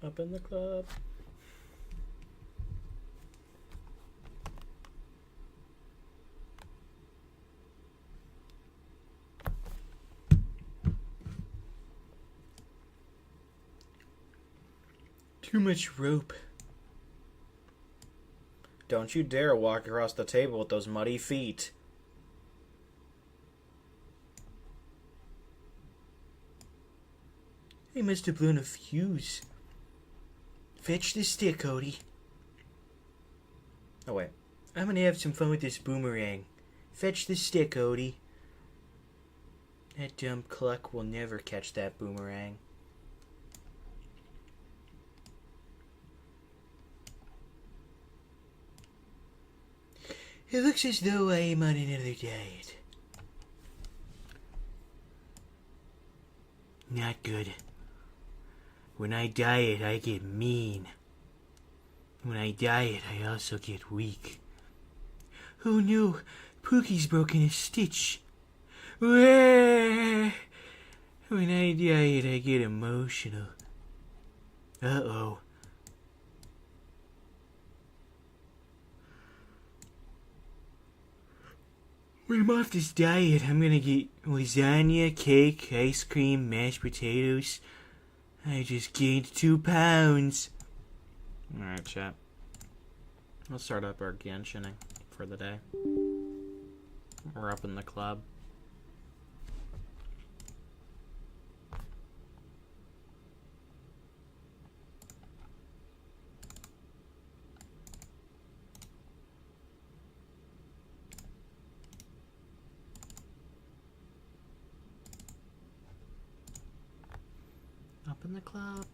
Up in the club. Too much rope. Don't you dare walk across the table with those muddy feet. He must have blown a fuse. Fetch the stick, Cody. Oh wait. I'm gonna have some fun with this boomerang. Fetch the stick, Odie. That dumb cluck will never catch that boomerang. It looks as though I am on another diet. Not good. When I diet, I get mean. When I diet, I also get weak. Oh no, Pookie's broken a stitch. When I diet, I get emotional. Uh-oh. When I'm off this diet, I'm gonna get lasagna, cake, ice cream, mashed potatoes. I just gained 2 pounds. Alright, chat. Let's start up our Genshining for the day. We're up in the club. Up in the club.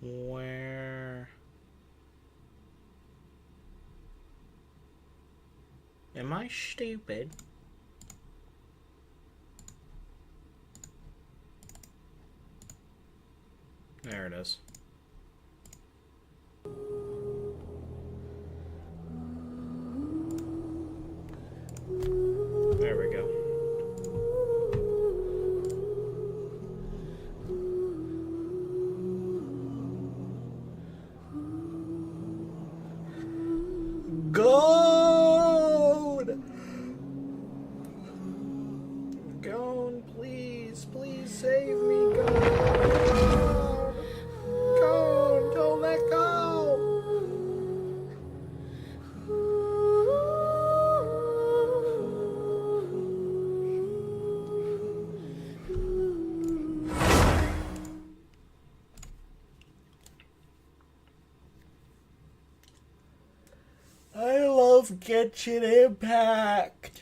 Where am I stupid? There it is. There we go. Gone! Gone, please. Please save me, Gone! Gone! Don't let go! I love Genshin Impact!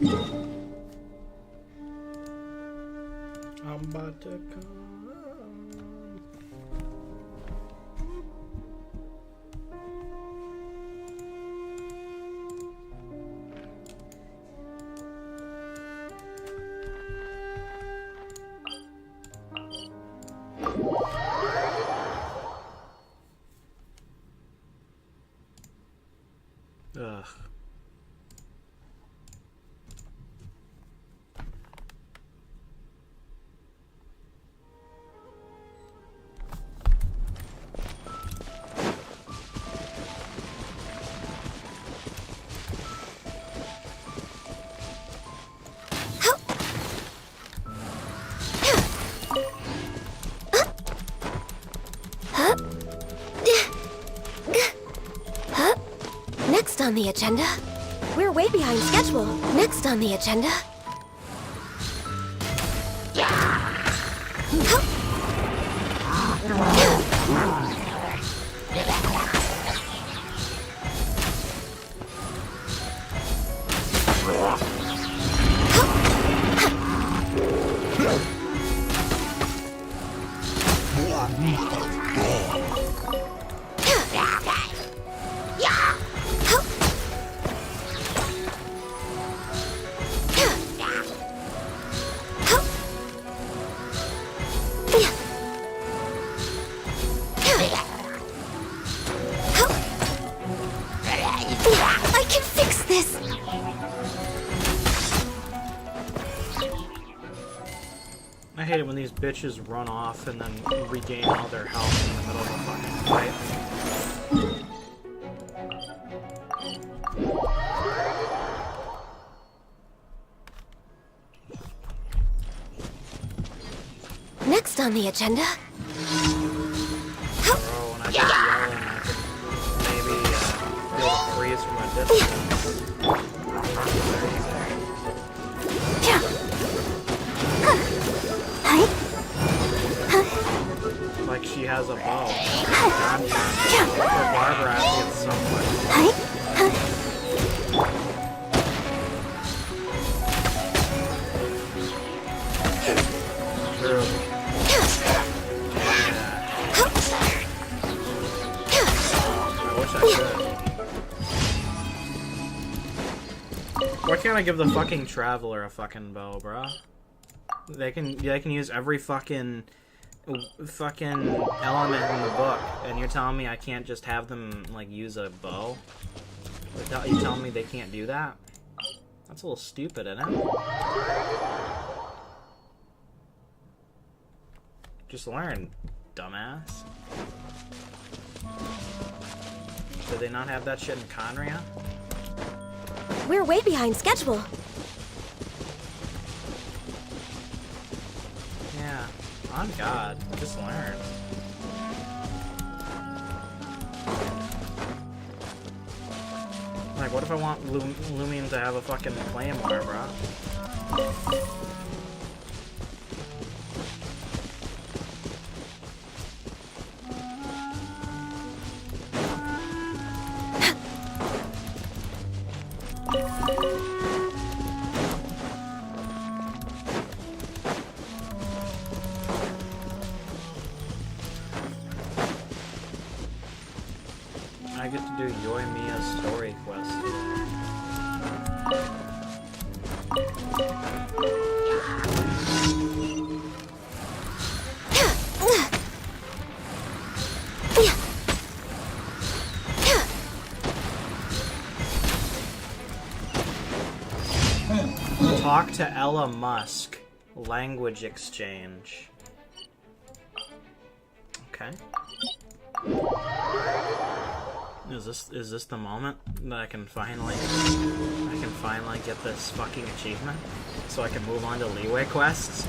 I'm about to come. Ugh. Next on the agenda, we're way behind schedule. Next on the agenda. I can fix this. I hate it when these bitches run off and then regain all their health in the middle of a fucking fight. Next on the agenda. Bro, when I get yelling, I can maybe feel the freeze from a distance. Like she has a bow. For Barbara, I think it's somewhat. True. I wish I could. Why can't I give the fucking traveler a fucking bow, bro? They can use every fucking element in the book, and you're telling me I can't just have them like use a bow? You telling me they can't do that? That's a little stupid, isn't it? Just learn, dumbass. Did they not have that shit in Conria? We're way behind schedule. Yeah, on God, just learn. Like, what if I want Lumion to have a fucking claymore, bro? I get to do Yoimiya's story quest. Talk to Ella Musk. Language exchange. Okay. Is this the moment that I can finally get this fucking achievement so I can move on to leeway quests?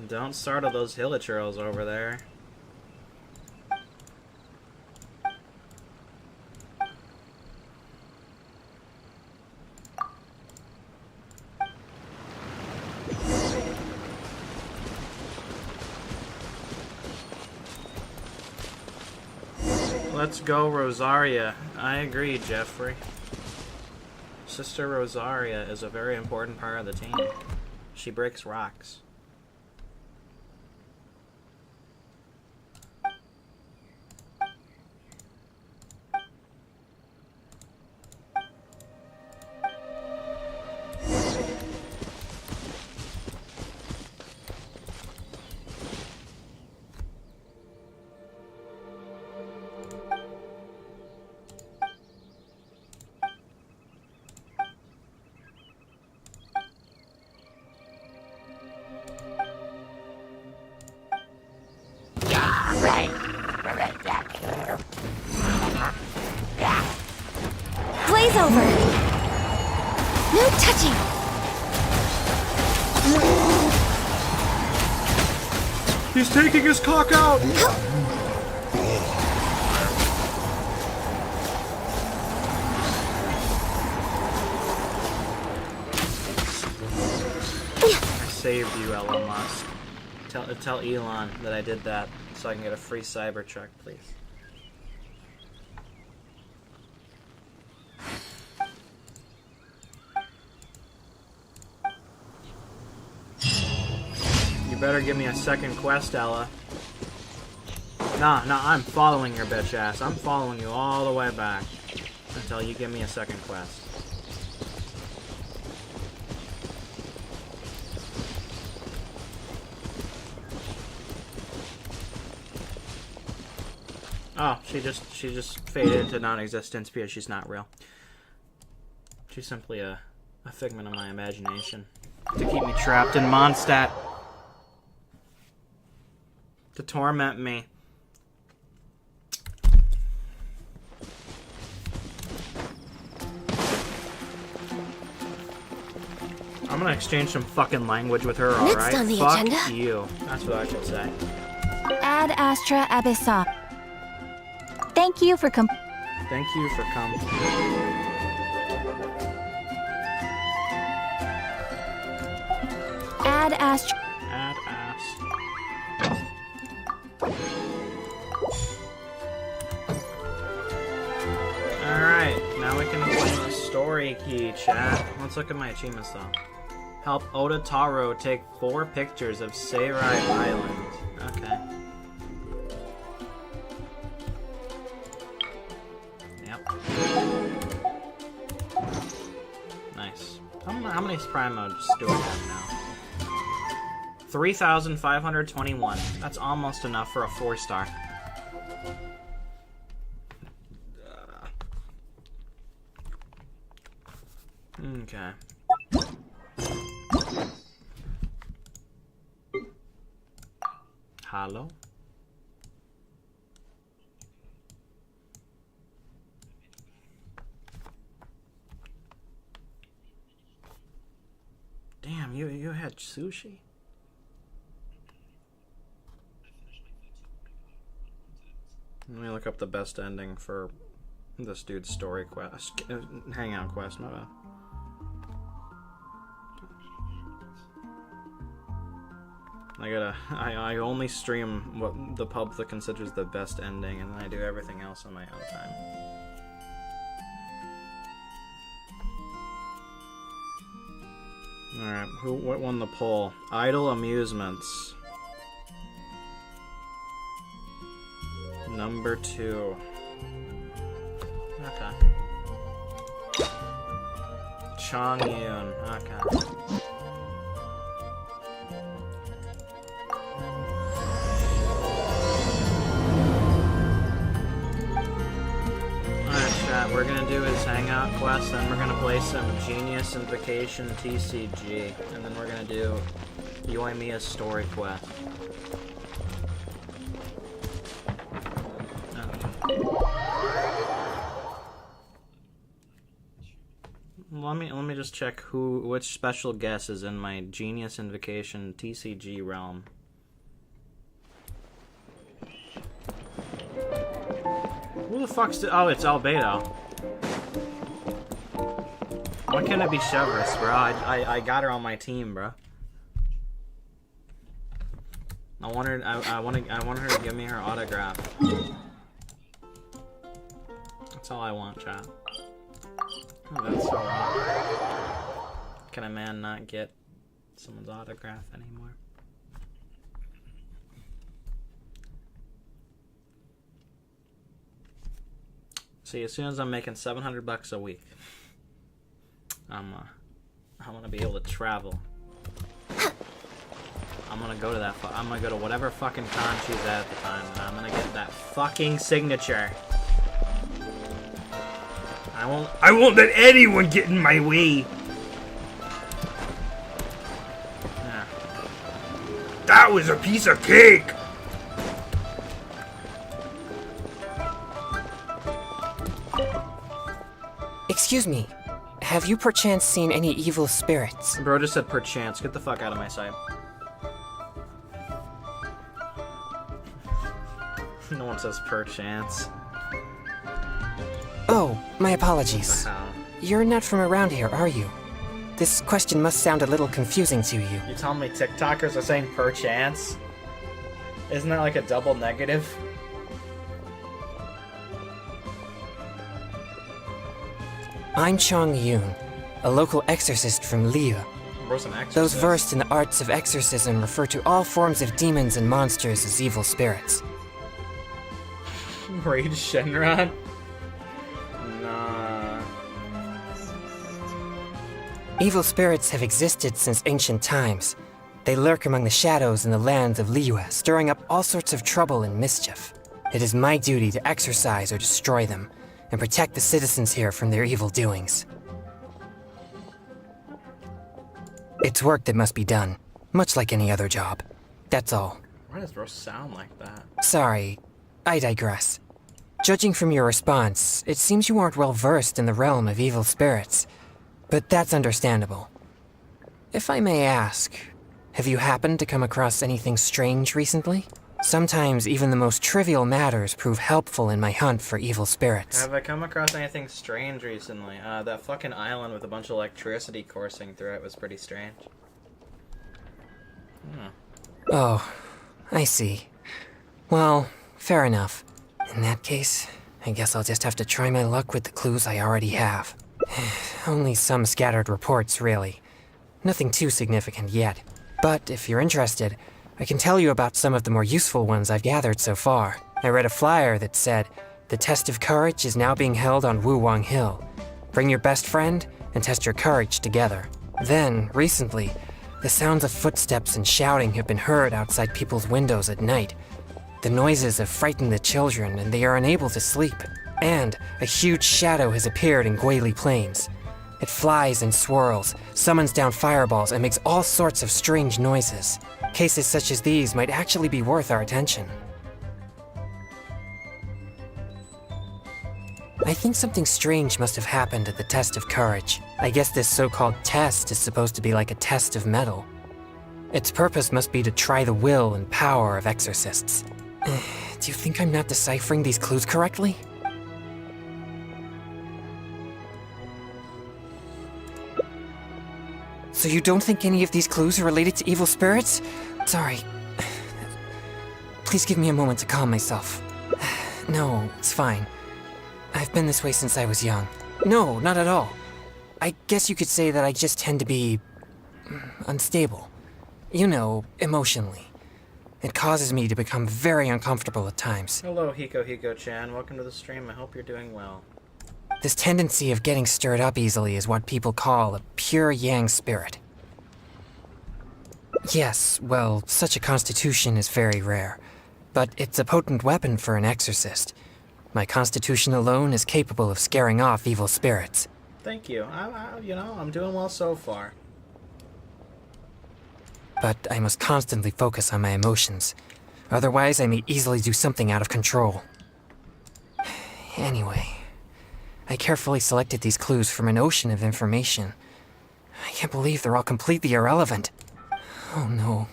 Don't startle those hilichurls over there. Let's go, Rosaria. I agree, Jeffrey. Sister Rosaria is a very important part of the team. She breaks rocks. Blaze over! No touching! He's taking his cock out! I saved you, Elon Musk. Tell Elon that I did that so I can get a free Cybertruck, please. You better give me a second quest, Ella. Nah, I'm following your bitch ass. I'm following you all the way back until you give me a second quest. Oh, she just faded into non-existence because she's not real. She's simply a figment of my imagination to keep me trapped in Mondstadt. To torment me. I'm gonna exchange some fucking language with her, alright? Next on the Fuck agenda. you. That's what I should say. Ad Astra Abyssa. Thank you for Thank you for coming. Ad Astra. Ad ass. Alright, now we can claim a story key, chat. Let's look at my achievements though. Help Oda Taro take 4 pictures of Seirai Island. Okay. Yep. Nice. How many prime modes do I have now? 3,521. That's almost enough for a 4-star. Okay. Hello? Damn, you had sushi? Let me look up the best ending for this dude's story quest. Hangout quest, my bad. I only stream what the public considers the best ending, and then I do everything else on my own time. Alright, what won the poll? Idle Amusements. Number 2. Okay. Chongyun. Okay. We're gonna do his hangout quest, then we're gonna play some Genius Invocation TCG, and then we're gonna do Yoimiya's story quest. Okay. Let me just check which special guest is in my Genius Invocation TCG realm. Who the fuck's oh, it's Albedo. Why can't it be Chevrolet, bro? I got her on my team, bro. I want her to give me her autograph. That's all I want, chat. Oh, that's so odd. Can a man not get someone's autograph anymore? See, as soon as I'm making $700 a week, I want to be able to travel. I'm gonna go to that. I'm gonna go to whatever fucking con she's at the time, and I'm gonna get that fucking signature. I won't let anyone get in my way. Yeah. That was a piece of cake. Excuse me, have you perchance seen any evil spirits? Bro just said perchance. Get the fuck out of my sight. No one says perchance. Oh, my apologies. How? You're not from around here, are you? This question must sound a little confusing to you. You telling me TikTokers are saying perchance? Isn't that like a double negative? I'm Chong Yoon, a local exorcist from Liu. Bro's an exorcist. Those versed in the arts of exorcism refer to all forms of demons and monsters as evil spirits. Raid Shenron? Nah. Evil spirits have existed since ancient times. They lurk among the shadows in the lands of Liyue, stirring up all sorts of trouble and mischief. It is my duty to exorcise or destroy them, and protect the citizens here from their evil doings. It's work that must be done, much like any other job. That's all. Why does Bro sound like that? Sorry, I digress. Judging from your response, it seems you aren't well versed in the realm of evil spirits. But that's understandable. If I may ask, have you happened to come across anything strange recently? Sometimes even the most trivial matters prove helpful in my hunt for evil spirits. Have I come across anything strange recently? That fucking island with a bunch of electricity coursing through it was pretty strange. Oh, I see. Well, fair enough. In that case, I guess I'll just have to try my luck with the clues I already have. Only some scattered reports, really. Nothing too significant yet. But if you're interested, I can tell you about some of the more useful ones I've gathered so far. I read a flyer that said, "The test of courage is now being held on Wuwang Hill. Bring your best friend and test your courage together." Then, recently, the sounds of footsteps and shouting have been heard outside people's windows at night. The noises have frightened the children and they are unable to sleep. And a huge shadow has appeared in Guili Plains. It flies and swirls, summons down fireballs, and makes all sorts of strange noises. Cases such as these might actually be worth our attention. I think something strange must have happened at the test of courage. I guess this so-called test is supposed to be like a test of metal. Its purpose must be to try the will and power of exorcists. Do you think I'm not deciphering these clues correctly? So you don't think any of these clues are related to evil spirits? Sorry. Please give me a moment to calm myself. No, it's fine. I've been this way since I was young. No, not at all. I guess you could say that I just tend to be unstable. You know, emotionally. It causes me to become very uncomfortable at times. Hello, Hiko-Chan. Welcome to the stream. I hope you're doing well. This tendency of getting stirred up easily is what people call a pure yang spirit. Yes, well, such a constitution is very rare, but it's a potent weapon for an exorcist. My constitution alone is capable of scaring off evil spirits. Thank you. I'm doing well so far. But I must constantly focus on my emotions. Otherwise, I may easily do something out of control. Anyway, I carefully selected these clues from an ocean of information. I can't believe they're all completely irrelevant. Oh no,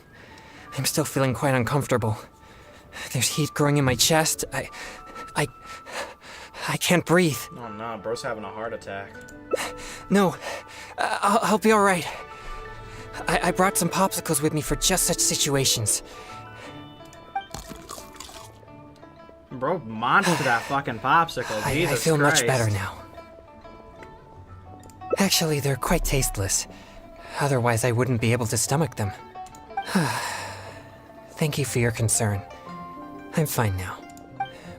I'm still feeling quite uncomfortable. There's heat growing in my chest. I can't breathe. Oh no, bro's having a heart attack. No, I'll be alright. I brought some popsicles with me for just such situations. bro monstered that fucking popsicle. I Jesus feel Christ. much better now. Actually, they're quite tasteless. Otherwise, I wouldn't be able to stomach them. Thank you for your concern. I'm fine now.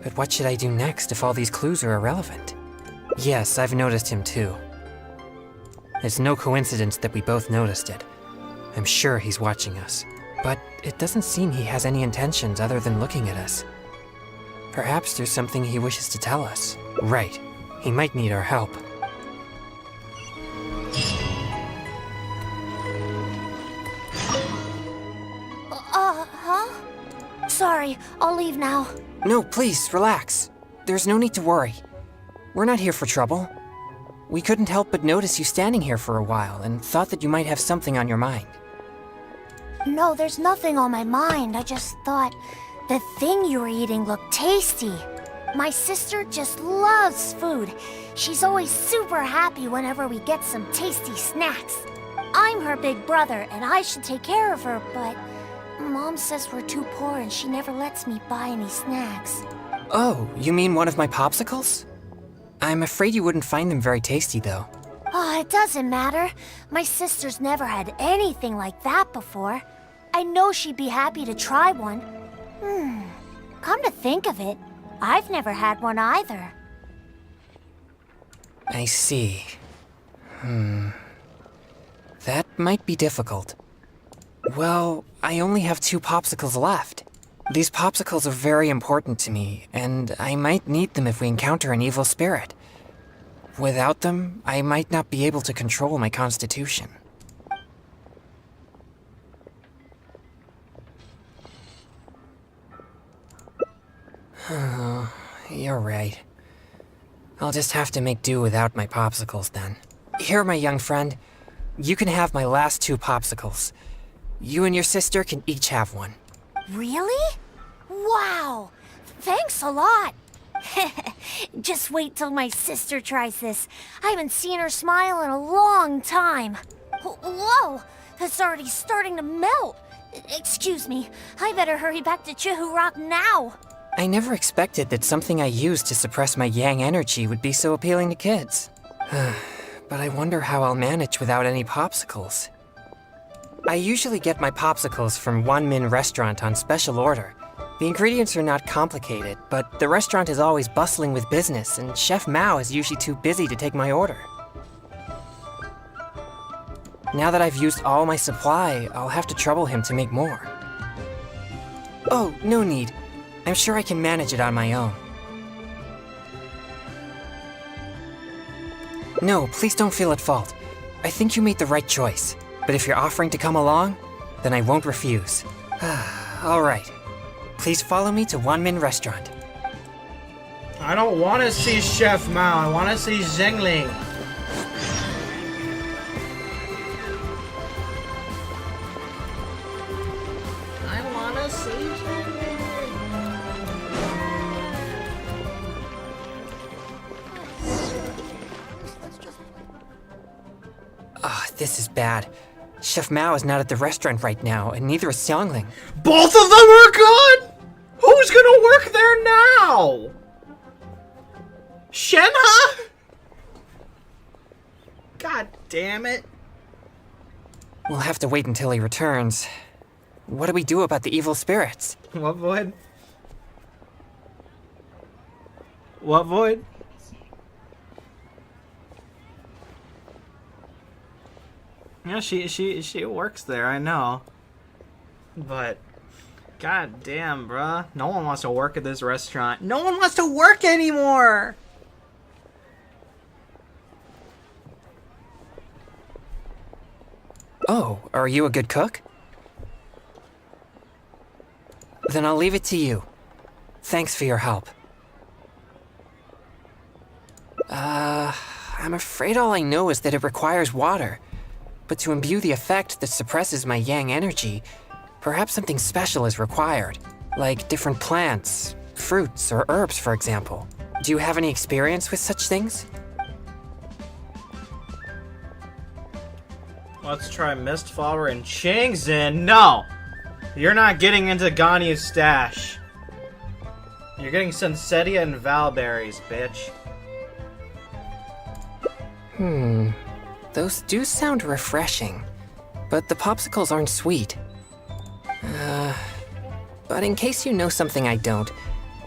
But what should I do next if all these clues are irrelevant? Yes, I've noticed him too. It's no coincidence that we both noticed it. I'm sure he's watching us. But it doesn't seem he has any intentions other than looking at us. Perhaps there's something he wishes to tell us. Right. He might need our help. Huh? Sorry, I'll leave now. No, please, relax. There's no need to worry. We're not here for trouble. We couldn't help but notice you standing here for a while and thought that you might have something on your mind. No, there's nothing on my mind. I just thought the thing you were eating looked tasty. My sister just loves food. She's always super happy whenever we get some tasty snacks. I'm her big brother, and I should take care of her, but Mom says we're too poor and she never lets me buy any snacks. Oh, you mean one of my popsicles? I'm afraid you wouldn't find them very tasty, though. Oh, it doesn't matter. My sister's never had anything like that before. I know she'd be happy to try one. Come to think of it, I've never had one either. I see. That might be difficult. Well, I only have 2 popsicles left. These popsicles are very important to me, and I might need them if we encounter an evil spirit. Without them, I might not be able to control my constitution. You're right. I'll just have to make do without my popsicles then. Here, my young friend. You can have my last 2 popsicles. You and your sister can each have one. Really? Wow! Thanks a lot! Just wait till my sister tries this. I haven't seen her smile in a long time. Whoa! It's already starting to melt. Excuse me, I better hurry back to Chihu Rock now. I never expected that something I used to suppress my yang energy would be so appealing to kids. But I wonder how I'll manage without any popsicles. I usually get my popsicles from One Min Restaurant on special order. The ingredients are not complicated, but the restaurant is always bustling with business, and Chef Mao is usually too busy to take my order. Now that I've used all my supply, I'll have to trouble him to make more. Oh, no need. I'm sure I can manage it on my own. No, please don't feel at fault. I think you made the right choice. But if you're offering to come along, then I won't refuse. All right. Please follow me to One Min Restaurant. I don't want to see Chef Mao. I want to see Zhengling. I want to see Zhengling. Ah, this is bad. Chef Mao is not at the restaurant right now, and neither is Xiangling. Both of them are gone? Who's gonna work there now? Shenhe? God damn it. We'll have to wait until he returns. What do we do about the evil spirits? What void? What void? Yeah, she works there, I know. But god damn, bruh. No one wants to work at this restaurant. No one wants to work anymore. Oh, are you a good cook? Then I'll leave it to you. Thanks for your help. I'm afraid all I know is that it requires water. But to imbue the effect that suppresses my yang energy, perhaps something special is required. Like different plants, fruits, or herbs, for example. Do you have any experience with such things? Let's try Mistflower and Changzhen. No! You're not getting into Ganya's stash. You're getting Sunsetia and Valberries, bitch. Those do sound refreshing, but the popsicles aren't sweet. But in case you know something I don't,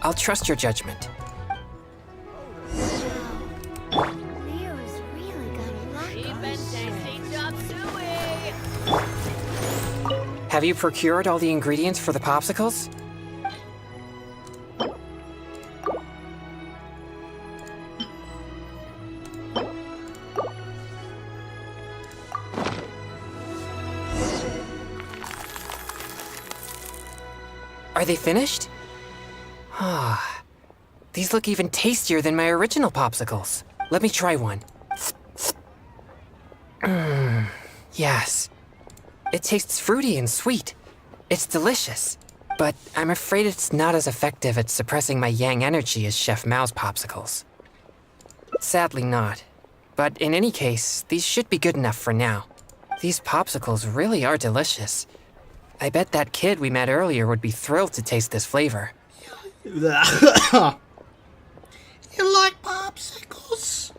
I'll trust your judgment. Leo's really got a luck. Have you procured all the ingredients for the popsicles? Are they finished? Ah, these look even tastier than my original popsicles. Let me try one. Yes. It tastes fruity and sweet. It's delicious. But I'm afraid it's not as effective at suppressing my yang energy as Chef Mao's popsicles. Sadly not. But in any case, these should be good enough for now. These popsicles really are delicious. I bet that kid we met earlier would be thrilled to taste this flavor. You like popsicles?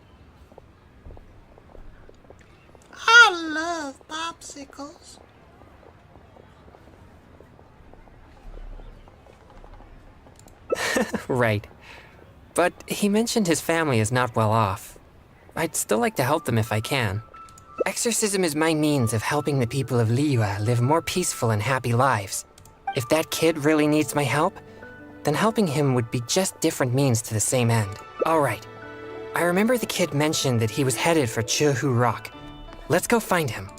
I love popsicles. Right. But he mentioned his family is not well off. I'd still like to help them if I can. Exorcism is my means of helping the people of Liyue live more peaceful and happy lives. If that kid really needs my help, then helping him would be just different means to the same end. All right. I remember the kid mentioned that he was headed for Chihu Rock. Let's go find him.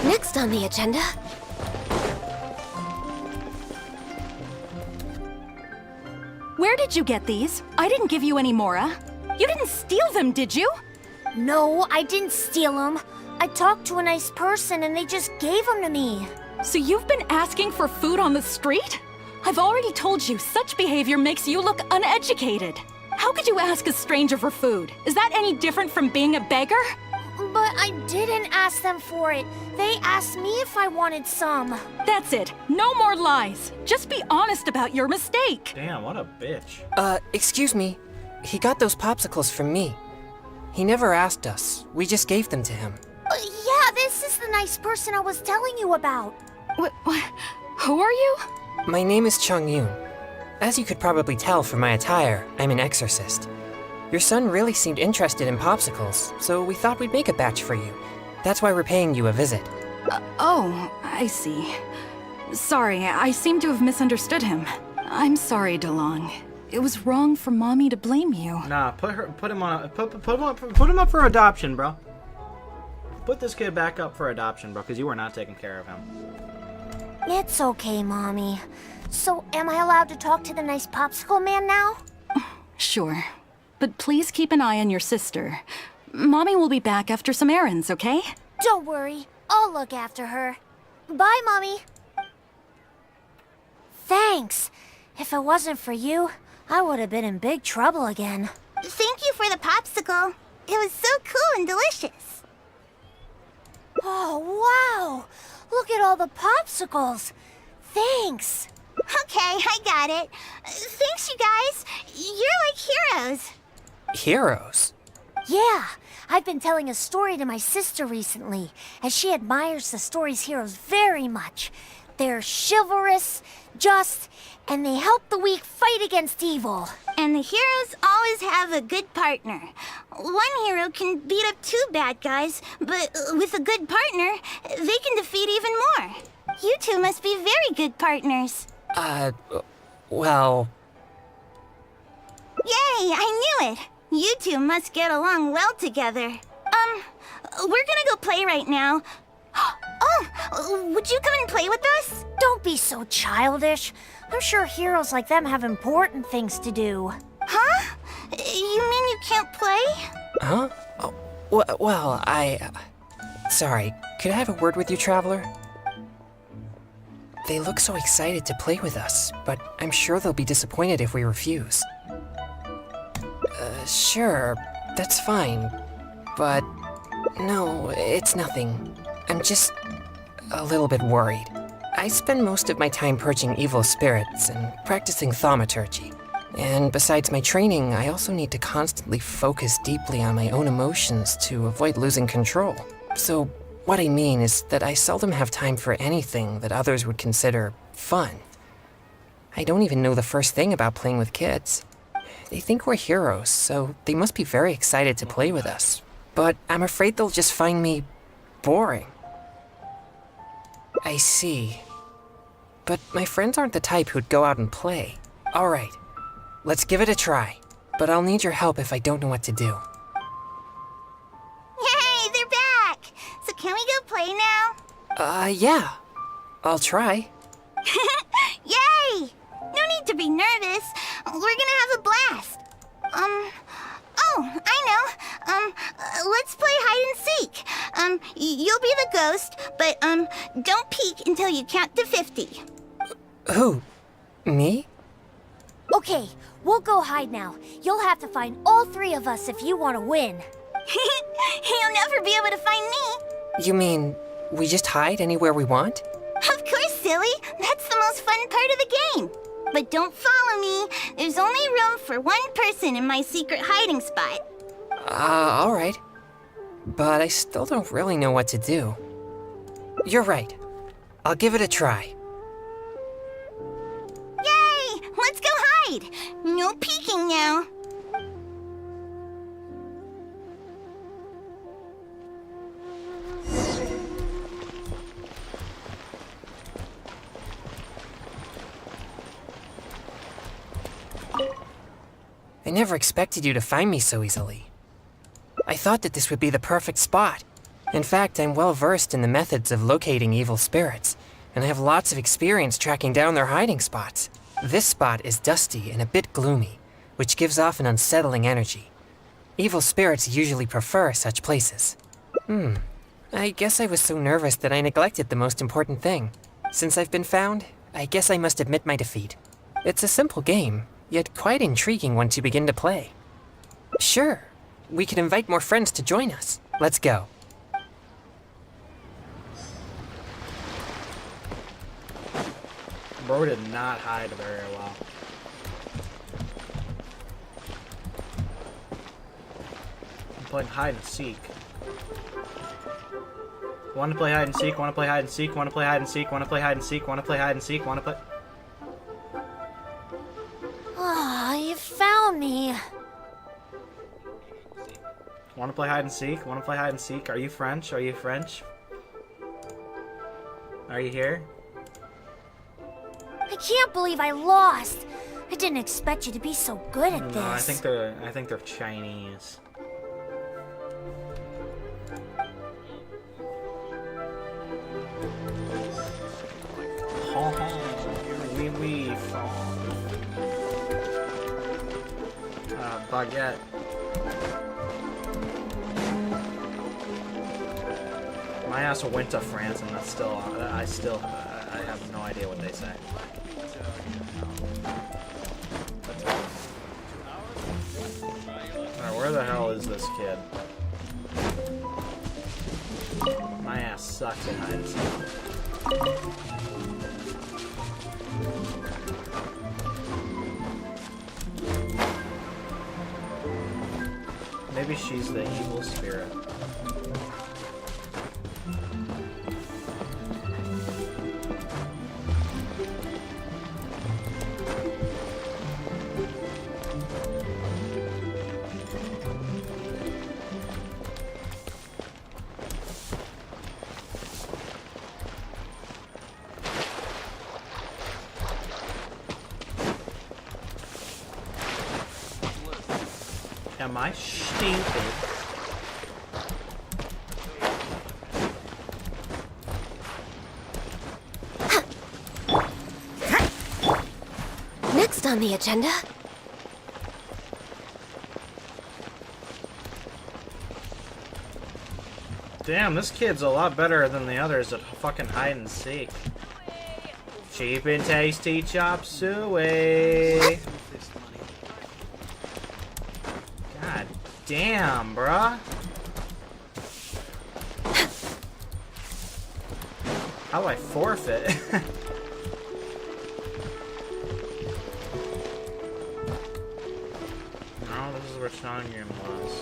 Next on the agenda. Where did you get these? I didn't give you any, Mora. You didn't steal them, did you? No, I didn't steal them. I talked to a nice person and they just gave them to me. So you've been asking for food on the street? I've already told you such behavior makes you look uneducated. How could you ask a stranger for food? Is that any different from being a beggar? But I didn't ask them for it. They asked me if I wanted some. That's it. No more lies. Just be honest about your mistake. Damn, what a bitch. Excuse me. He got those popsicles from me. He never asked us. We just gave them to him. Yeah, this is the nice person I was telling you about. Who are you? My name is Chung Yoon. As you could probably tell from my attire, I'm an exorcist. Your son really seemed interested in popsicles, so we thought we'd make a batch for you. That's why we're paying you a visit. Oh, I see. Sorry, I seem to have misunderstood him. I'm sorry, DeLong. It was wrong for Mommy to blame you. Nah, put him up for adoption, bro. Put this kid back up for adoption, bro, because you were not taking care of him. It's okay, Mommy. So, am I allowed to talk to the nice popsicle man now? Sure. But please keep an eye on your sister. Mommy will be back after some errands, okay? Don't worry. I'll look after her. Bye, Mommy. Thanks. If it wasn't for you, I would have been in big trouble again. Thank you for the popsicle. It was so cool and delicious. Oh, wow! Look at all the popsicles. Thanks. Okay, I got it. Thanks, you guys. You're like heroes. Heroes? Yeah, I've been telling a story to my sister recently, and she admires the story's heroes very much. They're chivalrous, just, and they help the weak fight against evil. And the heroes always have a good partner. One hero can beat up two bad guys, but with a good partner, they can defeat even more. You two must be very good partners. Well... Yay, I knew it. You two must get along well together. We're gonna go play right now. Oh, would you come and play with us? Don't be so childish. I'm sure heroes like them have important things to do. Huh? You mean you can't play? Huh? Oh, well, Sorry, could I have a word with you, Traveler? They look so excited to play with us, but I'm sure they'll be disappointed if we refuse. Sure, that's fine. But no, it's nothing. I'm just a little bit worried. I spend most of my time purging evil spirits and practicing thaumaturgy. And besides my training, I also need to constantly focus deeply on my own emotions to avoid losing control. So, what I mean is that I seldom have time for anything that others would consider fun. I don't even know the first thing about playing with kids. They think we're heroes, so they must be very excited to play with us. But I'm afraid they'll just find me boring. I see. But my friends aren't the type who'd go out and play. All right, let's give it a try. But I'll need your help if I don't know what to do. Yay, they're back! So can we go play now? Yeah. I'll try. Yay! No need to be nervous. We're gonna have a blast. Oh, I know. Let's play hide and seek. You'll be the ghost, but, don't peek until you count to 50. Who? Me? Okay, we'll go hide now. You'll have to find all three of us if you want to win. You'll never be able to find me. You mean we just hide anywhere we want? Of course, silly. That's the most fun part of the game. But don't follow me. There's only room for one person in my secret hiding spot. All right. But I still don't really know what to do. You're right. I'll give it a try. Yay! Let's go hide. No peeking now. I never expected you to find me so easily. I thought that this would be the perfect spot. In fact, I'm well versed in the methods of locating evil spirits, and I have lots of experience tracking down their hiding spots. This spot is dusty and a bit gloomy, which gives off an unsettling energy. Evil spirits usually prefer such places. I guess I was so nervous that I neglected the most important thing. Since I've been found, I guess I must admit my defeat. It's a simple game, yet quite intriguing once you begin to play. Sure, we can invite more friends to join us. Let's go. Bro did not hide very well. I'm playing hide and seek. Want to play hide and seek, want to play hide and seek, want to play hide and seek, want to play hide and seek, want to play hide and seek, want to play... Ah, you found me. Want to play hide and seek? Want to play hide and seek? Are you French? Are you French? Are you here? I can't believe I lost. I didn't expect you to be so good at this. No, I think they're Chinese. Ho ho, wee wee, baguette. My ass went to France, and that's still. I have no idea what they say. Alright, where the hell is this kid? My ass sucks at hide and seek. Maybe she's the evil spirit. Am I stupid? Next on the agenda. Damn, this kid's a lot better than the others at fucking hide and seek. Cheap and tasty chop suey. God damn, bruh. How do I forfeit? No, this is where Changyun was.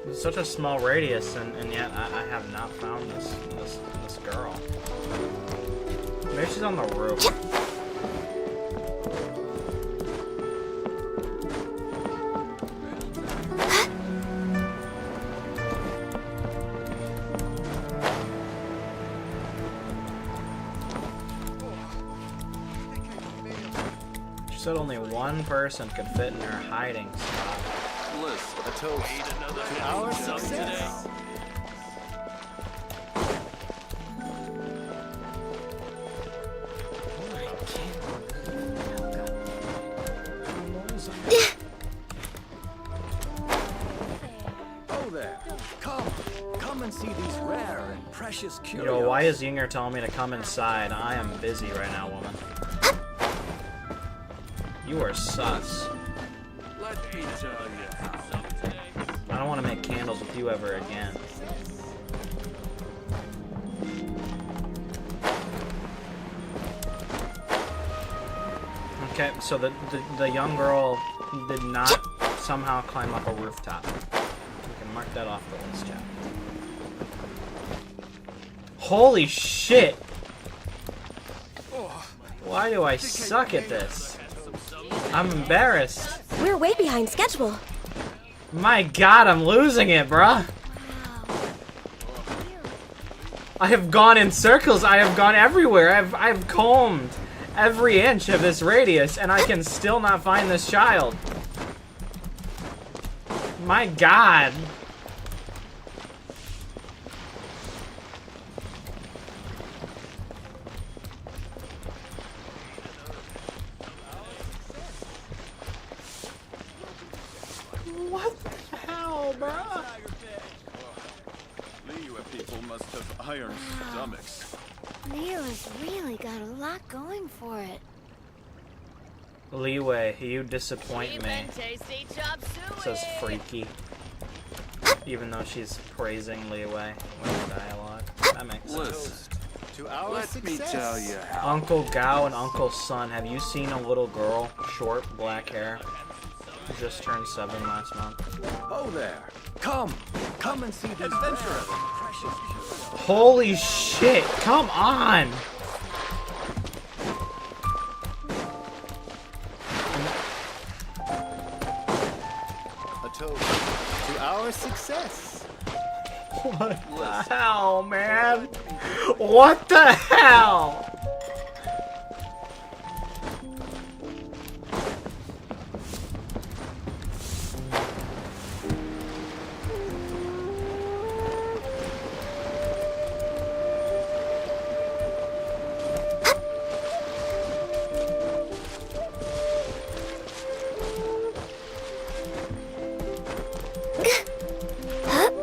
It's such a small radius, and yet I have not found this girl. Maybe she's on the roof. She said only one person could fit in her hiding spot. A toast to our success. Oh there. Come and see these rare and precious curios. Yo, why is Yinger telling me to come inside? I am busy right now, woman. You are sus. Let me tell you how. I don't want to make candles with you ever again. Okay, so the young girl did not somehow climb up a rooftop. We can mark that off the list, chat. Holy shit! Why do I suck at this? I'm embarrassed. We're way behind schedule. My god, I'm losing it, bruh. I have gone in circles. I have gone everywhere. I've combed every inch of this radius, and I can still not find this child. My god. What the hell, bruh? Liyue people must have iron stomachs. Leo's really got a lot going for it. Liyue, you disappoint me. Says Freaky. Even though she's praising Liyue with dialogue. That makes sense. To our Let me tell you how. Uncle Gao and Uncle Sun, have you seen a little girl, short, black hair, who just turned 7 last month? Oh there. Come and see these adventurers. Precious curios. Holy shit, come on! A toast to our success. What the hell, man? What the hell?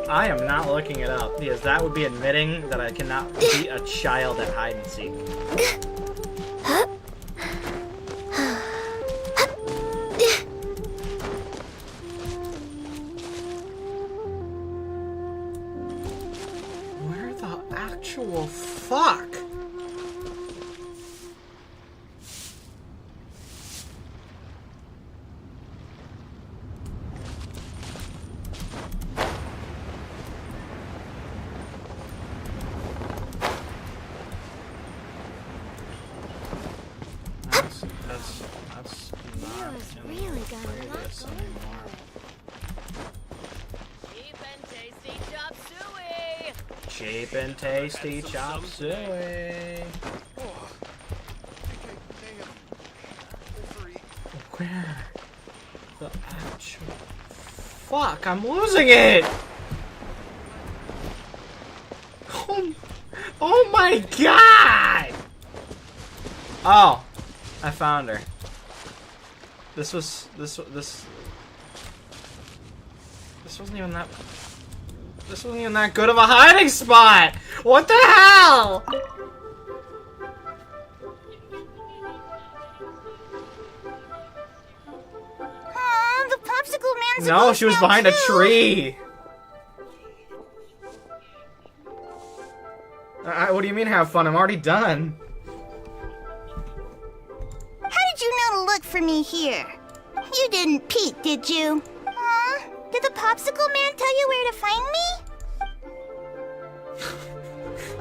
I am not looking it up because that would be admitting that I cannot beat a child at hide and seek. Where the actual fuck? That's not Leo's in really got a lot radius going anymore. Cheap and tasty chop suey. Where the actual fuck? I'm losing it. Oh my god! Oh, I found her. This wasn't even that. This wasn't even that good of a hiding spot. What the hell? Aw, the pups ones. No, she was behind a tree. What do you mean have fun? I'm already done. How did you know to look for me here? You didn't peek, did you? Did the popsicle man tell you where to find me?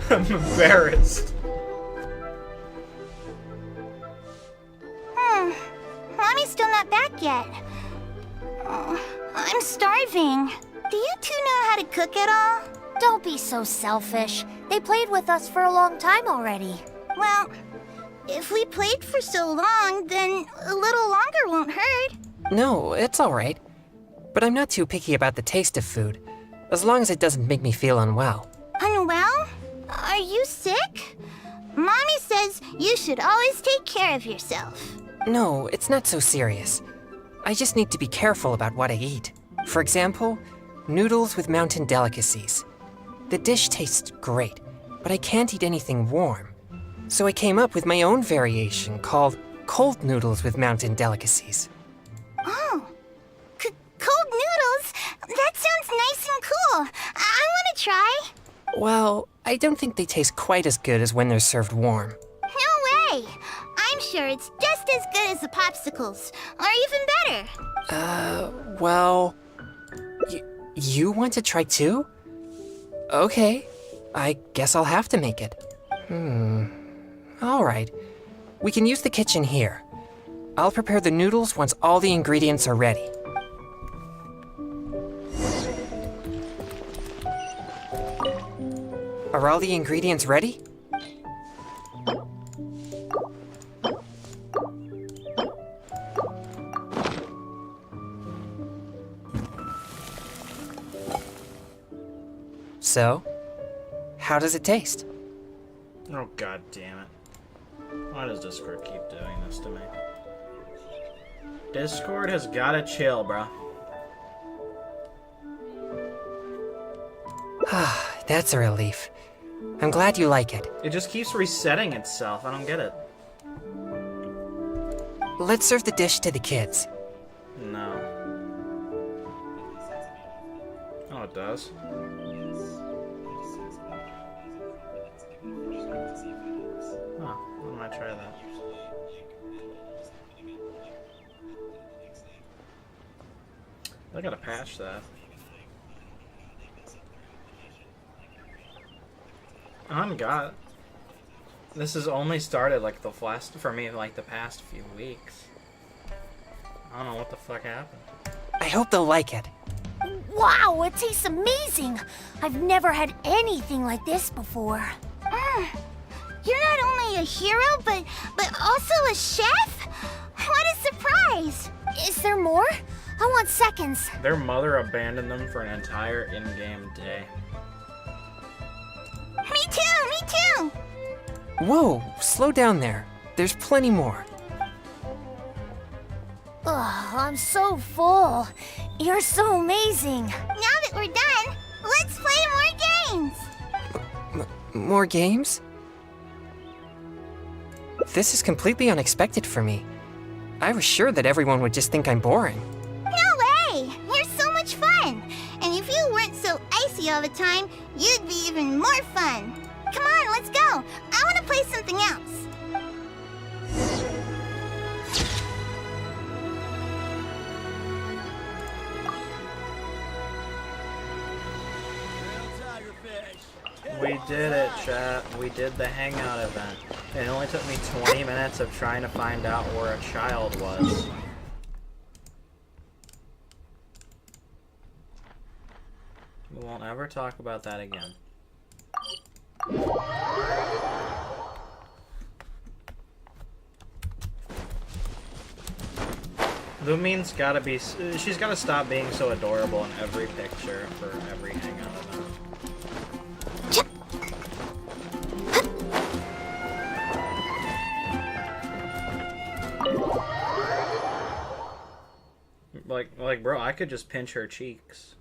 I'm embarrassed. Mommy's still not back yet. I'm starving. Do you two know how to cook at all? Don't be so selfish. They played with us for a long time already. Well, if we played for so long, then a little longer won't hurt. No, it's alright. But I'm not too picky about the taste of food, as long as it doesn't make me feel unwell. Unwell? Are you sick? Mommy says you should always take care of yourself. No, it's not so serious. I just need to be careful about what I eat. For example, noodles with mountain delicacies. The dish tastes great, but I can't eat anything warm. So I came up with my own variation called cold noodles with mountain delicacies. Oh, cold noodles? That sounds nice and cool. I want to try. Well, I don't think they taste quite as good as when they're served warm. No way. I'm sure it's just as good as the popsicles, or even better. Well... You want to try too? Okay, I guess I'll have to make it. Alright, we can use the kitchen here. I'll prepare the noodles once all the ingredients are ready. Are all the ingredients ready? So, how does it taste? Oh, god damn it. Why does Discord keep doing this to me? Discord has gotta chill, bro. That's a relief. I'm glad you like it. It just keeps resetting itself. I don't get it. Let's serve the dish to the kids. No. Oh, it does. Huh, I might try that. I gotta patch that. On God. This has only started like the last, for me, like the past few weeks. I don't know what the fuck happened. I hope they'll like it. Wow, it tastes amazing. I've never had anything like this before. You're not only a hero, but also a chef? What a surprise! Is there more? I want seconds. Their mother abandoned them for an entire in-game day. Me too, me too! Whoa, slow down there. There's plenty more. Ugh, I'm so full. You're so amazing. Now that we're done, let's play more games! More games? This is completely unexpected for me. I was sure that everyone would just think I'm boring. No way! You're so much fun! And if you weren't so icy all the time, you'd be even more fun! Come on, let's go! I want to play something else! We did it, chat. We did the hangout event. It only took me 20 minutes of trying to find out where a child was. We won't ever talk about that again. Lumine's gotta be... She's gotta stop being so adorable in every picture for every hangout event. Like, bro, I could just pinch her cheeks.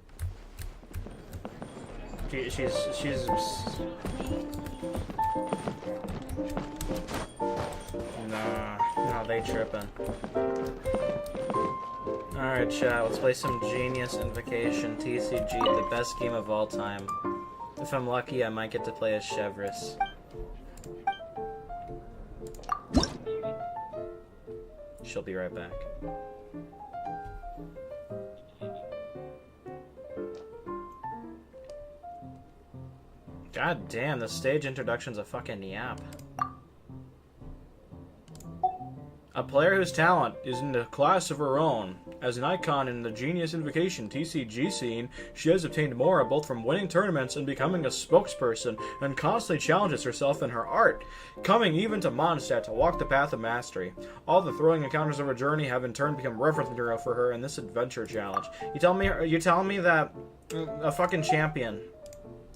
She's. Nah, they tripping. Alright, chat, let's play some Genius Invocation TCG, the best game of all time. If I'm lucky, I might get to play as Chevris. She'll be right back. God damn, the stage introduction's a fucking yap. A player whose talent is in a class of her own. As an icon in the Genius Invocation TCG scene, she has obtained more both from winning tournaments and becoming a spokesperson, and constantly challenges herself in her art, coming even to Mondstadt to walk the path of mastery. All the thrilling encounters of her journey have in turn become reference material for her in this adventure challenge. You telling me that a fucking champion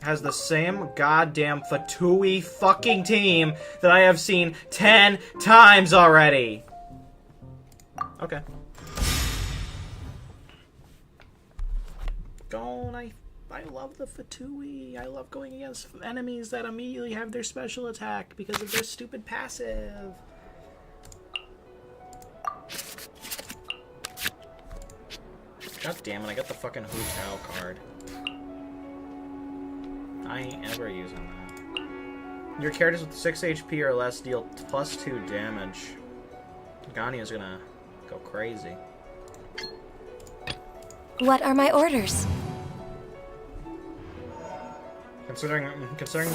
has the same goddamn Fatui fucking team that I have seen 10 times already? Okay. I love the Fatui. I love going against enemies that immediately have their special attack because of their stupid passive. God damn it, I got the fucking Hu Tao card. I ain't ever using that. Your characters with 6 HP or less deal +2 damage. Gania's gonna go crazy. What are my orders? Considering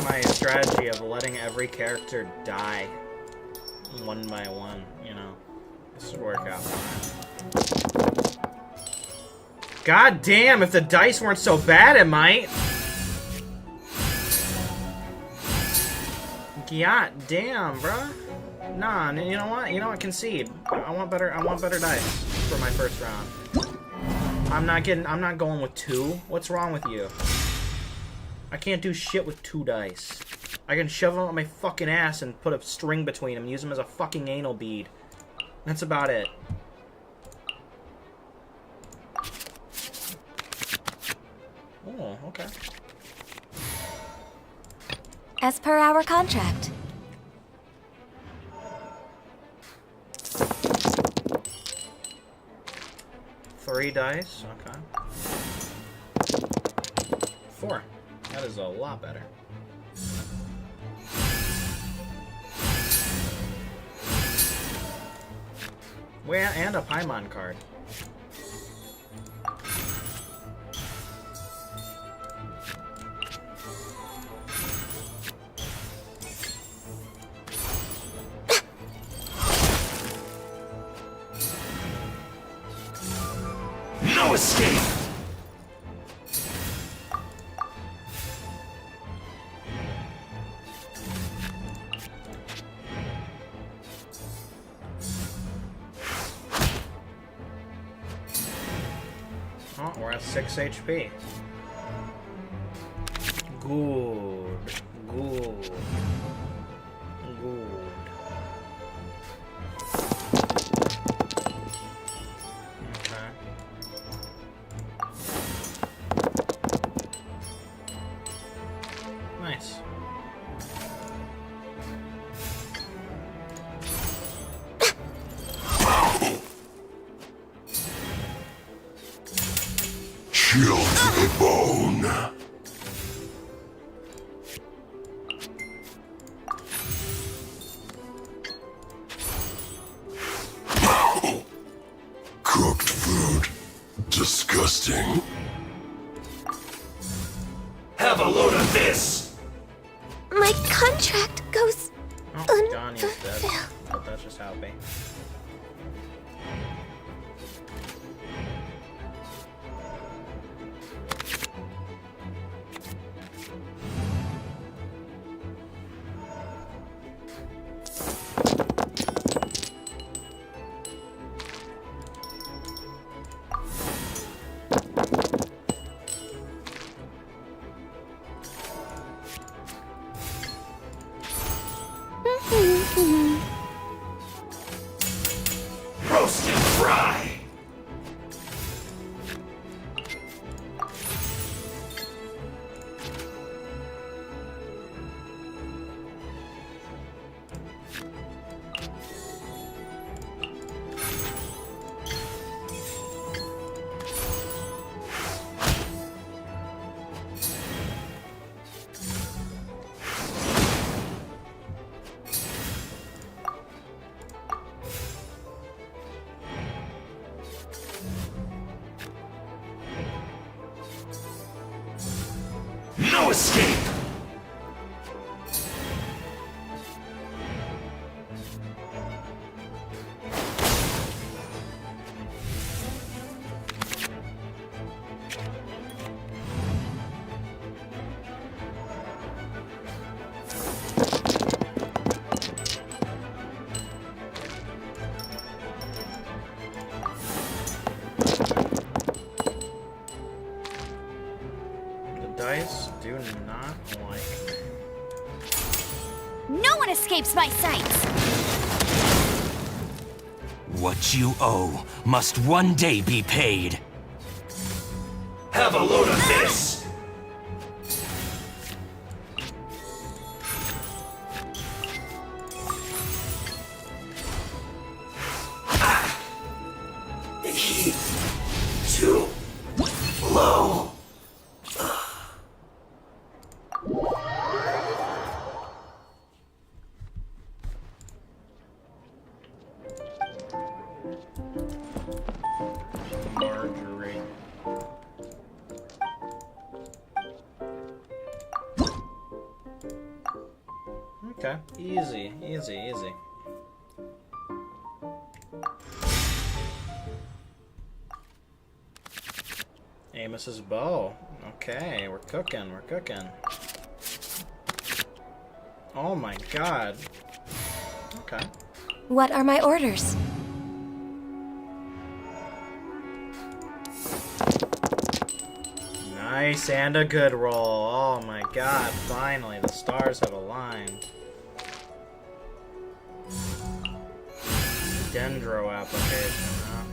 my strategy of letting every character die one by one, you know, this would work out fine. God damn, if the dice weren't so bad, it might. God damn, bruh. Nah, you know what? You know what? Concede. I want better dice for my first round. I'm not going with 2. What's wrong with you? I can't do shit with 2 dice. I can shove them up my fucking ass and put a string between them, use them as a fucking anal bead. That's about it. Oh, okay. As per our contract. Three dice, okay. 4. That is a lot better. Well, and a Paimon card. No escape! Oh, we're at 6 HP. Good. Good. Good. Okay. Nice. Chill to the bone. Cooked food. Disgusting. Have a load of this! My contract goes Oh, Donnie's dead. But that's just how it be. No escape! Dice do not like me. No one escapes my sights! What you owe must one day be paid. Have a load of this! The heat. Too low. Marjorie. Okay, easy, easy, easy. Amos's bow. Okay, we're cooking, we're cooking. Oh my god. Okay. What are my orders? Nice, and a good roll. Oh my god, finally, the stars have aligned. Dendro application, huh?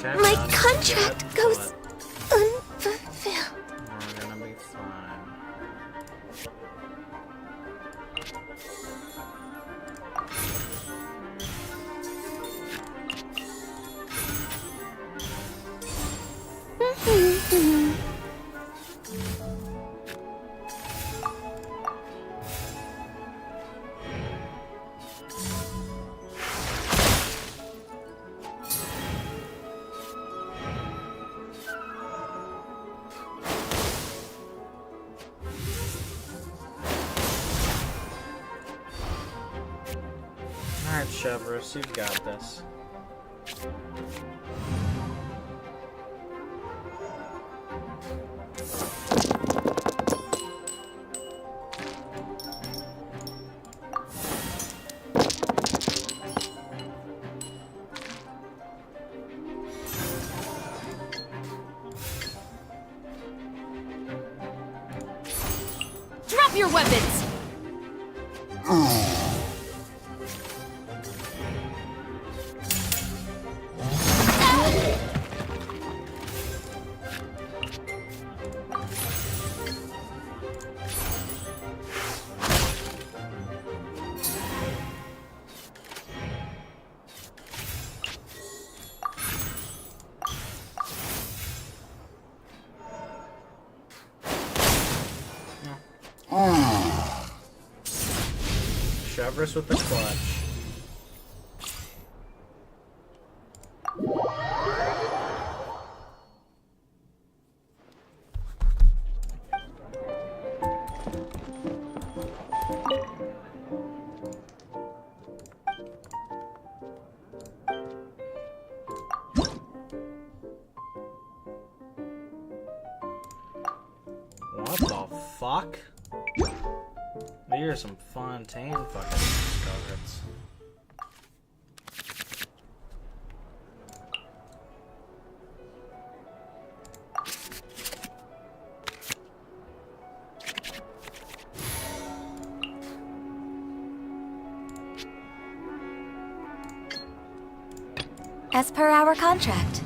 Okay, My not contract yet, goes but unfulfilled. we're gonna be fine. Alright, Chevrolet, you've got this. Drop your weapons! Chevrolet with the clutch. What the fuck? These are some Fontaine fucking cards. As per our contract.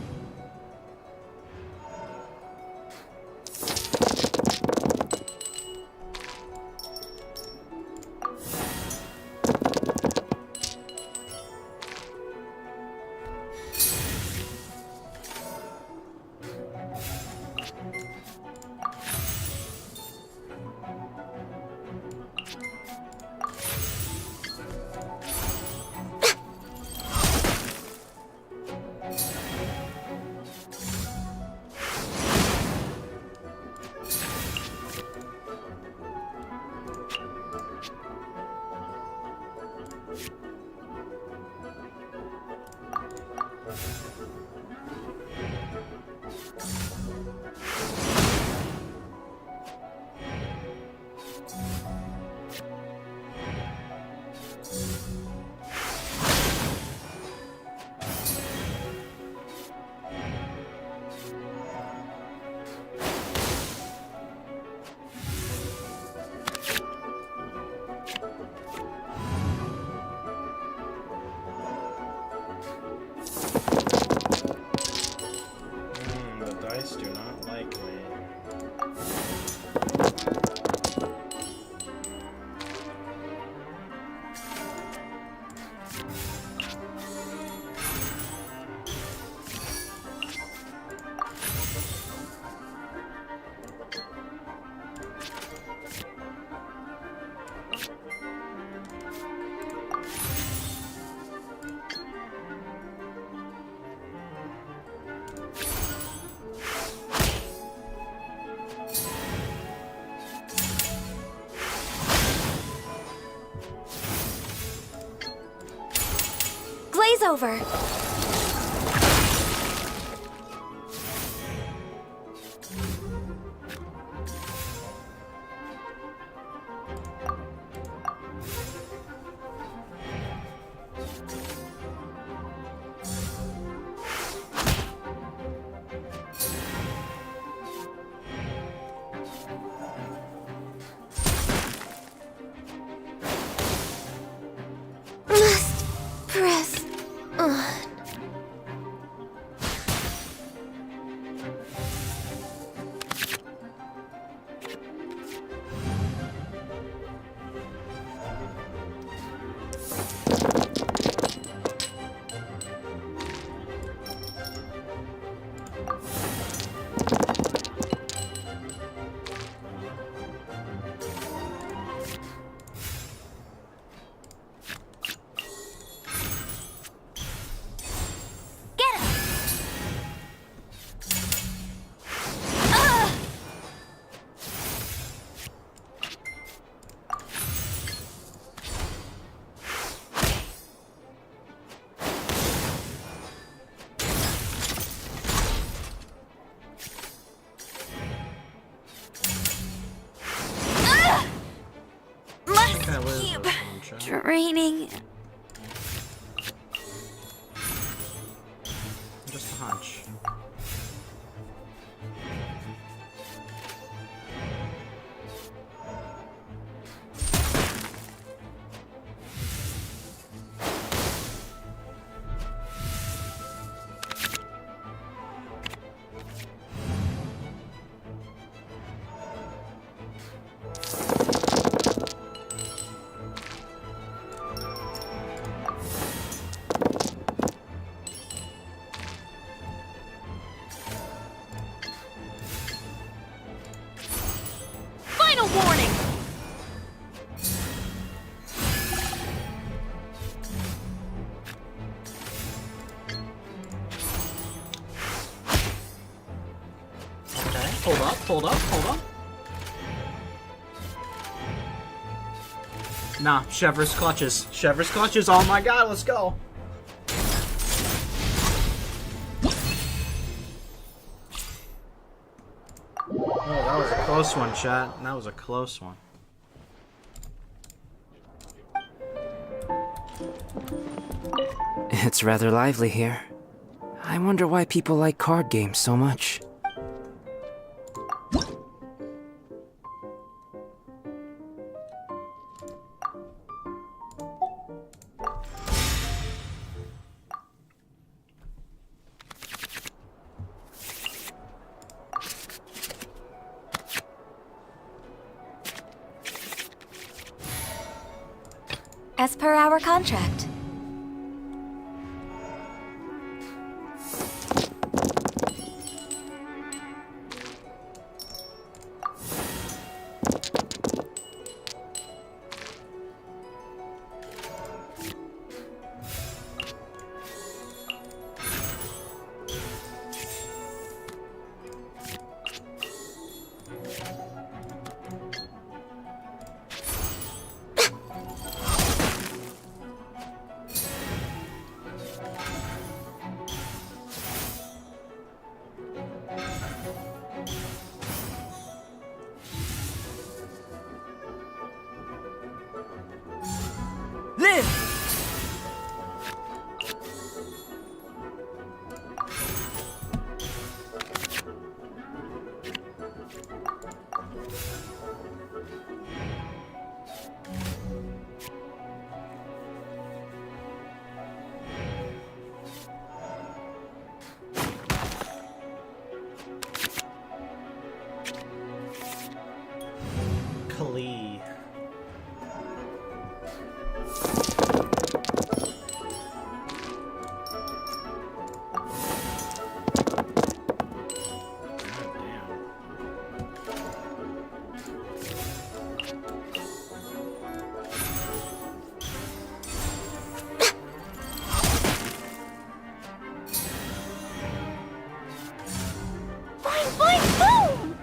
The dice do not like me. Glaze over. Must press on. Get him! Must I live keep with one shot. draining. Just a hunch. Final warning! Okay, hold up, hold up, hold up. Nah, Chever's clutches. Chever's clutches, oh my god, let's go. Oh, that was a close one, chat. That was a close one. It's rather lively here. I wonder why people like card games so much. As per our contract. Klee. Boing, boing, boom!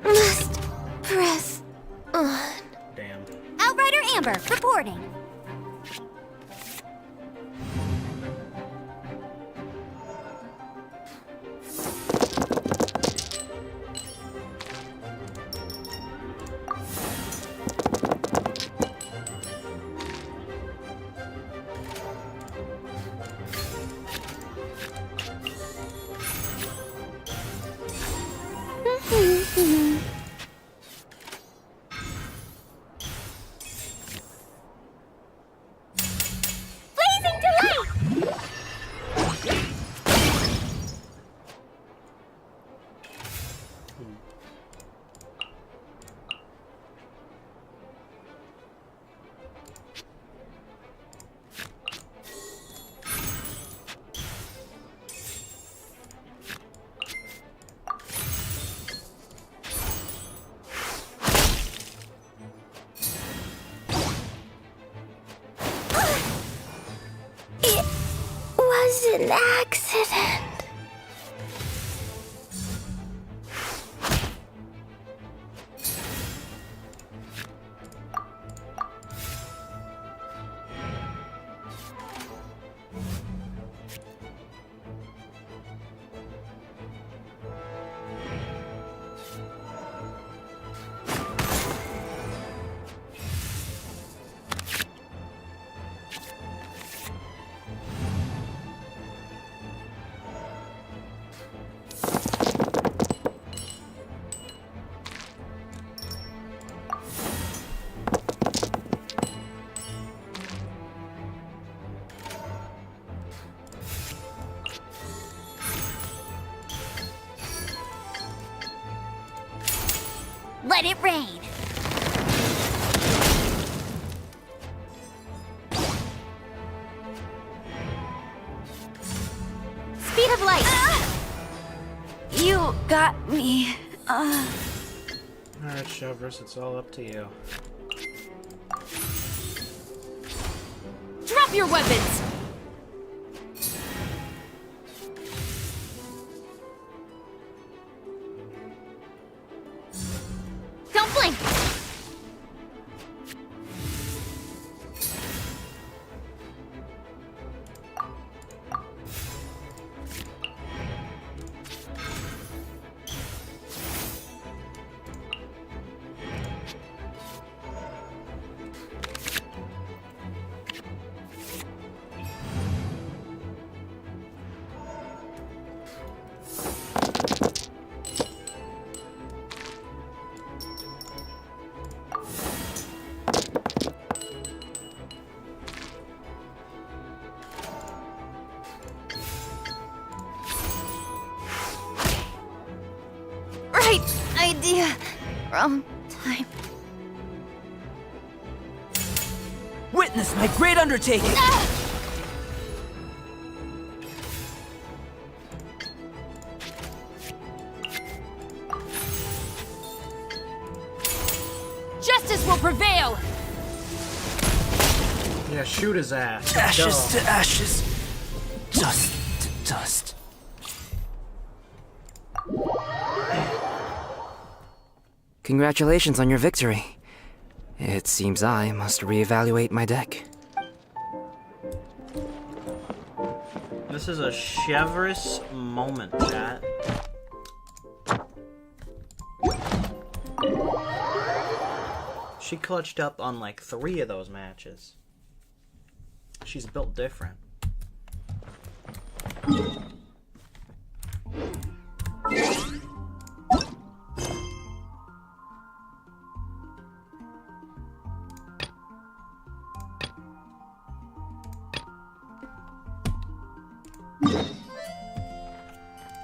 Must press on. Damn. Outrider Amber, reporting. Blazing delight! It was an accident. Let it rain. Speed of light. You got me. Alright, Chevers, it's all up to you. Drop your weapons! Don't blink. Right idea. Wrong time. Witness my great undertaking! Justice will prevail! Yeah, shoot his ass. Ashes Go. to ashes. Dust to dust. Congratulations on your victory. It seems I must reevaluate my deck. This is a Chevers moment, chat. She clutched up on like 3 of those matches. She's built different.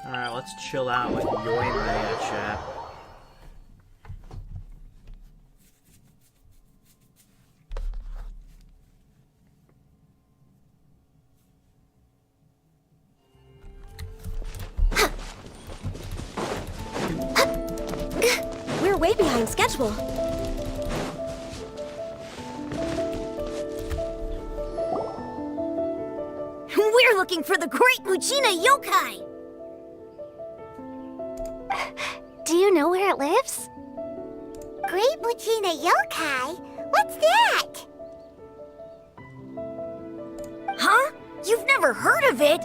Alright, let's chill out with Yoimiya, chat. We're way behind schedule. We're looking for the Great Mujina Yokai! Do you know where it lives? Great Mujina Yokai? What's that? Huh? You've never heard of it?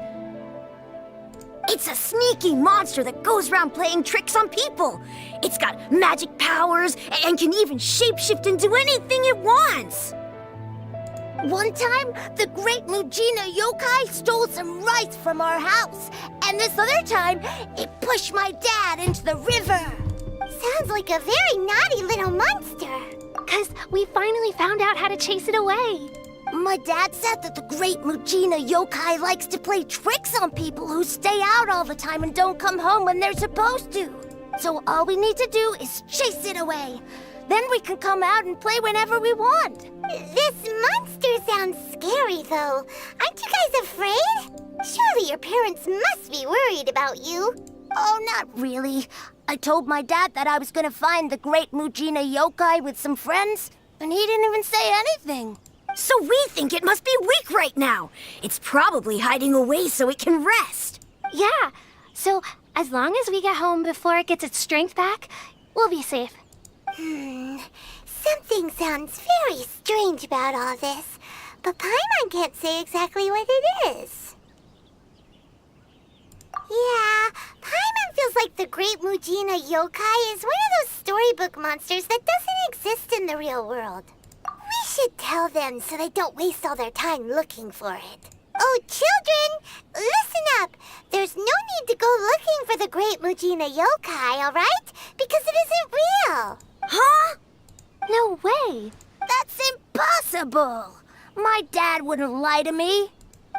It's a sneaky monster that goes around playing tricks on people. It's got magic powers and can even shapeshift into anything it wants. One time, the Great Mujina Yokai stole some rice from our house. And this other time, it pushed my dad into the river. Sounds like a very naughty little monster. 'Cause we finally found out how to chase it away. My dad said that the Great Mujina Yokai likes to play tricks on people who stay out all the time and don't come home when they're supposed to. So all we need to do is chase it away. Then we can come out and play whenever we want. This monster sounds scary, though. Aren't you guys afraid? Surely your parents must be worried about you. Oh, not really. I told my dad that I was gonna find the Great Mujina Yokai with some friends, and he didn't even say anything. So we think it must be weak right now. It's probably hiding away so it can rest. Yeah, so as long as we get home before it gets its strength back, we'll be safe. Something sounds very strange about all this, but Paimon can't say exactly what it is. Yeah, Paimon feels like the Great Mujina Yokai is one of those storybook monsters that doesn't exist in the real world. We should tell them so they don't waste all their time looking for it. Oh, children, listen up. There's no need to go looking for the Great Mujina Yokai, all right? Because it isn't real. Huh? No way. That's impossible. My dad wouldn't lie to me.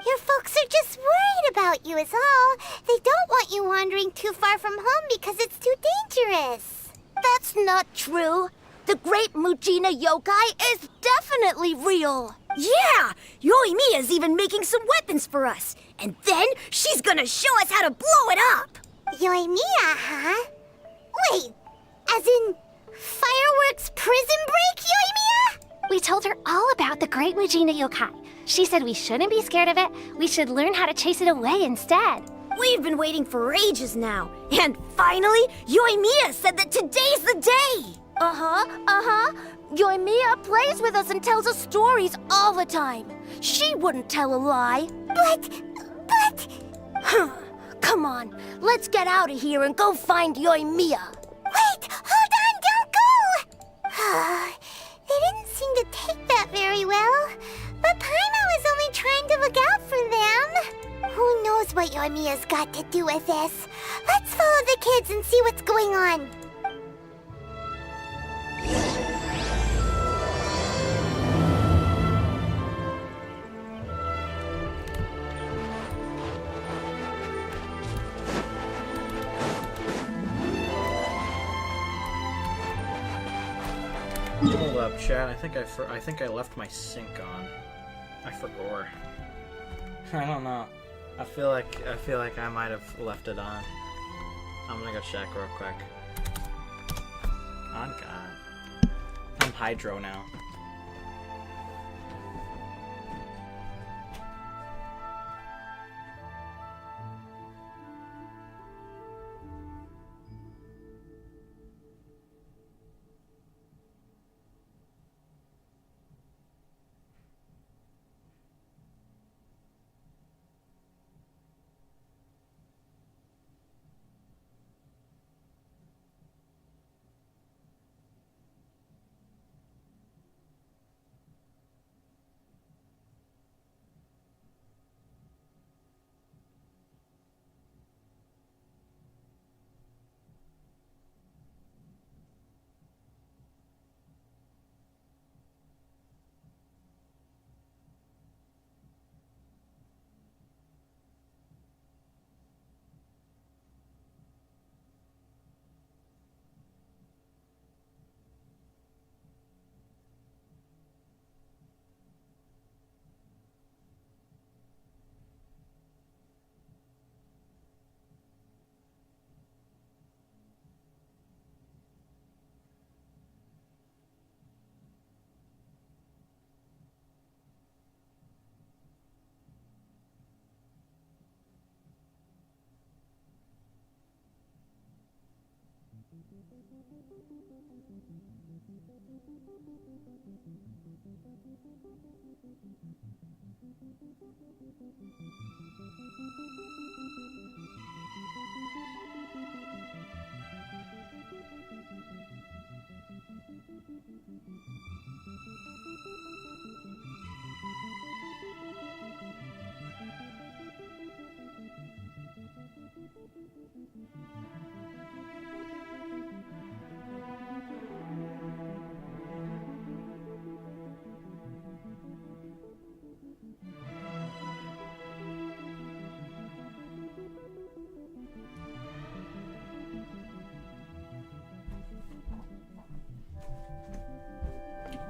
Your folks are just worried about you is all. They don't want you wandering too far from home because it's too dangerous. That's not true. The Great Mujina Yokai is definitely real. Yeah! Yoimiya's even making some weapons for us. And then she's gonna show us how to blow it up! Yoimiya, huh? Wait, as in fireworks prison break, Yoimiya? We told her all about the Great Mujina Yokai. She said we shouldn't be scared of it. We should learn how to chase it away instead. We've been waiting for ages now. And finally, Yoimiya said that today's the day! Yoimiya plays with us and tells us stories all the time. She wouldn't tell a lie. But... Come on, let's get out of here and go find Yoimiya. Wait! Hold on! Don't go! They didn't seem to take that very well. But Paimon was only trying to look out for them. Who knows what Yoimiya's got to do with this? Let's follow the kids and see what's going on. Hold up, chat. I think I left my sync on. I forgot. I don't know. I feel like I might have left it on. I'm gonna go check real quick. On God. I'm Hydro now.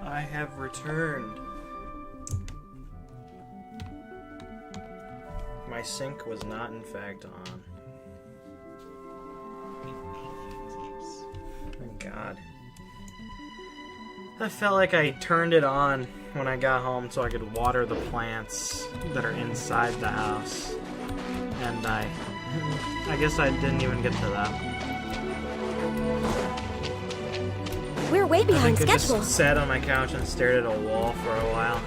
I have returned. My sync was not in fact on. Thank God. I felt like I turned it on when I got home so I could water the plants that are inside the house. And I guess I didn't even get to that. We're way behind I schedule. just sat on my couch and stared at a wall for a while.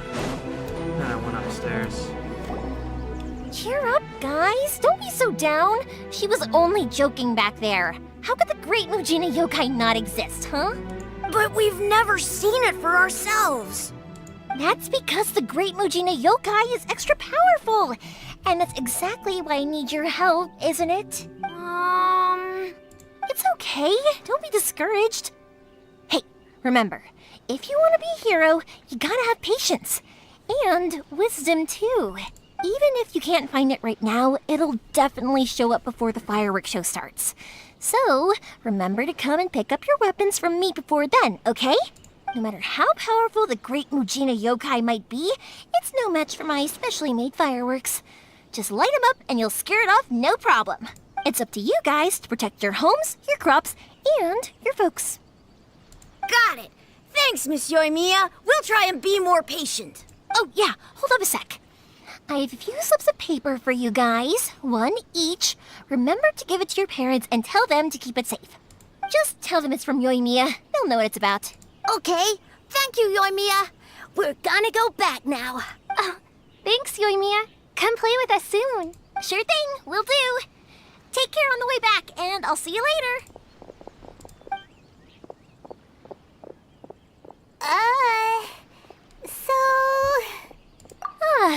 Then I went upstairs. Cheer up, guys. Don't be so down. She was only joking back there. How could the Great Mujina Yokai not exist, huh? But we've never seen it for ourselves. That's because the Great Mujina Yokai is extra powerful. And that's exactly why I need your help, isn't it? It's okay. Don't be discouraged. Hey, remember, if you want to be a hero, you gotta have patience. And wisdom, too. Even if you can't find it right now, it'll definitely show up before the fireworks show starts. So, remember to come and pick up your weapons from me before then, okay? No matter how powerful the great Mujina yokai might be, it's no match for my specially made fireworks. Just light them up and you'll scare it off no problem. It's up to you guys to protect your homes, your crops, and your folks. Got it. Thanks, Miss Yoimiya. We'll try and be more patient. Oh, yeah, hold up a sec. I have a few slips of paper for you guys, one each. Remember to give it to your parents and tell them to keep it safe. Just tell them it's from Yoimiya. They'll know what it's about. Okay. Thank you, Yoimiya. We're gonna go back now. Oh, thanks, Yoimiya. Come play with us soon. Sure thing, will do. Take care on the way back, and I'll see you later.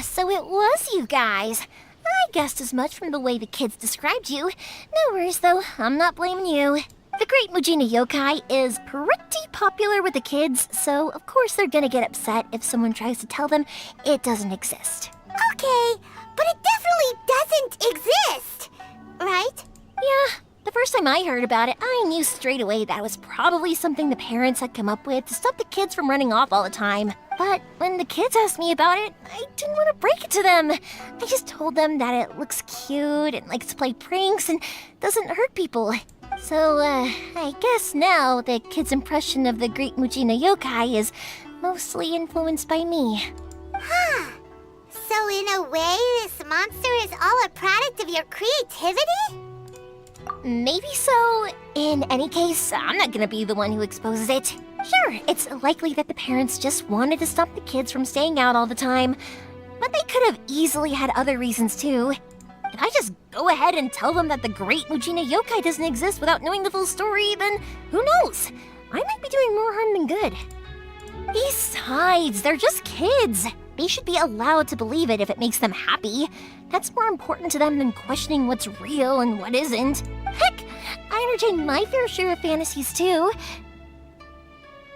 So it was you guys. I guessed as much from the way the kids described you. No worries, though. I'm not blaming you. The Great Mujina Yokai is pretty popular with the kids, so of course they're gonna get upset if someone tries to tell them it doesn't exist. Okay, but it definitely doesn't exist, right? Yeah, the first time I heard about it, I knew straight away that it was probably something the parents had come up with to stop the kids from running off all the time. But when the kids asked me about it, I didn't want to break it to them. I just told them that it looks cute and likes to play pranks and doesn't hurt people. So, I guess now the kids' impression of the Great Mujina Yokai is mostly influenced by me. Huh. So in a way, this monster is all a product of your creativity? Maybe so. In any case, I'm not gonna be the one who exposes it. Sure, it's likely that the parents just wanted to stop the kids from staying out all the time, but they could have easily had other reasons too. If I just go ahead and tell them that the Great Mujina Yokai doesn't exist without knowing the full story, then who knows? I might be doing more harm than good. Besides, they're just kids. They should be allowed to believe it if it makes them happy. That's more important to them than questioning what's real and what isn't. Heck, I entertain my fair share of fantasies too.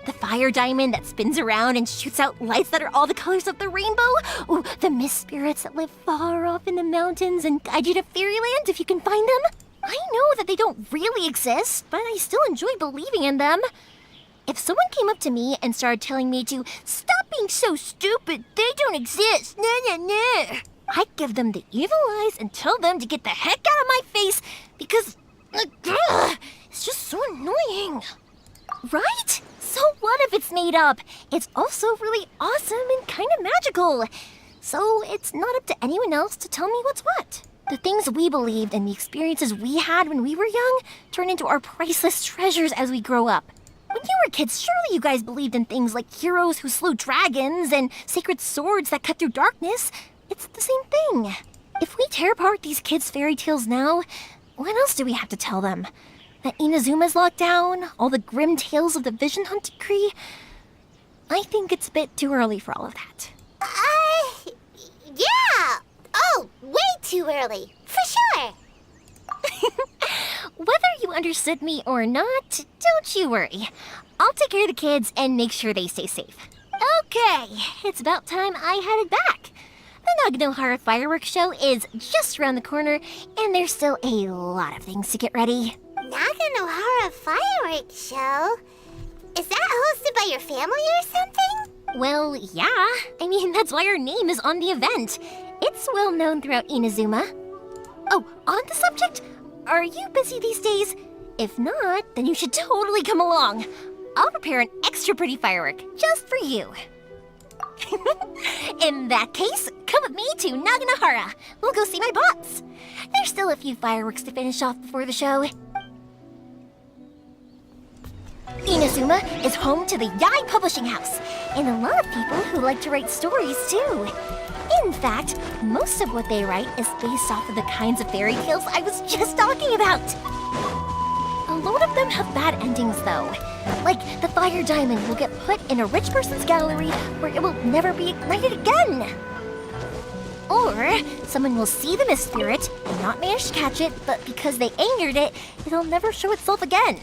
The fire diamond that spins around and shoots out lights that are all the colors of the rainbow. Ooh, the mist spirits that live far off in the mountains and guide you to fairyland if you can find them. I know that they don't really exist, but I still enjoy believing in them. If someone came up to me and started telling me to stop being so stupid, they don't exist, I'd give them the evil eyes and tell them to get the heck out of my face because it's just so annoying. Right? So what if it's made up? It's also really awesome and kind of magical. So it's not up to anyone else to tell me what's what. The things we believed and the experiences we had when we were young turn into our priceless treasures as we grow up. When you were kids, surely you guys believed in things like heroes who slew dragons and sacred swords that cut through darkness. It's the same thing. If we tear apart these kids' fairy tales now, what else do we have to tell them? That Inazuma's locked down? All the grim tales of the Vision Hunt decree? I think it's a bit too early for all of that. Yeah! Oh, way too early, for sure! Whether you understood me or not, don't you worry. I'll take care of the kids and make sure they stay safe. Okay, it's about time I headed back. The Naganohara fireworks show is just around the corner, and there's still a lot of things to get ready. Naganohara fireworks show? Is that hosted by your family or something? Well, yeah. I mean, that's why our name is on the event. It's well known throughout Inazuma. Oh, on the subject, are you busy these days? If not, then you should totally come along. I'll prepare an extra pretty firework just for you. In that case, come with me to Naganohara. We'll go see my boss. There's still a few fireworks to finish off before the show. Inazuma is home to the Yai Publishing House, and a lot of people who like to write stories too. In fact, most of what they write is based off of the kinds of fairy tales I was just talking about. A lot of them have bad endings though. Like the fire diamond will get put in a rich person's gallery where it will never be ignited again. Or someone will see the mist spirit and not manage to catch it, but because they angered it, it'll never show itself again.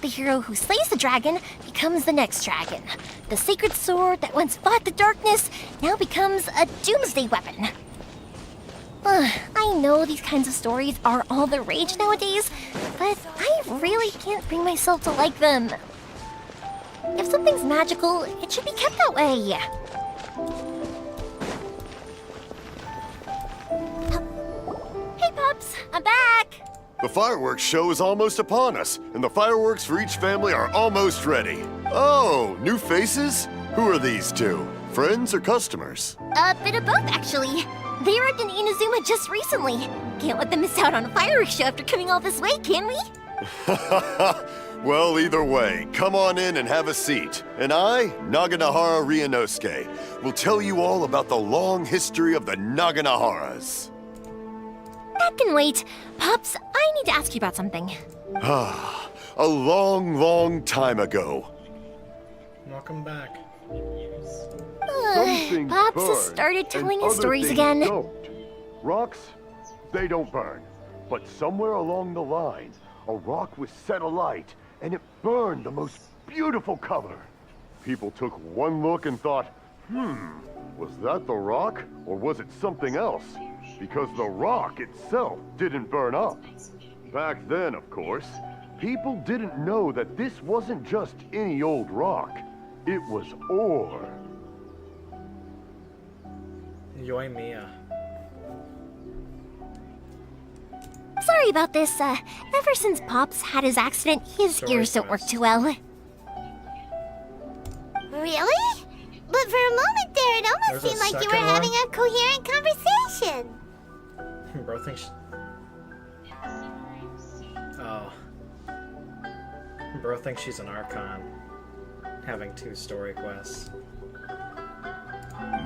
The hero who slays the dragon becomes the next dragon. The sacred sword that once fought the darkness now becomes a doomsday weapon. I know these kinds of stories are all the rage nowadays, but I really can't bring myself to like them. If something's magical, it should be kept that way. Hey, Pops, I'm back! The fireworks show is almost upon us, and the fireworks for each family are almost ready. Oh, new faces? Who are these two? Friends or customers? A bit of both, actually. They arrived in Inazuma just recently. Can't let them miss out on a fireworks show after coming all this way, can we? Well, either way, come on in and have a seat. And I, Naganahara Ryunosuke, will tell you all about the long history of the Naganaharas. That can wait. Pops, I need to ask you about something. A long, long time ago. Welcome back. Pops has started telling his stories again. Don't. Rocks, they don't burn. But somewhere along the line, a rock was set alight, and it burned the most beautiful color. People took one look and thought, was that the rock, or was it something else? Because the rock itself didn't burn up. Back then, of course, people didn't know that this wasn't just any old rock. It was ore. Yoimiya. Sorry about this. Ever since Pops had his accident, his ears don't work too well. Really? But for a moment there, it almost There's a seemed like you were second having one? a coherent conversation. Bro thinks. Oh. Bro thinks she's an Archon. Having 2 story quests.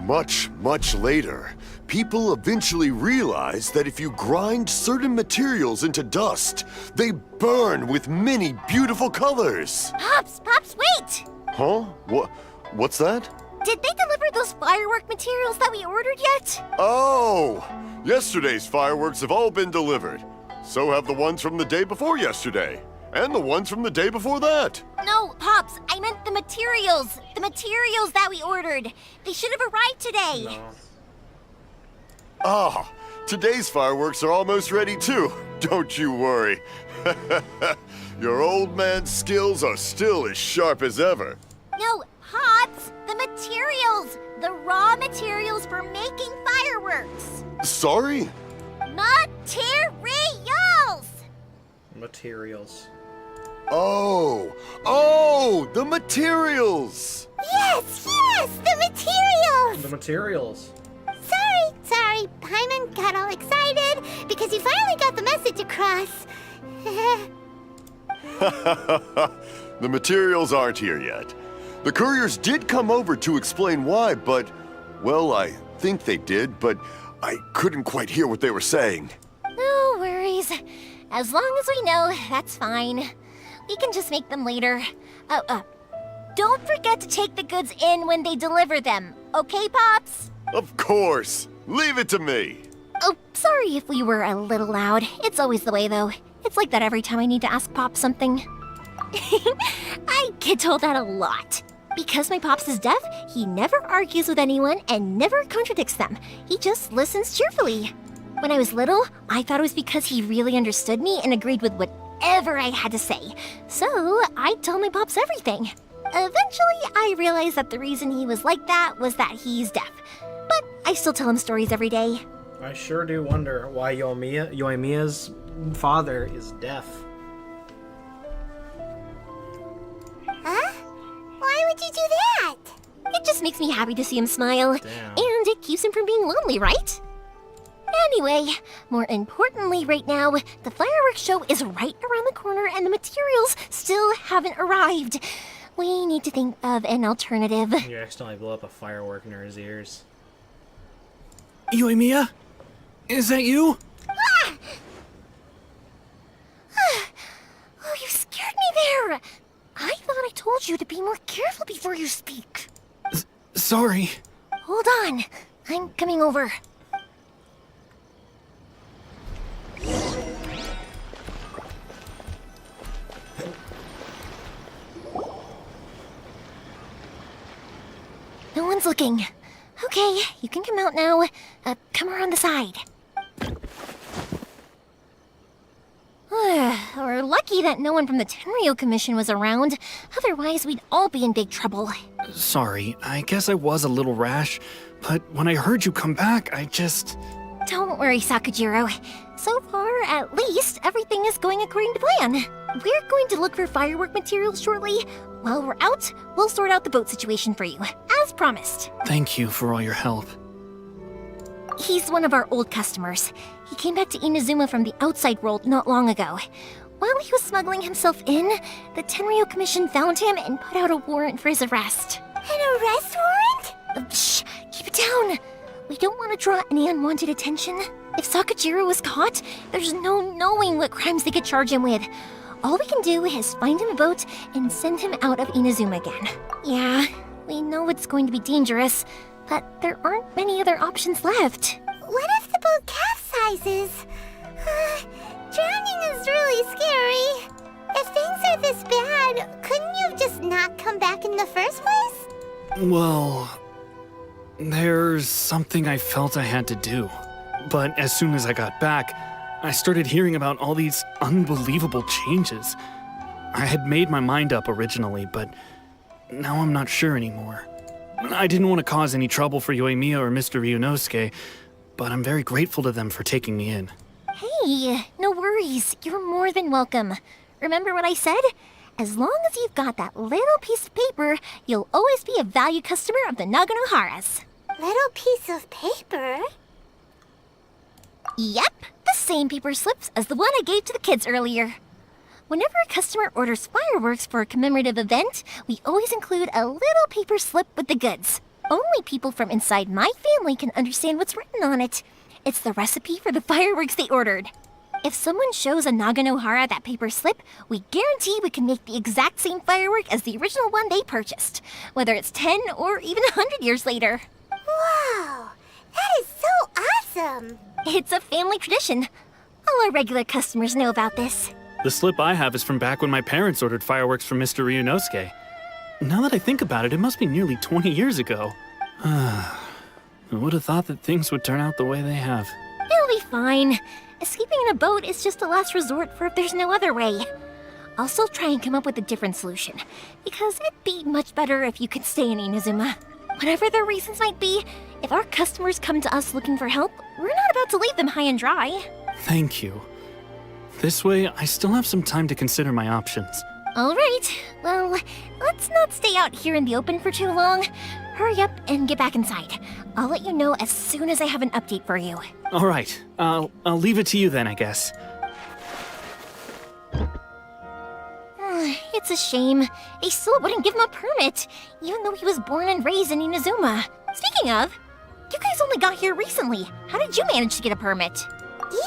Much, much later, people eventually realized that if you grind certain materials into dust, they burn with many beautiful colors. Pops, wait! Huh? What's that? Did they deliver those firework materials that we ordered yet? Oh! Yesterday's fireworks have all been delivered. So have the ones from the day before yesterday. And the ones from the day before that. No, Pops, I meant the materials. The materials that we ordered. They should have arrived today. No. Ah, today's fireworks are almost ready too. Don't you worry. Your old man's skills are still as sharp as ever. No, Pops, the materials. The raw materials for making fireworks. Sorry? Materials! Materials. Oh, the materials! Yes, the materials! The materials. Sorry, Paimon got all excited because he finally got the message across. The materials aren't here yet. The couriers did come over to explain why, but, well, I think they did, but I couldn't quite hear what they were saying. No worries. As long as we know, that's fine. We can just make them later. Don't forget to take the goods in when they deliver them. Okay, Pops? Of course. Leave it to me. Oh, sorry if we were a little loud. It's always the way, though. It's like that every time I need to ask Pops something. I get told that a lot. Because my Pops is deaf, he never argues with anyone and never contradicts them. He just listens cheerfully. When I was little, I thought it was because he really understood me and agreed with whatever I had to say. So I'd tell my Pops everything. Eventually, I realized that the reason he was like that was that he's deaf. But I still tell him stories every day. I sure do wonder why Yoimiya's father is deaf. Huh? Why would you do that? It just makes me happy to see him smile. Damn. And it keeps him from being lonely, right? Anyway, more importantly right now, the fireworks show is right around the corner and the materials still haven't arrived. We need to think of an alternative. You accidentally blew up a firework in his ears. Yoimiya? Is that you? Oh, you scared me there! I thought I told you to be more careful before you speak. Sorry. Hold on, I'm coming over. No one's looking. Okay, you can come out now. Come around the side. We're lucky that no one from the Tenryo Commission was around. Otherwise, we'd all be in big trouble. Sorry, I guess I was a little rash, but when I heard you come back, I just... Don't worry, Sakujiro. So far, at least, everything is going according to plan. We're going to look for firework materials shortly. While we're out, we'll sort out the boat situation for you, as promised. Thank you for all your help. He's one of our old customers. He came back to Inazuma from the outside world not long ago. While he was smuggling himself in, the Tenryo Commission found him and put out a warrant for his arrest. An arrest warrant? Shh! Keep it down! We don't want to draw any unwanted attention. If Sakujiro was caught, there's no knowing what crimes they could charge him with. All we can do is find him a boat and send him out of Inazuma again. Yeah, we know it's going to be dangerous, but there aren't many other options left. What if the boat capsizes? Drowning is really scary. If things are this bad, couldn't you have just not come back in the first place? Well, there's something I felt I had to do. But as soon as I got back, I started hearing about all these unbelievable changes. I had made my mind up originally, but now I'm not sure anymore. I didn't want to cause any trouble for Yoimiya or Mr. Ryunosuke, but I'm very grateful to them for taking me in. Hey, no worries. You're more than welcome. Remember what I said? As long as you've got that little piece of paper, you'll always be a valued customer of the Naganoharas. Little piece of paper? Yep, the same paper slips as the one I gave to the kids earlier. Whenever a customer orders fireworks for a commemorative event, we always include a little paper slip with the goods. Only people from inside my family can understand what's written on it. It's the recipe for the fireworks they ordered. If someone shows a Naganohara that paper slip, we guarantee we can make the exact same firework as the original one they purchased, whether it's 10 or even 100 years later. Wow, that is so awesome! It's a family tradition. All our regular customers know about this. The slip I have is from back when my parents ordered fireworks from Mr. Ryunosuke. Now that I think about it, it must be nearly 20 years ago. I would have thought that things would turn out the way they have. It'll be fine. Escaping in a boat is just a last resort for if there's no other way. I'll still try and come up with a different solution, because it'd be much better if you could stay in Inazuma. Whatever their reasons might be, if our customers come to us looking for help, we're not about to leave them high and dry. Thank you. This way, I still have some time to consider my options. All right. Well, let's not stay out here in the open for too long. Hurry up and get back inside. I'll let you know as soon as I have an update for you. All right. I'll leave it to you then, I guess. It's a shame. They still wouldn't give him a permit, even though he was born and raised in Inazuma. Speaking of, you guys only got here recently. How did you manage to get a permit?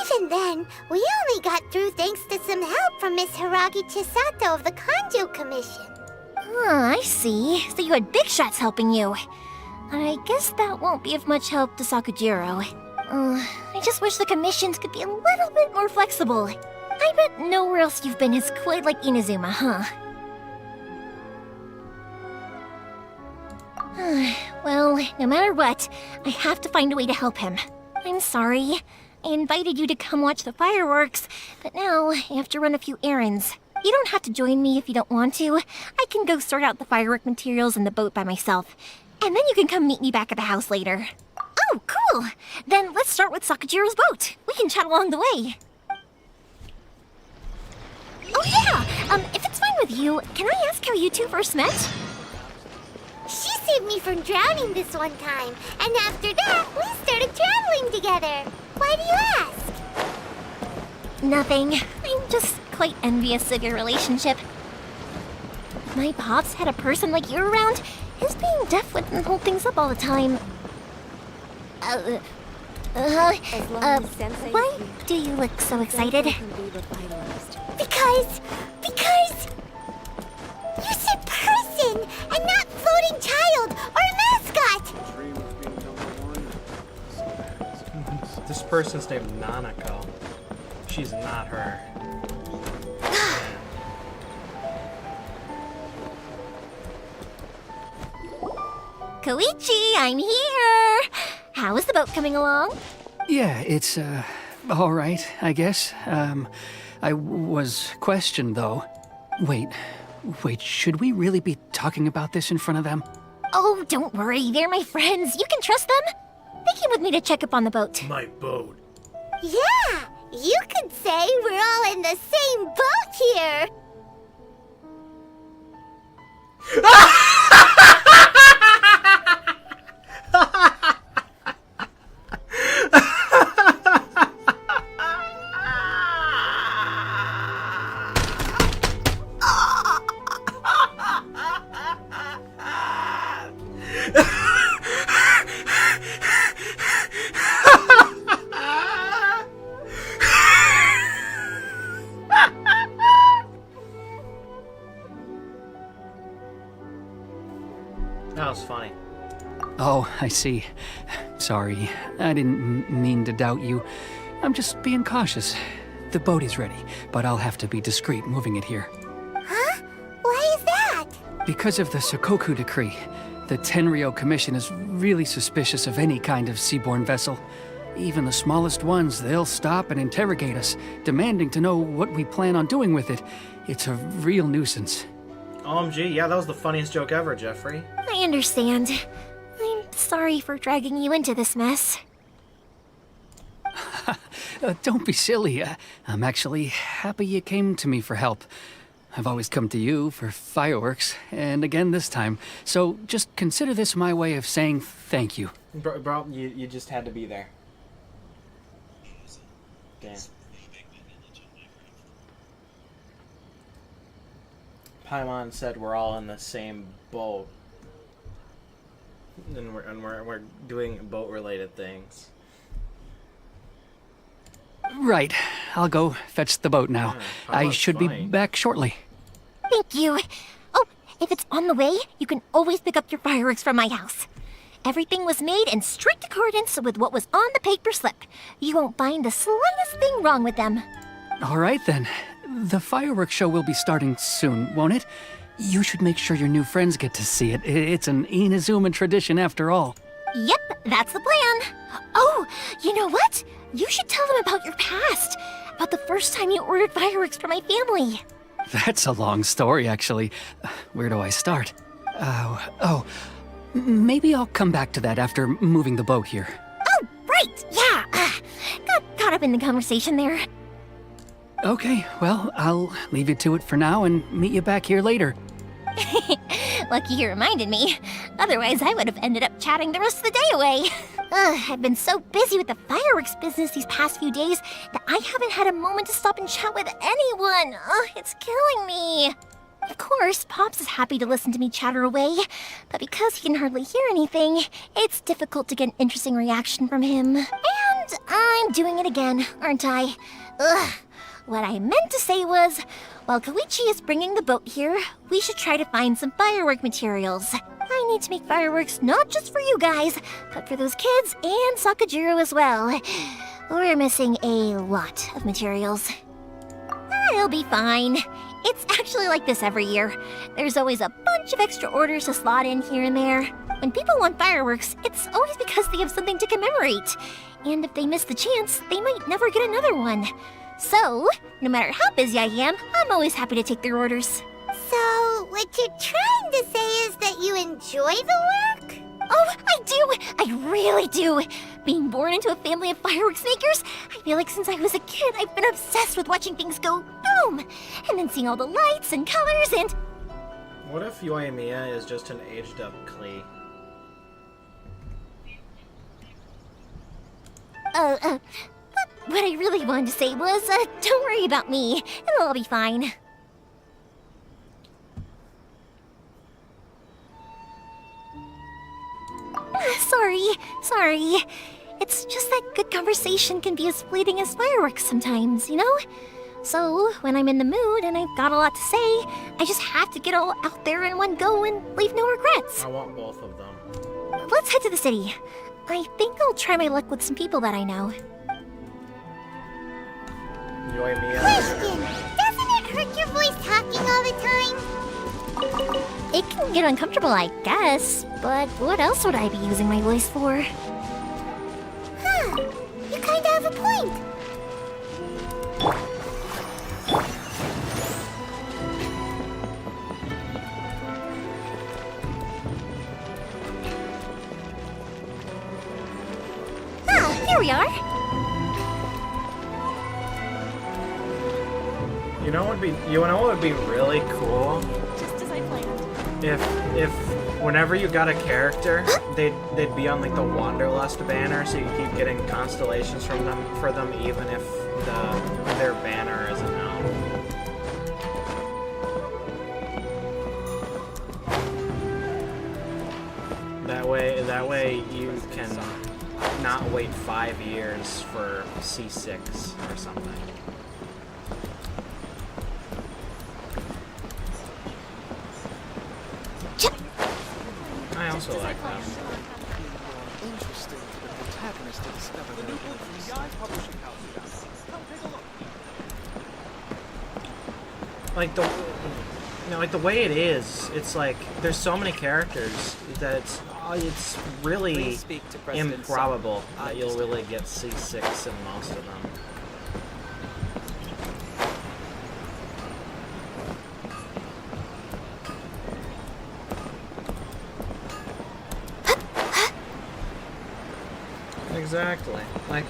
Even then, we only got through thanks to some help from Miss Hiragi Chisato of the Kanjo Commission. I see. So you had big shots helping you. I guess that won't be of much help to Sakujiro. I just wish the commissions could be a little bit more flexible. I bet nowhere else you've been is quite like Inazuma, huh? Well, no matter what, I have to find a way to help him. I'm sorry. I invited you to come watch the fireworks, but now I have to run a few errands. You don't have to join me if you don't want to. I can go sort out the firework materials in the boat by myself. And then you can come meet me back at the house later. Oh, cool! Then let's start with Sakujiro's boat. We can chat along the way. Oh yeah! If it's fine with you, can I ask how you two first met? She saved me from drowning this one time, and after that, we started traveling together. Why do you ask? Nothing. I'm just quite envious of your relationship. If my pops had a person like you around, his being deaf wouldn't hold things up all the time. Why do you look so excited? Because you said person and not floating child or mascot. This person's named Nanako. She's not her. Koichi, I'm here! How is the boat coming along? Yeah, it's, all right, I guess. I was questioned, though. Wait, should we really be talking about this in front of them? Oh, don't worry. They're my friends. You can trust them. They came with me to check up on the boat. My boat. Yeah, you could say we're all in the same boat here. That was funny. Oh, I see. Sorry, I didn't mean to doubt you. I'm just being cautious. The boat is ready, but I'll have to be discreet moving it here. Huh? Why is that? Because of the Sokoku decree, the Tenryou Commission is really suspicious of any kind of seaborne vessel. Even the smallest ones, they'll stop and interrogate us, demanding to know what we plan on doing with it. It's a real nuisance. OMG, yeah, that was the funniest joke ever, Jeffrey. I understand. I'm sorry for dragging you into this mess. Don't be silly. I'm actually happy you came to me for help. I've always come to you for fireworks, and again this time. So just consider this my way of saying thank you. Bro, you just had to be there. Damn. Paimon said we're all in the same boat. And we're doing boat-related things. Right. I'll go fetch the boat now. Yeah, I should be back shortly. Thank you. Oh, if it's on the way, you can always pick up your fireworks from my house. Everything was made in strict accordance with what was on the paper slip. You won't find the slightest thing wrong with them. All right, then. The fireworks show will be starting soon, won't it? You should make sure your new friends get to see it. It's an Inazuma tradition after all. Yep, that's the plan. Oh, you know what? You should tell them about your past. About the first time you ordered fireworks for my family. That's a long story, actually. Where do I start? Maybe I'll come back to that after moving the boat here. Oh, right, yeah. Got caught up in the conversation there. Okay, well, I'll leave you to it for now and meet you back here later. Lucky you reminded me. Otherwise, I would have ended up chatting the rest of the day away. I've been so busy with the fireworks business these past few days that I haven't had a moment to stop and chat with anyone. It's killing me. Of course, Pops is happy to listen to me chatter away, but because he can hardly hear anything, it's difficult to get an interesting reaction from him. And I'm doing it again, aren't I? What I meant to say was, while Koichi is bringing the boat here, we should try to find some firework materials. I need to make fireworks not just for you guys, but for those kids and Sakajiro as well. We're missing a lot of materials. It'll be fine. It's actually like this every year. There's always a bunch of extra orders to slot in here and there. When people want fireworks, it's always because they have something to commemorate. And if they miss the chance, they might never get another one. So, no matter how busy I am, I'm always happy to take their orders. So, what you're trying to say is that you enjoy the work? Oh, I do! I really do! Being born into a family of fireworks makers, I feel like since I was a kid, I've been obsessed with watching things go boom! And then seeing all the lights and colors and... What if Yoimiya is just an aged-up Klee? What I really wanted to say was, don't worry about me. It'll all be fine. Sorry. It's just that good conversation can be as fleeting as fireworks sometimes, you know? So, when I'm in the mood and I've got a lot to say, I just have to get all out there in one go and leave no regrets. I want both of them. Let's head to the city. I think I'll try my luck with some people that I know. Question! Doesn't it hurt your voice talking all the time? It can get uncomfortable, I guess, but what else would I be using my voice for? Huh, you kinda have a point. Ah, here we are. You know what would be really cool? Just as I planned. If whenever you got a character, they'd be on like the Wanderlust banner, so you keep getting constellations from them even if their banner isn't out. That way you can not wait 5 years for C6 or something. I also like that. Interesting for the protagonist to discover the new book from the Yai Publishing House. Come take a look. Like the way it is, it's like there's so many characters that it's really improbable that you'll really get C6 in most of them. Exactly. Like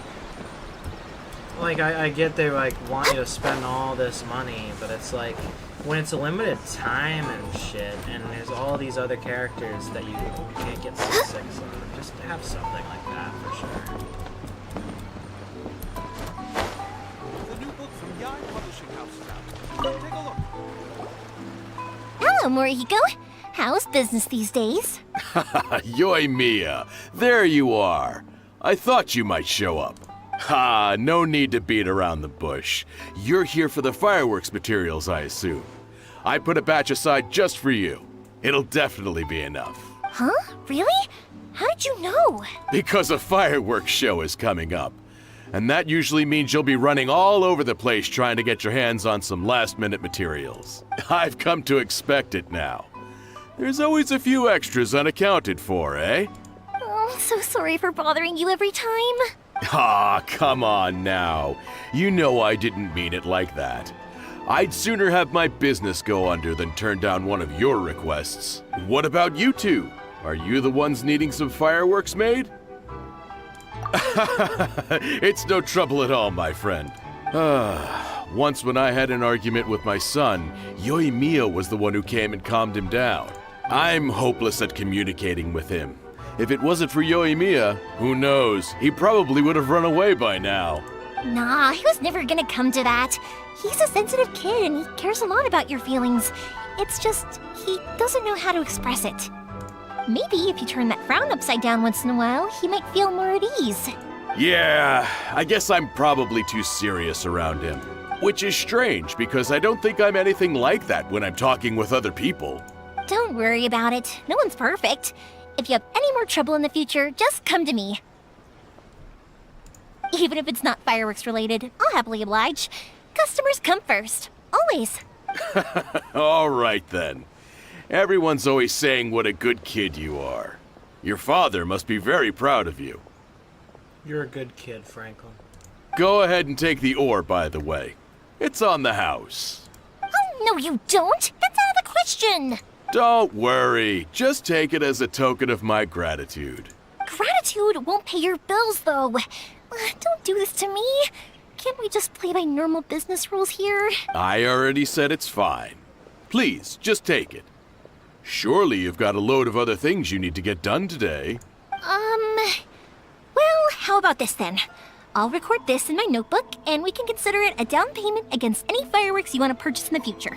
I get they like want you to spend all this money, but it's like when it's a limited time and shit, and there's all these other characters that you can't get C6 on, just have something like that for sure. The new book from Yai Publishing House is out. Come take a look. Hello, Morihiko. How's business these days? Yoimiya, there you are. I thought you might show up. Ha, no need to beat around the bush. You're here for the fireworks materials, I assume. I put a batch aside just for you. It'll definitely be enough. Huh? Really? How did you know? Because a fireworks show is coming up. And that usually means you'll be running all over the place trying to get your hands on some last-minute materials. I've come to expect it now. There's always a few extras unaccounted for, eh? Oh, so sorry for bothering you every time. Ah, come on now. You know I didn't mean it like that. I'd sooner have my business go under than turn down one of your requests. What about you two? Are you the ones needing some fireworks made? It's no trouble at all, my friend. Once when I had an argument with my son, Yoimiya was the one who came and calmed him down. I'm hopeless at communicating with him. If it wasn't for Yoimiya, who knows, he probably would have run away by now. Nah, he was never gonna come to that. He's a sensitive kid and he cares a lot about your feelings. It's just, he doesn't know how to express it. Maybe if you turn that frown upside down once in a while, he might feel more at ease. Yeah, I guess I'm probably too serious around him. Which is strange, because I don't think I'm anything like that when I'm talking with other people. Don't worry about it. No one's perfect. If you have any more trouble in the future, just come to me. Even if it's not fireworks related, I'll happily oblige. Customers come first. Always. All right then. Everyone's always saying what a good kid you are. Your father must be very proud of you. You're a good kid, Franklin. Go ahead and take the ore, by the way. It's on the house. Oh, no you don't! That's out of the question! Don't worry. Just take it as a token of my gratitude. Gratitude won't pay your bills, though. Don't do this to me. Can't we just play by normal business rules here? I already said it's fine. Please, just take it. Surely you've got a load of other things you need to get done today. Well, how about this then? I'll record this in my notebook, and we can consider it a down payment against any fireworks you want to purchase in the future.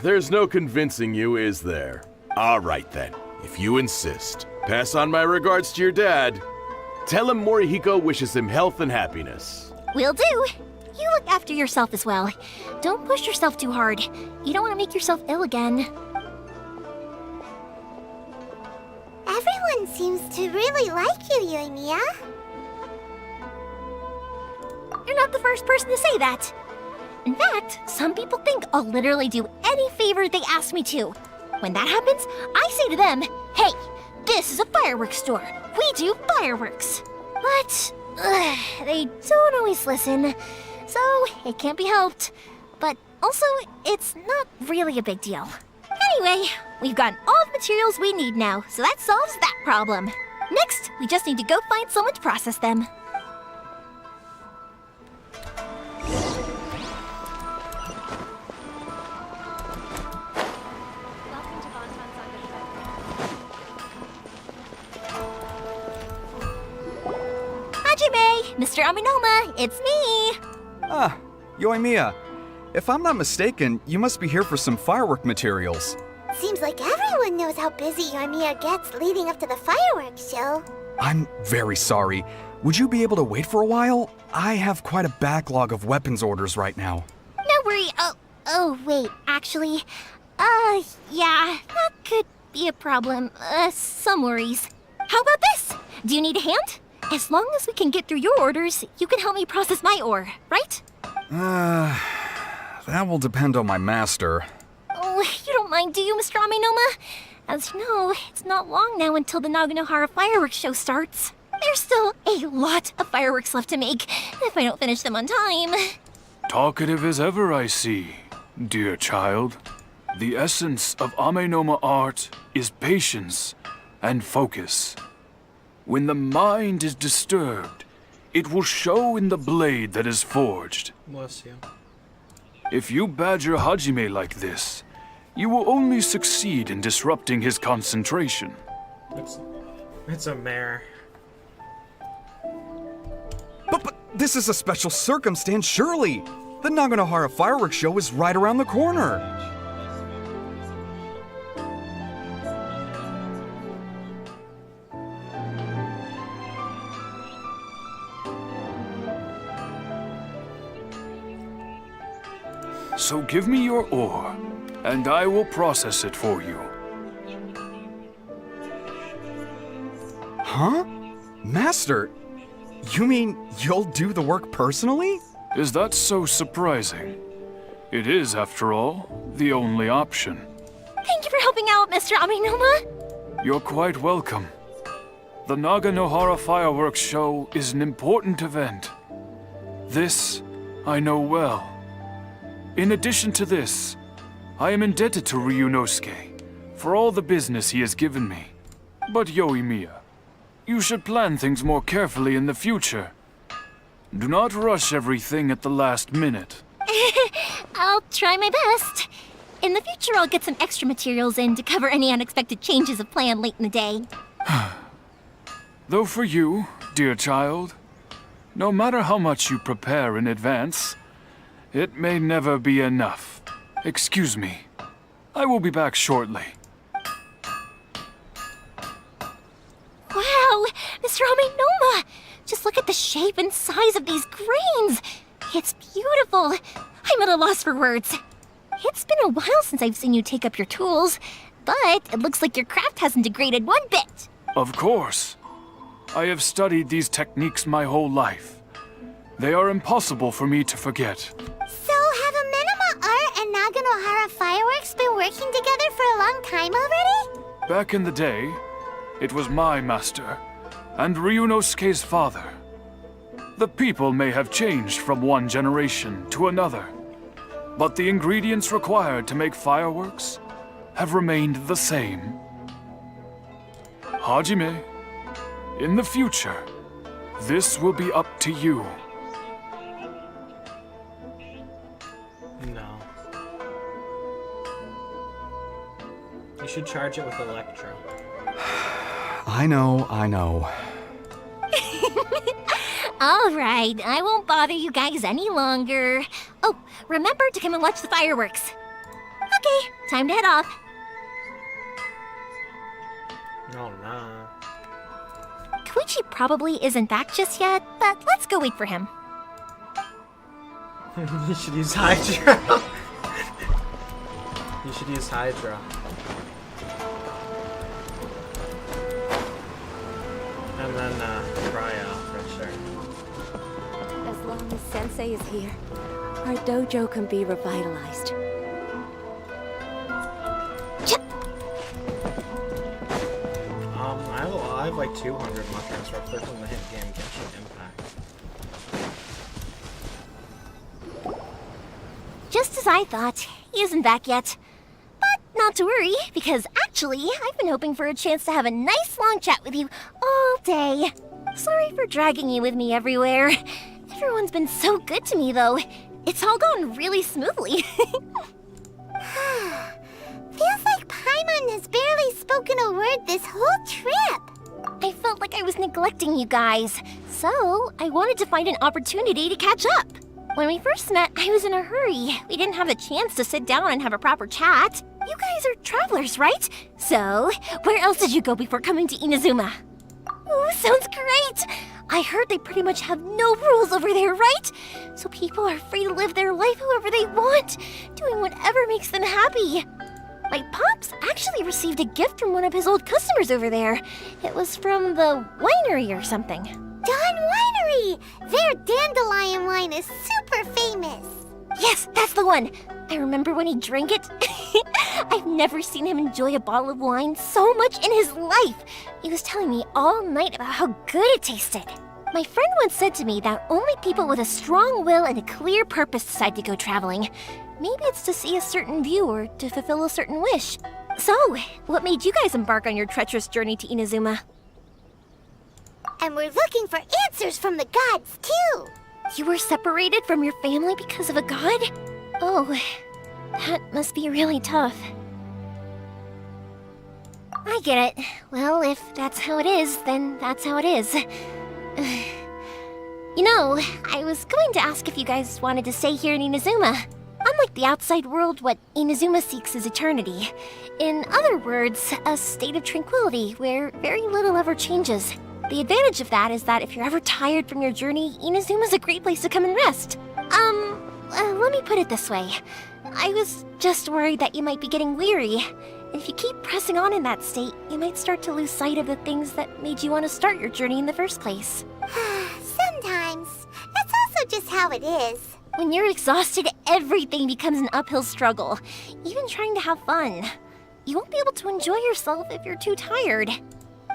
There's no convincing you, is there? All right then, if you insist. Pass on my regards to your dad. Tell him Morihiko wishes him health and happiness. Will do. You look after yourself as well. Don't push yourself too hard. You don't want to make yourself ill again. Everyone seems to really like you, Yoimiya. You're not the first person to say that. In fact, some people think I'll literally do any favor they ask me to. When that happens, I say to them, hey, this is a fireworks store. We do fireworks. But they don't always listen. So, it can't be helped. But also, it's not really a big deal. Anyway, we've gotten all the materials we need now, so that solves that problem. Next, we just need to go find someone to process them. Hajime! Mr. Aminoma, it's me! Ah, Yoimiya. If I'm not mistaken, you must be here for some firework materials. Seems like everyone knows how busy Yoimiya gets leading up to the fireworks show. I'm very sorry. Would you be able to wait for a while? I have quite a backlog of weapons orders right now. No worry. Wait, actually, yeah, that could be a problem. Some worries. How about this? Do you need a hand? As long as we can get through your orders, you can help me process my ore, right? That will depend on my master. Oh, you don't mind, do you, Mr. Aminoma? As you know, it's not long now until the Naganohara fireworks show starts. There's still a lot of fireworks left to make, if I don't finish them on time. Talkative as ever, I see, dear child. The essence of Amenoma art is patience and focus. When the mind is disturbed, it will show in the blade that is forged. Bless you. If you badger Hajime like this, you will only succeed in disrupting his concentration. It's a mare. But this is a special circumstance, surely! The Naganohara fireworks show is right around the corner! So give me your ore, and I will process it for you. Huh? Master, you mean you'll do the work personally? Is that so surprising? It is, after all, the only option. Thank you for helping out, Mr. Aminoma. You're quite welcome. The Naganohara fireworks show is an important event. This I know well. In addition to this, I am indebted to Ryunosuke for all the business he has given me. But Yoimiya, you should plan things more carefully in the future. Do not rush everything at the last minute. I'll try my best. In the future, I'll get some extra materials in to cover any unexpected changes of plan late in the day. Though for you, dear child, no matter how much you prepare in advance, it may never be enough. Excuse me. I will be back shortly. Wow, Mr. Aminoma! Just look at the shape and size of these grains! It's beautiful! I'm at a loss for words. It's been a while since I've seen you take up your tools, but it looks like your craft hasn't degraded one bit. Of course. I have studied these techniques my whole life. They are impossible for me to forget. So, have Amenoma Art and Naganohara Fireworks been working together for a long time already? Back in the day, it was my master, and Ryunosuke's father. The people may have changed from one generation to another, but the ingredients required to make fireworks have remained the same. Hajime, in the future, this will be up to you. No. You should charge it with Electro. I know. All right, I won't bother you guys any longer. Oh, remember to come and watch the fireworks. Okay, time to head off. Oh, no. Koichi probably isn't back just yet, but let's go wait for him. You should use Hydra. You should use Hydra. And then, Cryo, for sure. As long as Sensei is here, our dojo can be revitalized. I have like 200 mushrooms for clicking the hit game Genshin Impact. I thought. He isn't back yet. But not to worry, because actually, I've been hoping for a chance to have a nice long chat with you all day. Sorry for dragging you with me everywhere. Everyone's been so good to me, though. It's all gone really smoothly. Feels like Paimon has barely spoken a word this whole trip. I felt like I was neglecting you guys, so I wanted to find an opportunity to catch up. When we first met, I was in a hurry. We didn't have a chance to sit down and have a proper chat. You guys are travelers, right? So, where else did you go before coming to Inazuma? Ooh, sounds great! I heard they pretty much have no rules over there, right? So people are free to live their life however they want, doing whatever makes them happy. My pops actually received a gift from one of his old customers over there. It was from the winery or something. Dawn Winery! Their dandelion wine is super famous. Yes, that's the one. I remember when he drank it. I've never seen him enjoy a bottle of wine so much in his life. He was telling me all night about how good it tasted. My friend once said to me that only people with a strong will and a clear purpose decide to go traveling. Maybe it's to see a certain view or to fulfill a certain wish. So, what made you guys embark on your treacherous journey to Inazuma? And we're looking for answers from the gods, too. You were separated from your family because of a god? Oh, that must be really tough. I get it. Well, if that's how it is, then that's how it is. You know, I was going to ask if you guys wanted to stay here in Inazuma. Unlike the outside world, what Inazuma seeks is eternity. In other words, a state of tranquility where very little ever changes. The advantage of that is that if you're ever tired from your journey, Inazuma's a great place to come and rest. Let me put it this way. I was just worried that you might be getting weary. If you keep pressing on in that state, you might start to lose sight of the things that made you want to start your journey in the first place. Sometimes. That's also just how it is. When you're exhausted, everything becomes an uphill struggle, even trying to have fun. You won't be able to enjoy yourself if you're too tired.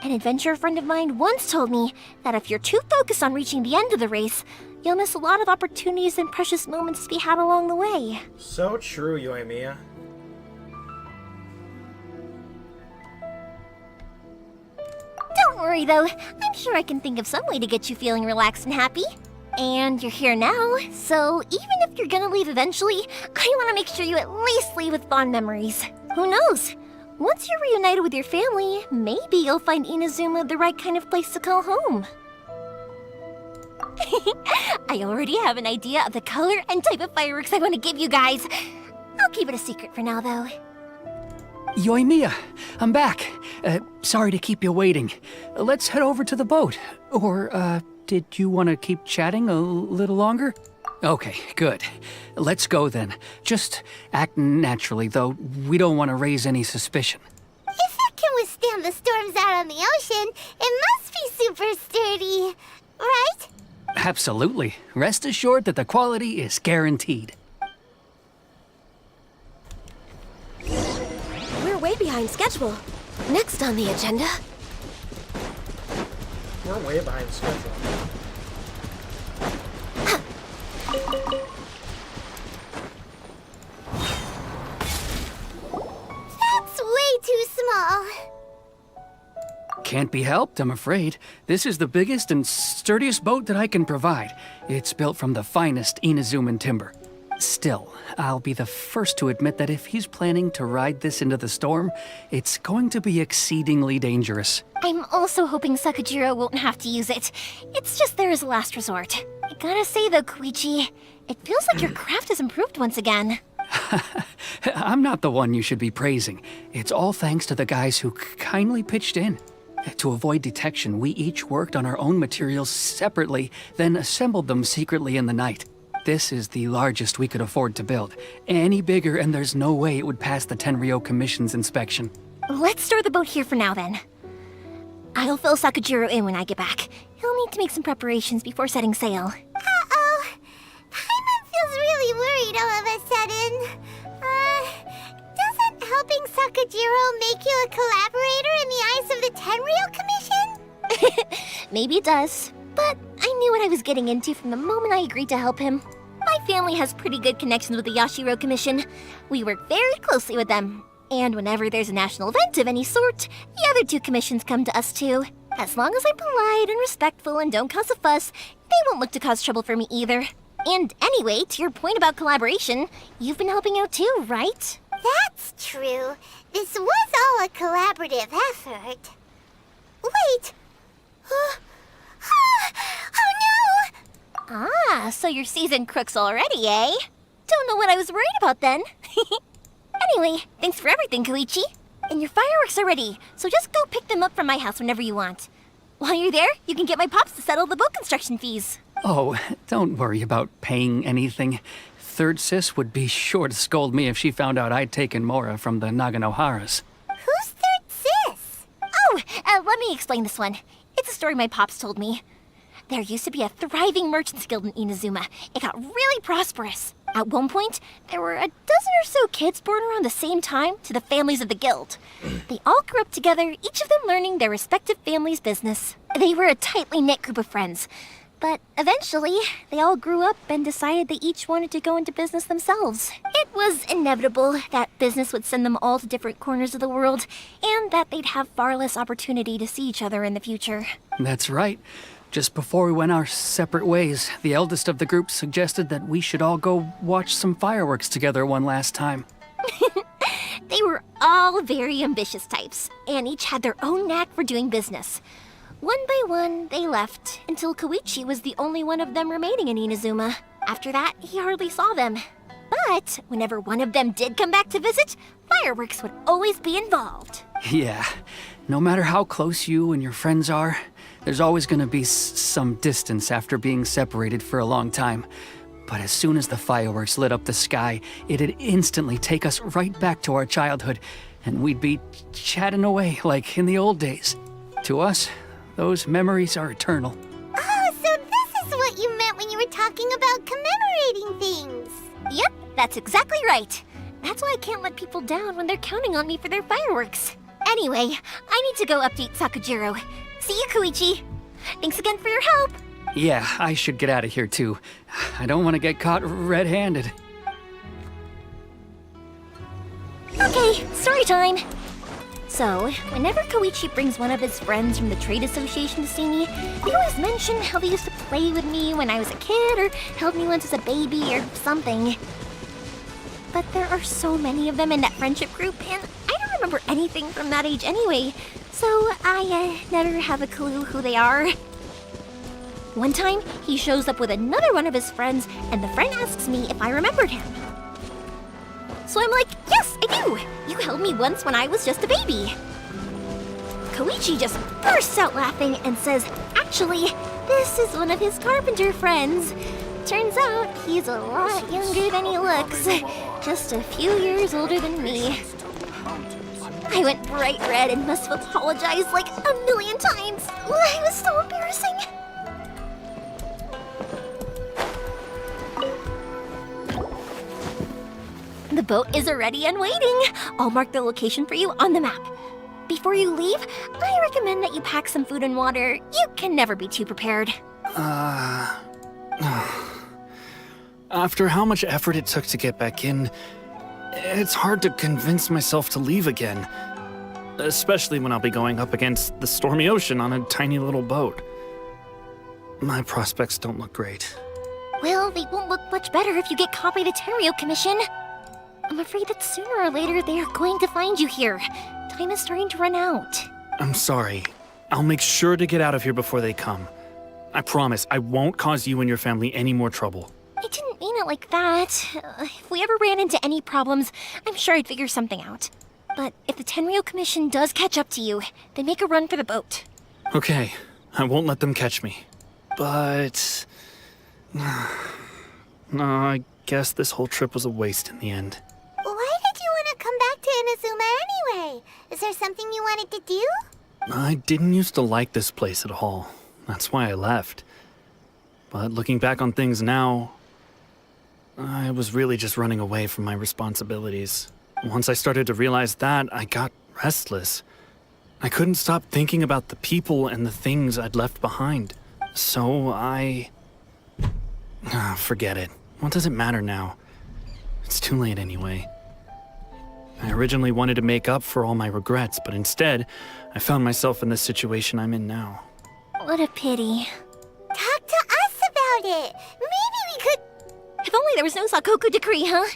An adventurer friend of mine once told me that if you're too focused on reaching the end of the race, you'll miss a lot of opportunities and precious moments to be had along the way. So true, Yoimiya. Don't worry though, I'm sure I can think of some way to get you feeling relaxed and happy. And you're here now, so even if you're gonna leave eventually, I want to make sure you at least leave with fond memories. Who knows? Once you're reunited with your family, maybe you'll find Inazuma the right kind of place to call home. I already have an idea of the color and type of fireworks I want to give you guys. I'll keep it a secret for now, though. Yoimiya, I'm back. Sorry to keep you waiting. Let's head over to the boat. Or, did you want to keep chatting a little longer? Okay, good. Let's go then. Just act naturally, though we don't want to raise any suspicion. If it can withstand the storms out on the ocean, it must be super sturdy, right? Absolutely. Rest assured that the quality is guaranteed. We're way behind schedule. Next on the agenda... We're way behind schedule. That's way too small. Can't be helped, I'm afraid. This is the biggest and sturdiest boat that I can provide. It's built from the finest Inazuman timber. Still, I'll be the first to admit that if he's planning to ride this into the storm, it's going to be exceedingly dangerous. I'm also hoping Sakajiro won't have to use it. It's just there as a last resort. I gotta say though, Koichi, it feels like your craft has improved once again. I'm not the one you should be praising. It's all thanks to the guys who kindly pitched in. To avoid detection, we each worked on our own materials separately, then assembled them secretly in the night. This is the largest we could afford to build. Any bigger and there's no way it would pass the Tenryou Commission's inspection. Let's store the boat here for now then. I'll fill Sakajiro in when I get back. He'll need to make some preparations before setting sail. Uh-oh. Paimon feels really worried all of a sudden. Doesn't helping Sakajiro make you a collaborator in the eyes of the Tenryou Commission? Maybe it does, but I knew what I was getting into from the moment I agreed to help him. By My family has pretty good connections with the Yashiro Commission. We work very closely with them. And whenever there's a national event of any sort, the other two commissions come to us too. As long as I'm polite and respectful and don't cause a fuss, they won't look to cause trouble for me either. And anyway, to your point about collaboration, you've been helping out too, right? That's true. This was all a collaborative effort. Wait! Oh no! Ah, so you're seasoned crooks already, eh? Don't know what I was worried about then. Anyway, thanks for everything, Koichi. And your fireworks are ready, so just go pick them up from my house whenever you want. While you're there, you can get my pops to settle the boat construction fees. Oh, don't worry about paying anything. Third Sis would be sure to scold me if she found out I'd taken Mora from the Naganoharas. Who's Third Sis? Oh, let me explain this one. It's a story my pops told me. There used to be a thriving merchants guild in Inazuma. It got really prosperous. At one point, there were a dozen or so kids born around the same time to the families of the guild. They all grew up together, each of them learning their respective family's business. They were a tightly knit group of friends. But eventually, they all grew up and decided they each wanted to go into business themselves. It was inevitable that business would send them all to different corners of the world, and that they'd have far less opportunity to see each other in the future. That's right. Just before we went our separate ways, the eldest of the group suggested that we should all go watch some fireworks together one last time. They were all very ambitious types, and each had their own knack for doing business. One by one, they left, until Koichi was the only one of them remaining in Inazuma. After that, he hardly saw them. But whenever one of them did come back to visit, fireworks would always be involved. Yeah, no matter how close you and your friends are, there's always gonna be some distance after being separated for a long time. But as soon as the fireworks lit up the sky, it'd instantly take us right back to our childhood, and we'd be chatting away like in the old days. To us, those memories are eternal. Oh, so this is what you meant when you were talking about commemorating things. Yep, that's exactly right. That's why I can't let people down when they're counting on me for their fireworks. Anyway, I need to go update Sakujiro. See you, Koichi. Thanks again for your help. Yeah, I should get out of here too. I don't want to get caught red-handed. Okay, story time. So, whenever Koichi brings one of his friends from the trade association to see me, they always mention how they used to play with me when I was a kid or held me once as a baby or something. But there are so many of them in that friendship group, and I don't remember anything from that age anyway, so I never have a clue who they are. One time, he shows up with another one of his friends, and the friend asks me if I remembered him. So I'm like, yes, I do! You held me once when I was just a baby. Koichi just bursts out laughing and says, actually, this is one of his carpenter friends. Turns out he's a lot younger than he looks. Just a few years older than me. I went bright red and must have apologized like a million times. It was so embarrassing. The boat is ready and waiting. I'll mark the location for you on the map. Before you leave, I recommend that you pack some food and water. You can never be too prepared. After how much effort it took to get back in, it's hard to convince myself to leave again. Especially when I'll be going up against the stormy ocean on a tiny little boat. My prospects don't look great. Well, they won't look much better if you get caught by the Tenryou Commission. I'm afraid that sooner or later they are going to find you here. Time is starting to run out. I'm sorry. I'll make sure to get out of here before they come. I promise I won't cause you and your family any more trouble. I didn't mean it like that. If we ever ran into any problems, I'm sure I'd figure something out. But if the Tenryou Commission does catch up to you, they make a run for the boat. Okay, I won't let them catch me. But... no, I guess this whole trip was a waste in the end. Why did you want to come back to Inazuma anyway? Is there something you wanted to do? I didn't used to like this place at all. That's why I left. But looking back on things now, I was really just running away from my responsibilities. Once I started to realize that, I got restless. I couldn't stop thinking about the people and the things I'd left behind. So I... forget it. what does it matter now? It's too late anyway. I originally wanted to make up for all my regrets, but instead, I found myself in the situation I'm in now. What a pity. Talk to us about it. Maybe we could... If only there was no Sakoku decree, huh?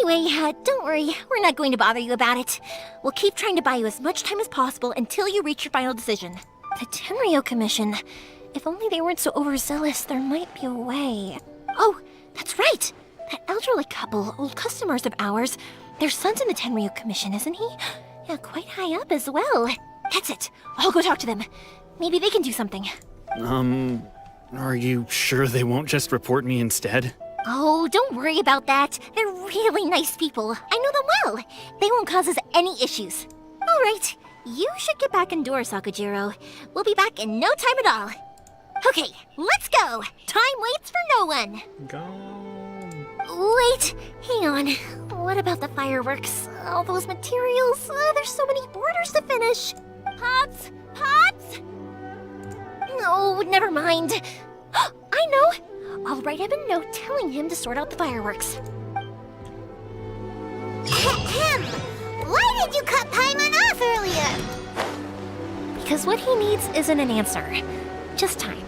Anyway, don't worry. We're not going to bother you about it. We'll keep trying to buy you as much time as possible until you reach your final decision. The Tenryou Commission. If only they weren't so overzealous, there might be a way. Oh, that's right! That elderly couple, old customers of ours, their son's in the Tenryou Commission, isn't he? Yeah, quite high up as well. That's it. I'll go talk to them. Maybe they can do something. Are you sure they won't just report me instead? Oh, don't worry about that. They're really nice people. I know them well. They won't cause us any issues. All right, you should get back indoors, Sakujiro. We'll be back in no time at all. Okay, let's go. Time waits for no one. Wait, hang on. What about the fireworks? All those materials? There's so many orders to finish. Pops! Pops! No, never mind. I know. I'll write him a note telling him to sort out the fireworks. Ahem! Why did you cut Paimon off earlier? Because what he needs isn't an answer, just time.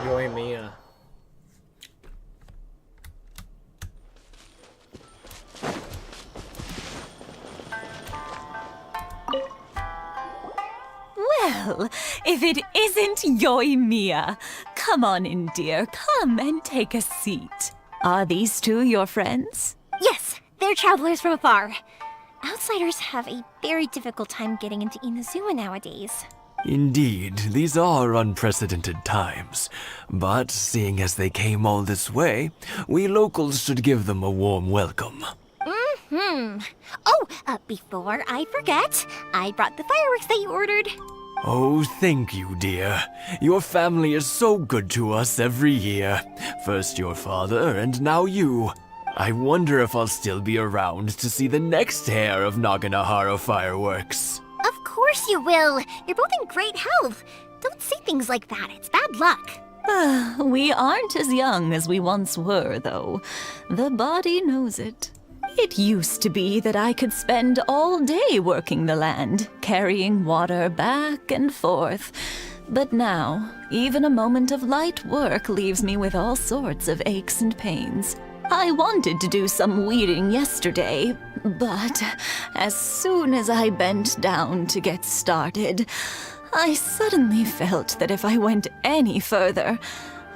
Yoimiya. Well, if it isn't Yoimiya. Come on in, dear. Come and take a seat. Are these two your friends? Yes, they're travelers from afar. Outsiders have a very difficult time getting into Inazuma nowadays. Indeed, these are unprecedented times. But seeing as they came all this way, we locals should give them a warm welcome. Oh, before I forget, I brought the fireworks that you ordered. Oh, thank you, dear. Your family is so good to us every year. First your father, and now you. I wonder if I'll still be around to see the next hair of Naganohara fireworks. Of course you will. You're both in great health. Don't say things like that. It's bad luck. We aren't as young as we once were, though. The body knows it. It used to be that I could spend all day working the land, carrying water back and forth. But now, even a moment of light work leaves me with all sorts of aches and pains. I wanted to do some weeding yesterday, but as soon as I bent down to get started, I suddenly felt that if I went any further,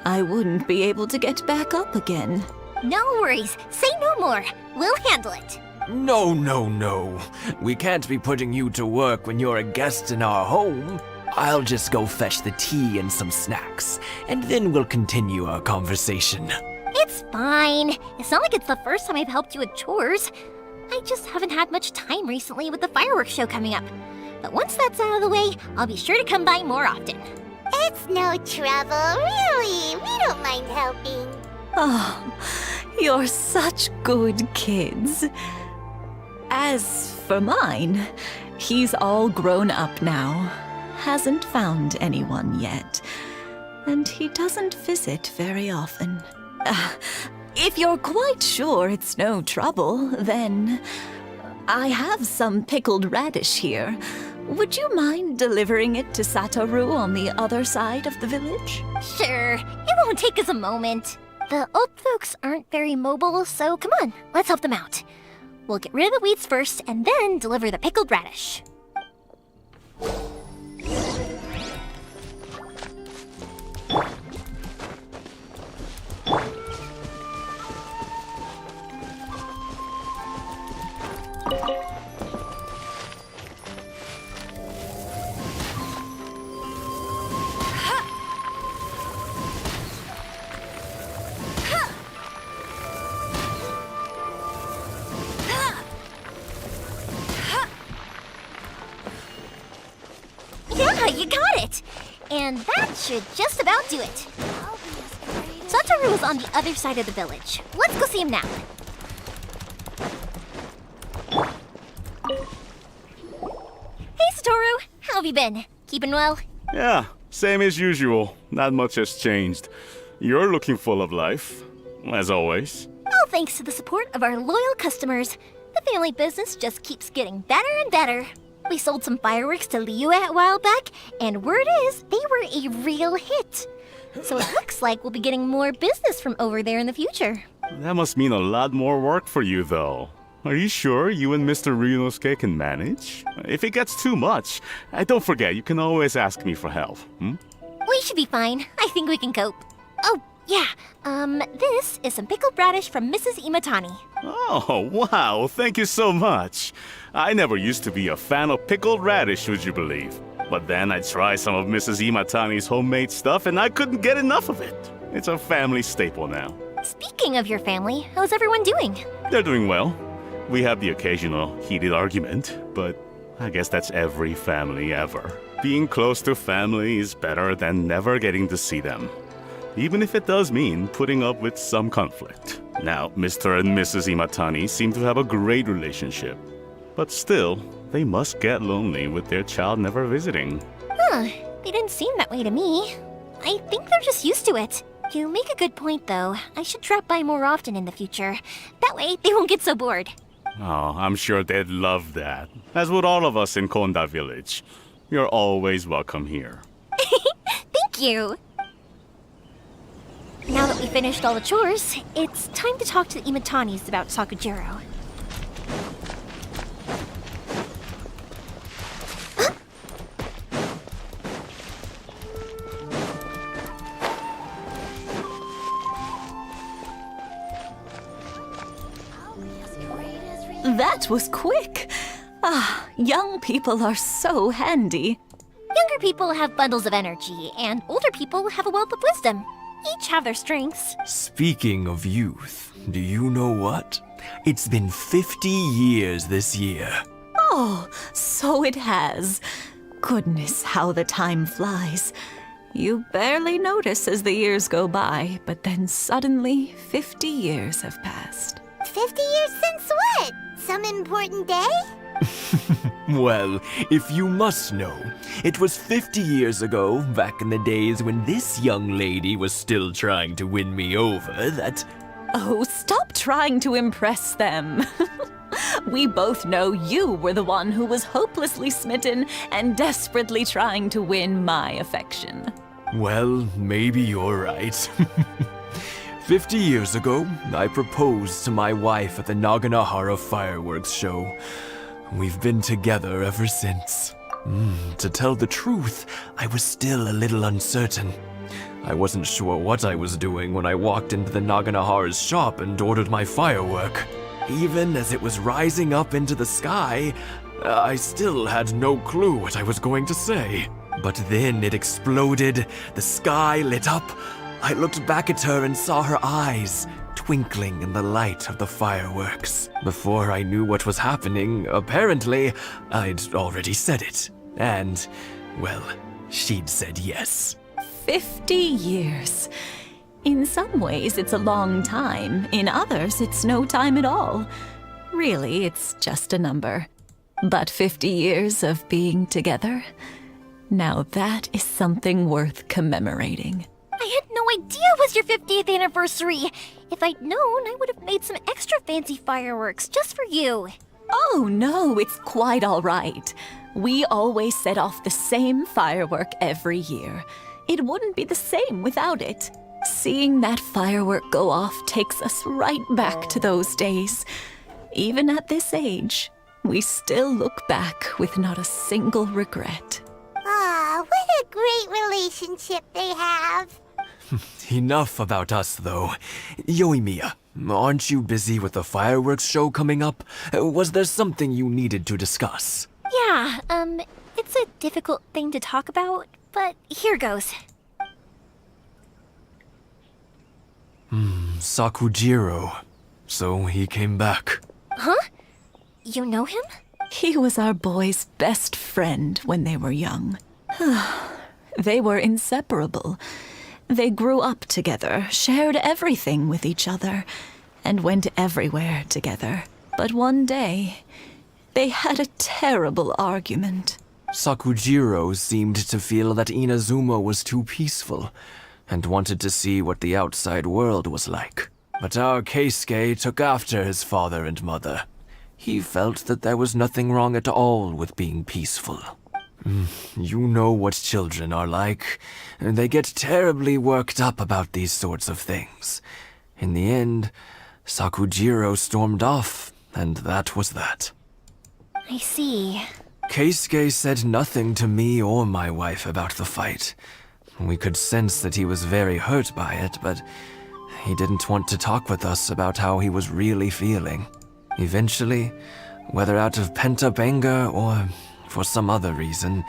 I wouldn't be able to get back up again. No worries. Say no more. We'll handle it. No, no, no. We can't be putting you to work when you're a guest in our home. I'll just go fetch the tea and some snacks, and then we'll continue our conversation. It's fine. It's not like it's the first time I've helped you with chores. I just haven't had much time recently with the fireworks show coming up. But once that's out of the way, I'll be sure to come by more often. It's no trouble, really. We don't mind helping. Oh, you're such good kids. As for mine, he's all grown up now. Hasn't found anyone yet. And he doesn't visit very often. If you're quite sure it's no trouble, then I have some pickled radish here. Would you mind delivering it to Satoru on the other side of the village? Sure. It won't take us a moment. The old folks aren't very mobile, so come on, let's help them out. We'll get rid of the weeds first, and then deliver the pickled radish. Yeah, you got it! And that should just about do it. Satoru's on the other side of the village. Let's go see him now. Hey, Satoru. How have you been? Keeping well? Yeah, same as usual. Not much has changed. You're looking full of life, as always. All thanks to the support of our loyal customers. The family business just keeps getting better and better. We sold some fireworks to Liu a while back, and word is they were a real hit. So it looks like we'll be getting more business from over there in the future. That must mean a lot more work for you, though. Are you sure you and Mr. Ryunosuke can manage? If it gets too much, don't forget, you can always ask me for help. We should be fine. I think we can cope. Oh, yeah. This is some pickled radish from Mrs. Imatani. Oh, wow, thank you so much. I never used to be a fan of pickled radish, would you believe? But then I tried some of Mrs. Imatani's homemade stuff and I couldn't get enough of it. It's a family staple now. Speaking of your family, how's everyone doing? They're doing well. We have the occasional heated argument, but I guess that's every family ever. Being close to family is better than never getting to see them, even if it does mean putting up with some conflict. Now, Mr. and Mrs. Imatani seem to have a great relationship, but still, they must get lonely with their child never visiting. Huh, they didn't seem that way to me. I think they're just used to it. You make a good point, though. I should drop by more often in the future. That way, they won't get so bored. Oh, I'm sure they'd love that, as would all of us in Konda Village. You're always welcome here. Thank you! Now that we finished all the chores, it's time to talk to the Imatanis about Sakujiro. That was quick. Ah, young people are so handy. Younger people have bundles of energy, and older people have a wealth of wisdom. Each have their strengths. Speaking of youth, do you know what? It's been 50 years this year. Oh, so it has. Goodness, how the time flies. You barely notice as the years go by, but then suddenly 50 years have passed. 50 years since what? Some important day? Well, if you must know, it was 50 years ago, back in the days when this young lady was still trying to win me over, that... Oh, stop trying to impress them. We both know you were the one who was hopelessly smitten and desperately trying to win my affection. Well, maybe you're right. 50 years ago, I proposed to my wife at the Naganohara fireworks show. We've been together ever since. To tell the truth, I was still a little uncertain. I wasn't sure what I was doing when I walked into the Naganohara's shop and ordered my firework. Even as it was rising up into the sky, I still had no clue what I was going to say. But then it exploded, the sky lit up. I looked back at her and saw her eyes twinkling in the light of the fireworks. Before I knew what was happening, apparently, I'd already said it. And, well, she'd said yes. 50 years. In some ways, it's a long time. In others, it's no time at all. Really, it's just a number. But 50 years of being together? Now that is something worth commemorating. I had no idea it was your 50th anniversary. If I'd known, I would have made some extra fancy fireworks just for you. Oh no, it's quite all right. We always set off the same firework every year. It wouldn't be the same without it. Seeing that firework go off takes us right back to those days. Even at this age, we still look back with not a single regret. Ah, what a great relationship they have. Enough about us, though. Yoimiya, aren't you busy with the fireworks show coming up? Was there something you needed to discuss? Yeah, it's a difficult thing to talk about, but here goes. Sakujiro. So he came back. Huh? You know him? He was our boy's best friend when they were young. They were inseparable. They grew up together, shared everything with each other, and went everywhere together. But one day, they had a terrible argument. Sakujiro seemed to feel that Inazuma was too peaceful, and wanted to see what the outside world was like. But our Keisuke took after his father and mother. He felt that there was nothing wrong at all with being peaceful. You know what children are like. They get terribly worked up about these sorts of things. In the end, Sakujiro stormed off, and that was that. I see. Keisuke said nothing to me or my wife about the fight. We could sense that he was very hurt by it, but he didn't want to talk with us about how he was really feeling. Eventually, whether out of pent-up anger or for some other reason,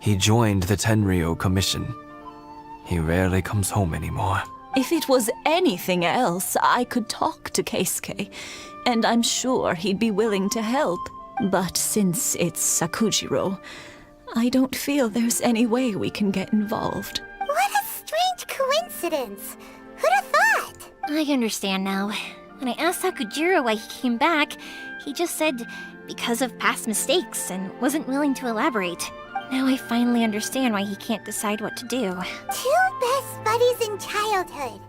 he joined the Tenryou Commission. He rarely comes home anymore. If it was anything else, I could talk to Keisuke, and I'm sure he'd be willing to help. But since it's Sakujiro, I don't feel there's any way we can get involved. What a strange coincidence. Who'd have thought? I understand now. When I asked Sakujiro why he came back, he just said because of past mistakes and wasn't willing to elaborate. Now I finally understand why he can't decide what to do. Two best buddies in childhood.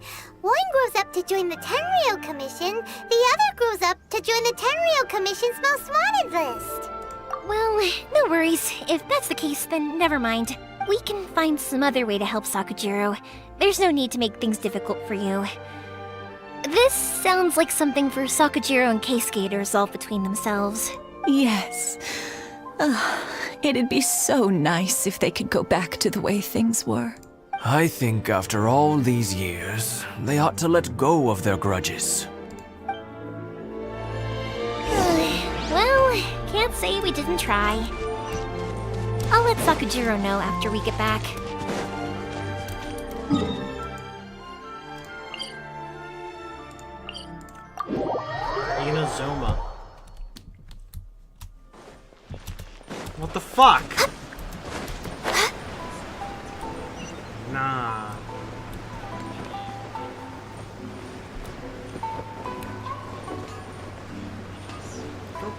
One grows up to join the Tenryou Commission, the other grows up to join the Tenryou Commission's most wanted list. Well, no worries. If that's the case, then never mind. We can find some other way to help Sakujiro. There's no need to make things difficult for you. This sounds like something for Sakujiro and Keisuke to resolve between themselves. Yes. It'd be so nice if they could go back to the way things were. I think after all these years, they ought to let go of their grudges. Well, can't say we didn't try. I'll let Sakujiro know after we get back. Inazuma. What the fuck? Nah.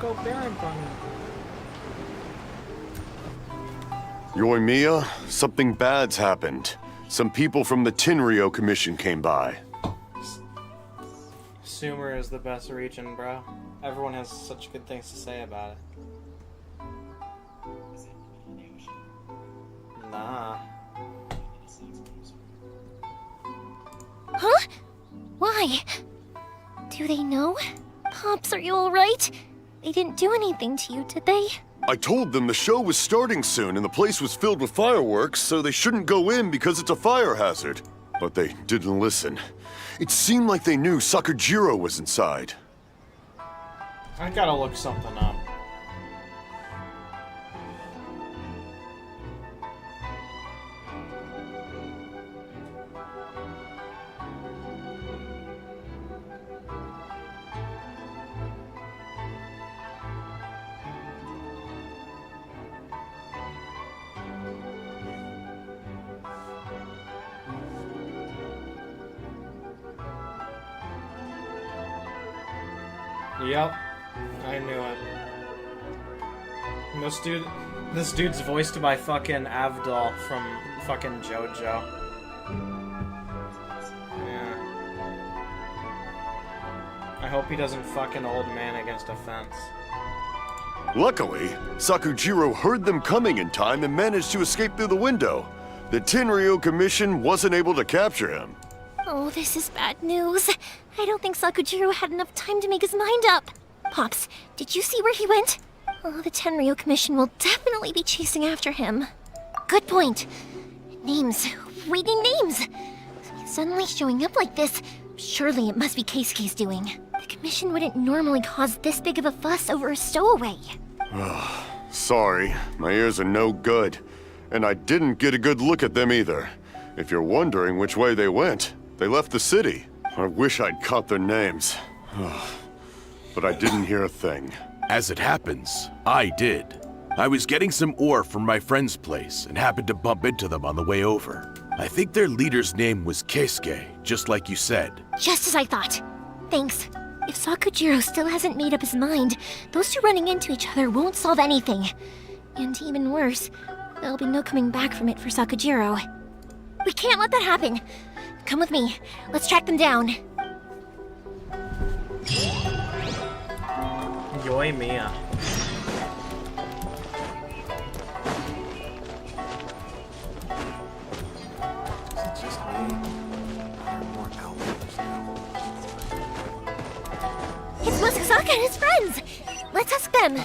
Go Baron Bunny. Yoimiya, something bad's happened. Some people from the Tenryou Commission came by. Sumer is the best region, bro. Everyone has such good things to say about it. Nah. Huh? Why? Do they know? Pops, are you alright? They didn't do anything to you, did they? I told them the show was starting soon and the place was filled with fireworks, so they shouldn't go in because it's a fire hazard. But they didn't listen. It seemed like they knew Sakujiro was inside. I gotta look something up. Yep, I knew it. This dude's voiced by fucking Avdol from fucking JoJo. Yeah. I hope he doesn't fuck an old man against a fence. Luckily, Sakujiro heard them coming in time and managed to escape through the window. The Tenryou Commission wasn't able to capture him. Oh, this is bad news. I don't think Sakujiro had enough time to make his mind up. Pops, did you see where he went? Oh, the Tenryou Commission will definitely be chasing after him. Good point. Names. Reading names. Suddenly showing up like this. Surely it must be Keisuke's doing. The Commission wouldn't normally cause this big of a fuss over a stowaway. Sorry, my ears are no good. And I didn't get a good look at them either. If you're wondering which way they went, they left the city. I wish I'd caught their names. But I didn't hear a thing. As it happens, I did. I was getting some ore from my friend's place and happened to bump into them on the way over. I think their leader's name was Keisuke, just like you said. Just as I thought. Thanks. If Sakujiro still hasn't made up his mind, those two running into each other won't solve anything. And even worse, there'll be no coming back from it for Sakujiro. We can't let that happen. Come with me. Let's track them down. Yoimiya. It's Masasaka and his friends! Let's ask them.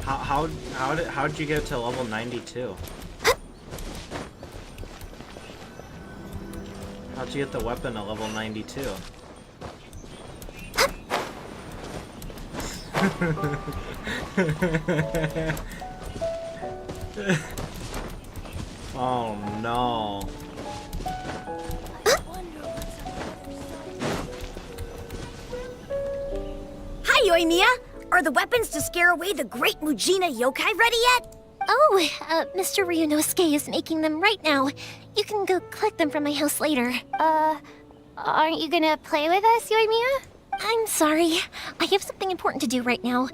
How did you get to level 92? How'd you get the weapon at level 92? Oh no. Hi, Yoimiya! Are the weapons to scare away the great Mujina yokai ready yet? Oh, Mr. Ryunosuke is making them right now. You can go collect them from my house later. Aren't you gonna play with us, Yoimiya? I'm sorry. I have something important to do right now.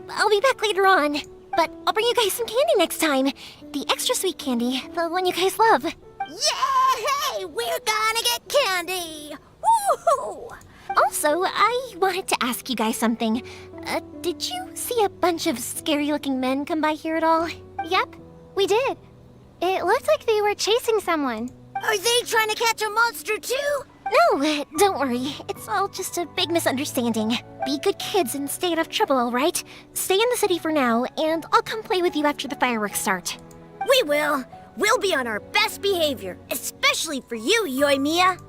I'll be back later on. But I'll bring you guys some candy next time. The extra sweet candy, the one you guys love. Yay! We're gonna get candy! Woohoo! Also, I wanted to ask you guys something. Did you see a bunch of scary-looking men come by here at all? Yep, we did. It looked like they were chasing someone. Are they trying to catch a monster too? No, don't worry. It's all just a big misunderstanding. Be good kids and stay out of trouble, all right? Stay in the city for now, and I'll come play with you after the fireworks start. We will. We'll be on our best behavior, especially for you, Yoimiya.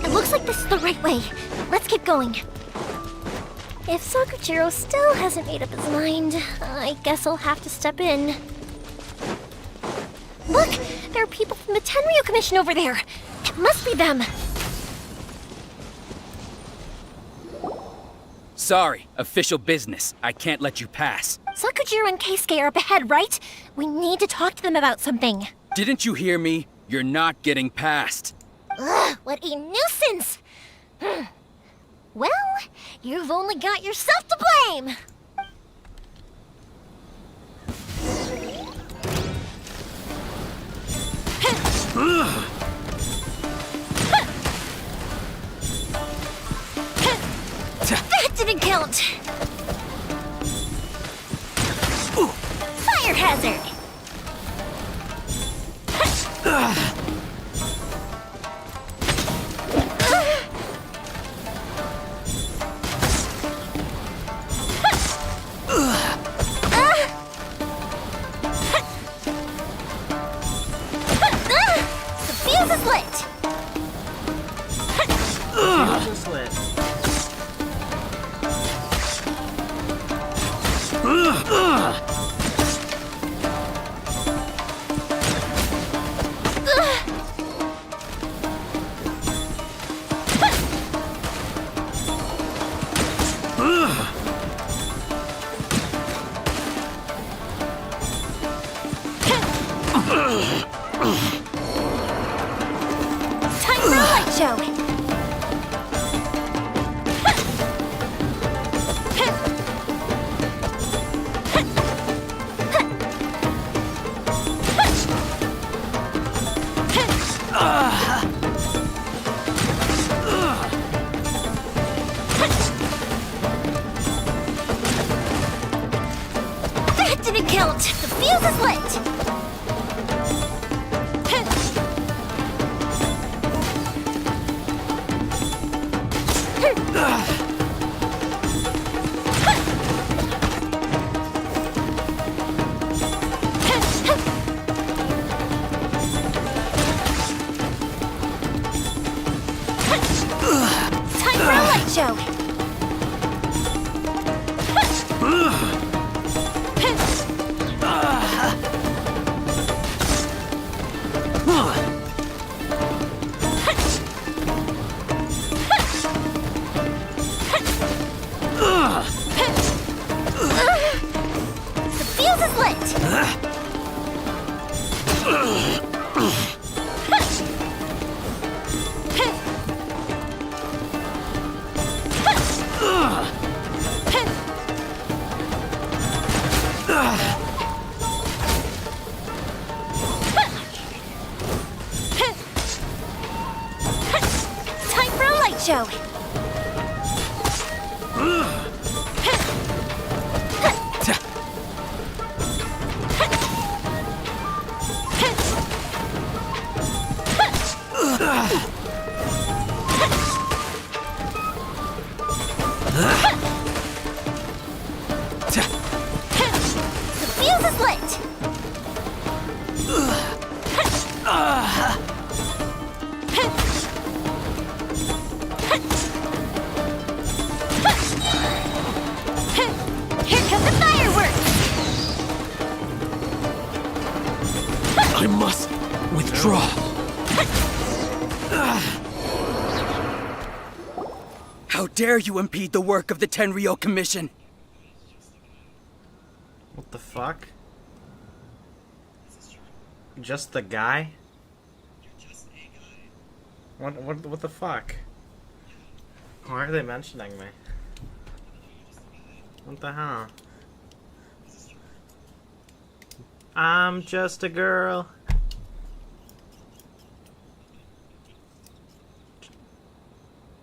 It looks like this is the right way. Let's keep going. If Sakujiro still hasn't made up his mind, I guess I'll have to step in. Look! There are people from the Tenryo Commission over there! It must be them! Sorry, official business. I can't let you pass. Sakujiro and Keisuke are up ahead, right? We need to talk to them about something. Didn't you hear me? You're not getting past. Ugh, what a nuisance! Well, you've only got yourself to blame! That didn't count! Fire hazard! The fuse is lit! Fuse is lit. Time for a light show! That didn't count! The fuse is lit! Time for a light show! The fuse is lit! Macho! The fuse is lit! Here come the fireworks! I must withdraw. How dare you impede the work of the Tenryou Commission? What the fuck? Just the guy? What the fuck? Why are they mentioning me? What the hell? I'm just a girl.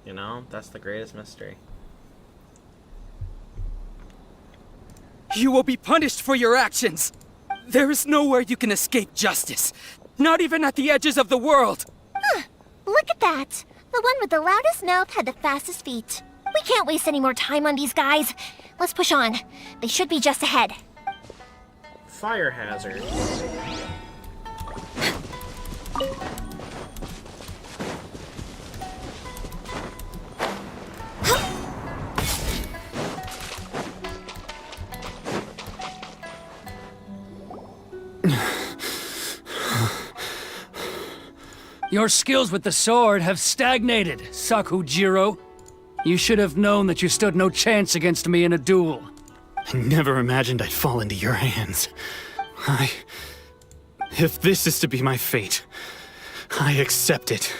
You know, that's the greatest mystery. You will be punished for your actions. There is nowhere you can escape justice. Not even at the edges of the world. Look at that! The one with the loudest mouth had the fastest feet. We can't waste any more time on these guys. Let's push on. They should be just ahead. Fire hazard. Your skills with the sword have stagnated, Sakujiro. You should have known that you stood no chance against me in a duel. I never imagined I'd fall into your hands. If this is to be my fate, I accept it.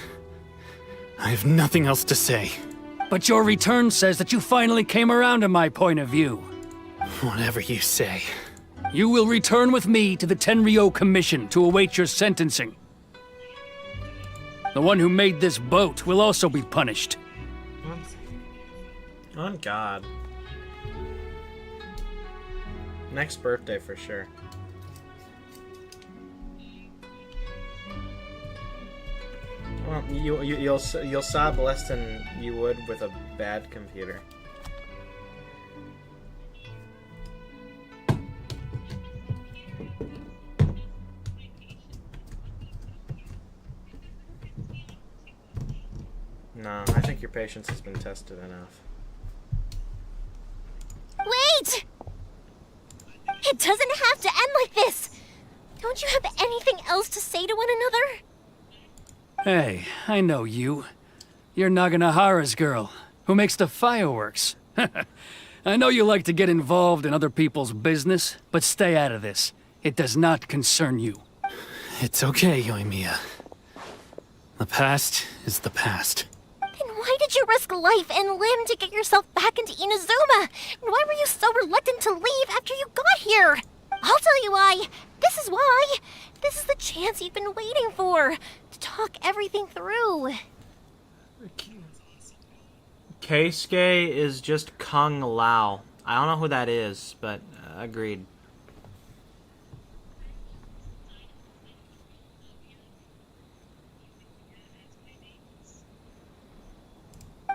I have nothing else to say. But your return says that you finally came around to my point of view. Whatever you say. You will return with me to the Tenryou Commission to await your sentencing. The one who made this boat will also be punished. On God. Next birthday for sure. Well, you'll sob less than you would with a bad computer. No, I think your patience has been tested enough. Wait! It doesn't have to end like this! Don't you have anything else to say to one another? Hey, I know you. You're Naganohara's girl, who makes the fireworks. I know you like to get involved in other people's business, but stay out of this. It does not concern you. It's okay, Yoimiya. The past is the past. Then why did you risk life and limb to get yourself back into Inazuma? And why were you so reluctant to leave after you got here? I'll tell you why. This is why. This is the chance you've been waiting for. To talk everything through. Keisuke is just Kung Lao. I don't know who that is, but agreed.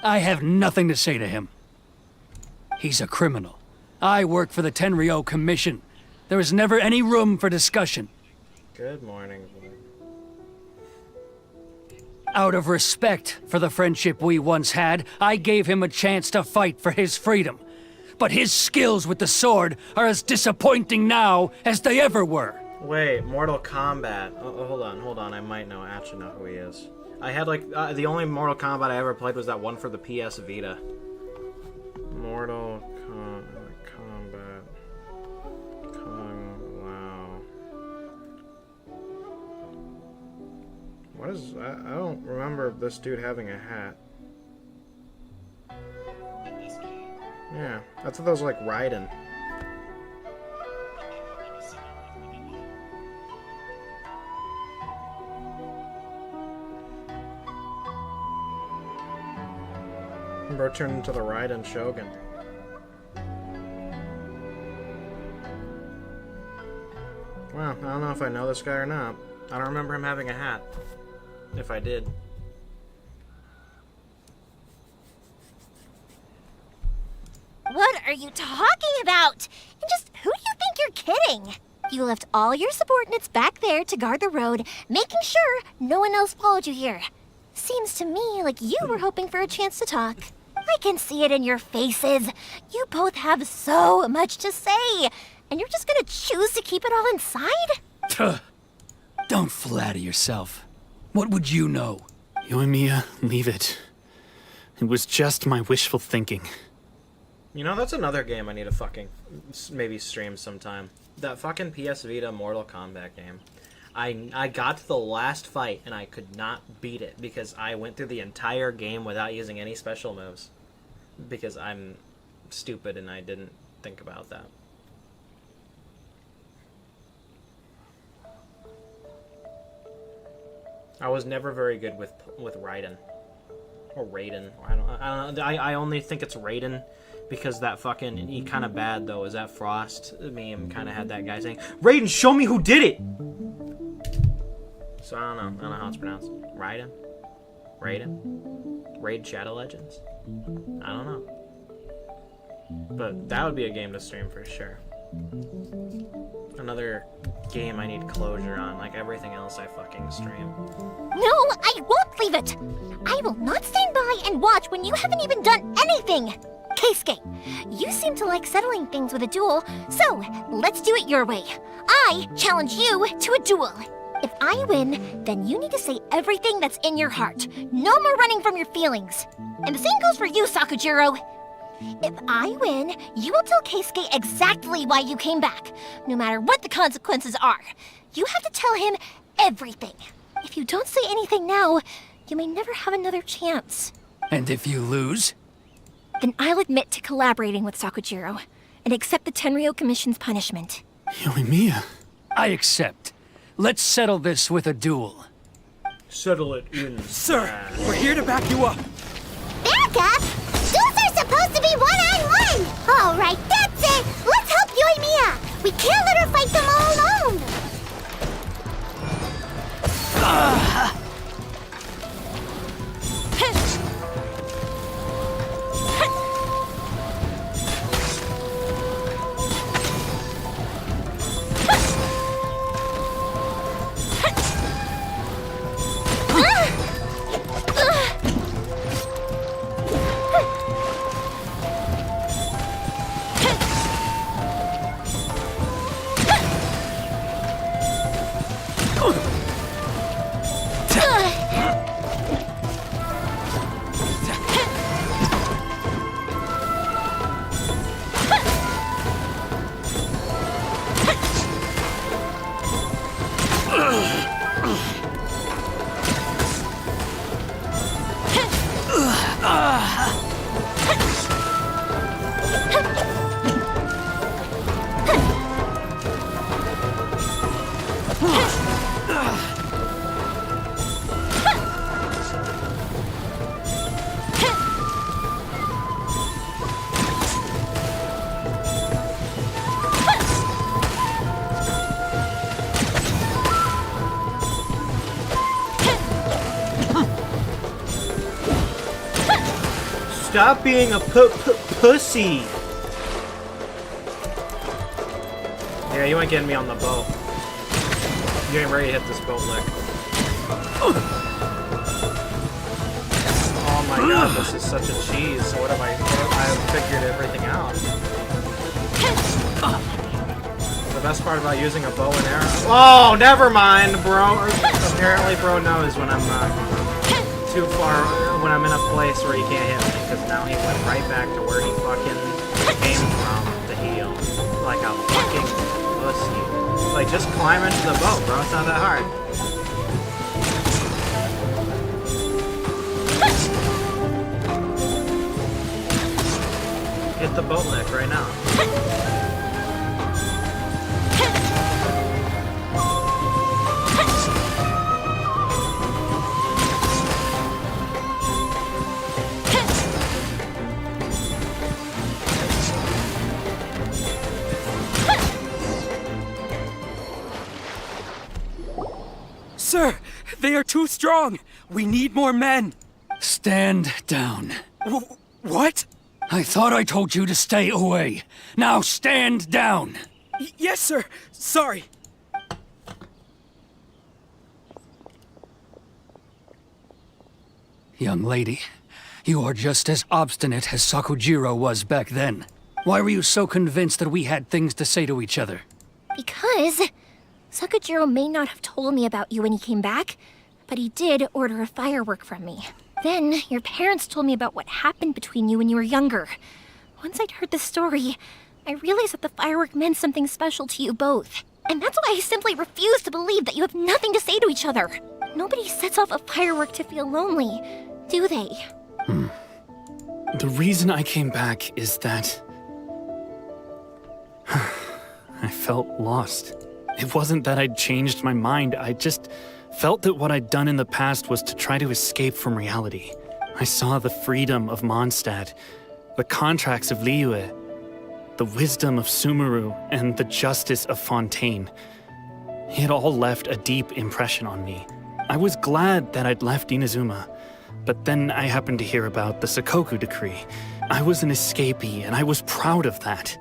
I have nothing to say to him. He's a criminal. I work for the Tenryou Commission. There is never any room for discussion. Good morning. Out of respect for the friendship we once had, I gave him a chance to fight for his freedom. But his skills with the sword are as disappointing now as they ever were. Wait, Mortal Kombat. Oh, hold on. I might actually know who he is. I had the only Mortal Kombat I ever played was that one for the PS Vita. Mortal Kombat. Kung Lao. What is that? I don't remember this dude having a hat. Yeah, I thought that was like Raiden. Bro turned into the Raiden Shogun. Well, I don't know if I know this guy or not. I don't remember him having a hat. If I did. What are you talking about? And just who do you think you're kidding? You left all your subordinates back there to guard the road, making sure no one else followed you here. Seems to me like you were hoping for a chance to talk. I can see it in your faces. You both have so much to say, and you're just gonna choose to keep it all inside? Tuh. Don't flatter yourself. What would you know? Yoimiya, leave it. It was just my wishful thinking. You know, that's another game I need to fucking maybe stream sometime. That fucking PS Vita Mortal Kombat game. I got to the last fight and I could not beat it because I went through the entire game without using any special moves. Because I'm stupid and I didn't think about that. I was never very good with Raiden. Or Raiden. I only think it's Raiden because that fucking... He kind of bad, though. Is that Frost meme kind of had that guy saying, Raiden, show me who did it! So I don't know. I don't know how it's pronounced. Raiden? Raiden? Raid Shadow Legends? I don't know. But that would be a game to stream for sure. Another game I need closure on. Like everything else I fucking stream. No, I won't leave it! I will not stand by and watch when you haven't even done anything! Keisuke, you seem to like settling things with a duel, so let's do it your way. I challenge you to a duel. If I win, then you need to say everything that's in your heart. No more running from your feelings. And the same goes for you, Sakujiro. If I win, you will tell Keisuke exactly why you came back, no matter what the consequences are. You have to tell him everything. If you don't say anything now, you may never have another chance. And if you lose? Then I'll admit to collaborating with Sakujiro and accept the Tenryo Commission's punishment. Yoimiya. I accept. Let's settle this with a duel. Settle it in. Sir, we're here to back you up. Back up? Duels are supposed to be one-on-one! All right, that's it! Let's help Yoimiya! We can't let her fight them all alone! Stop being a pussy! Yeah, you ain't getting me on the boat. You ain't ready to hit this boat lick. Oh my god, this is such a cheese. So what have I figured everything out. The best part about using a bow and arrow... Oh, never mind, bro! Apparently bro knows when I'm too far, when I'm in a place where he can't hit me, because now he went right back to where he fucking came from to heal. Like a fucking pussy. Like, just climb into the boat, bro. It's not that hard. Hit the boat lick right now. They are too strong! We need more men! Stand down. What? I thought I told you to stay away. Now stand down! Yes, sir. Sorry. Young lady, you are just as obstinate as Sakujiro was back then. Why were you so convinced that we had things to say to each other? Because Sakujiro may not have told me about you when he came back, but he did order a firework from me. Then your parents told me about what happened between you when you were younger. Once I'd heard the story, I realized that the firework meant something special to you both. And that's why I simply refuse to believe that you have nothing to say to each other. Nobody sets off a firework to feel lonely, do they? The reason I came back is that I felt lost. It wasn't that I'd changed my mind, I just felt that what I'd done in the past was to try to escape from reality. I saw the freedom of Mondstadt, the contracts of Liyue, the wisdom of Sumeru, and the justice of Fontaine. It all left a deep impression on me. I was glad that I'd left Inazuma, but then I happened to hear about the Sakoku decree. I was an escapee, and I was proud of that.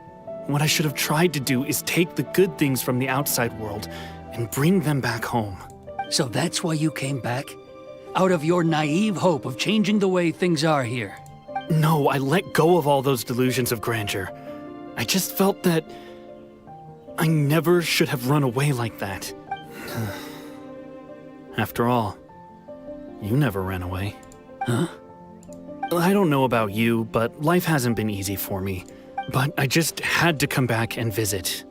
What I should have tried to do is take the good things from the outside world and bring them back home. So that's why you came back? Out of your naive hope of changing the way things are here? No, I let go of all those delusions of grandeur. I just felt that I never should have run away like that. After all, you never ran away. Huh? I don't know about you, but life hasn't been easy for me. But I just had to come back and visit.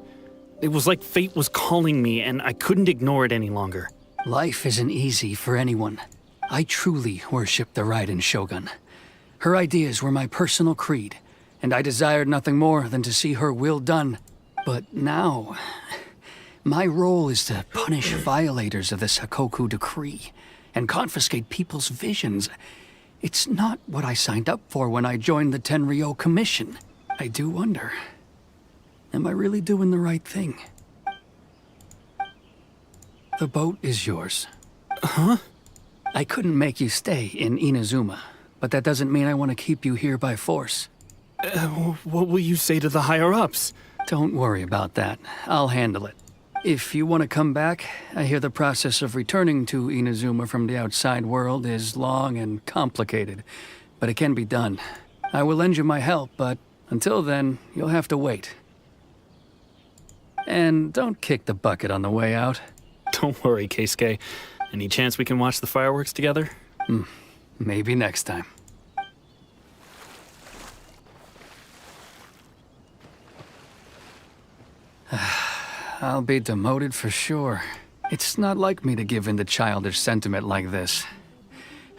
It was like fate was calling me, and I couldn't ignore it any longer. Life isn't easy for anyone. I truly worship the Raiden Shogun. Her ideas were my personal creed, and I desired nothing more than to see her will done. But now, my role is to punish violators of the Sakoku decree and confiscate people's visions. It's not what I signed up for when I joined the Tenryo Commission. I do wonder, am I really doing the right thing? The boat is yours. Huh? I couldn't make you stay in Inazuma, but that doesn't mean I want to keep you here by force. What will you say to the higher-ups? Don't worry about that. I'll handle it. If you want to come back, I hear the process of returning to Inazuma from the outside world is long and complicated, but it can be done. I will lend you my help, but until then, you'll have to wait. And don't kick the bucket on the way out. Don't worry, Keisuke. Any chance we can watch the fireworks together? Maybe next time. I'll be demoted for sure. It's not like me to give in to childish sentiment like this.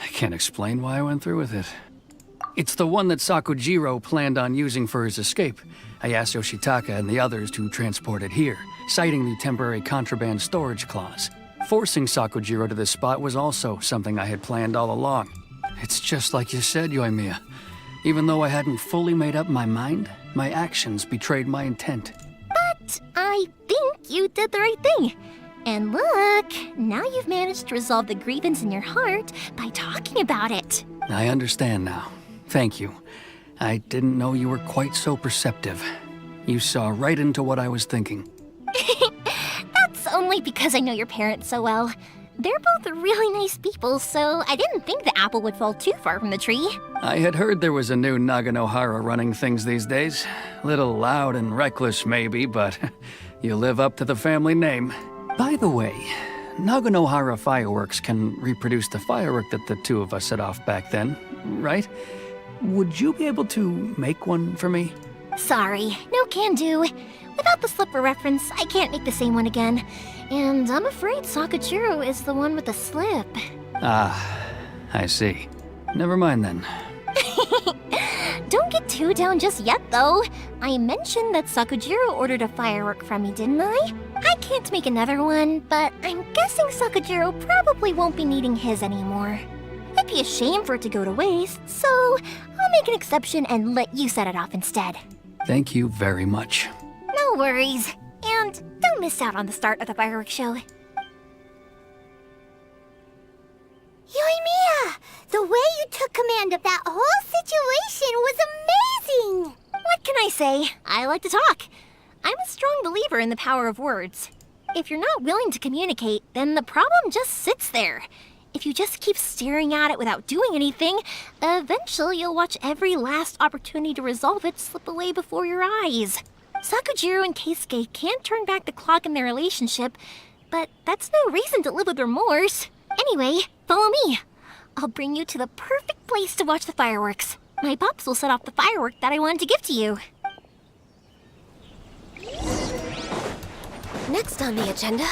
I can't explain why I went through with it. It's the one that Sakujiro planned on using for his escape. I asked Yoshitaka and the others to transport it here, citing the temporary contraband storage clause. Forcing Sakujiro to this spot was also something I had planned all along. It's just like you said, Yoimiya. Even though I hadn't fully made up my mind, my actions betrayed my intent. But I think you did the right thing. And look, now you've managed to resolve the grievance in your heart by talking about it. I understand now. Thank you. I didn't know you were quite so perceptive. You saw right into what I was thinking. That's only because I know your parents so well. They're both really nice people, so I didn't think the apple would fall too far from the tree. I had heard there was a new Naganohara running things these days. Little loud and reckless, maybe, but you live up to the family name. By the way, Naganohara fireworks can reproduce the firework that the two of us set off back then, right? Would you be able to make one for me? Sorry, no can do. Without the slipper reference, I can't make the same one again. And I'm afraid Sakujiro is the one with the slip. Ah, I see. Never mind then. Don't get too down just yet, though. I mentioned that Sakujiro ordered a firework from me, didn't I? I can't make another one, but I'm guessing Sakujiro probably won't be needing his anymore. It'd be a shame for it to go to waste, so I'll make an exception and let you set it off instead. Thank you very much. No worries. And don't miss out on the start of the fireworks show. Yoimiya! The way you took command of that whole situation was amazing! What can I say? I like to talk. I'm a strong believer in the power of words. If you're not willing to communicate, then the problem just sits there. If you just keep staring at it without doing anything, eventually you'll watch every last opportunity to resolve it slip away before your eyes. Sakujiro and Keisuke can't turn back the clock in their relationship, but that's no reason to live with remorse. Anyway, follow me. I'll bring you to the perfect place to watch the fireworks. My pops will set off the firework that I wanted to give to you. Next on the agenda...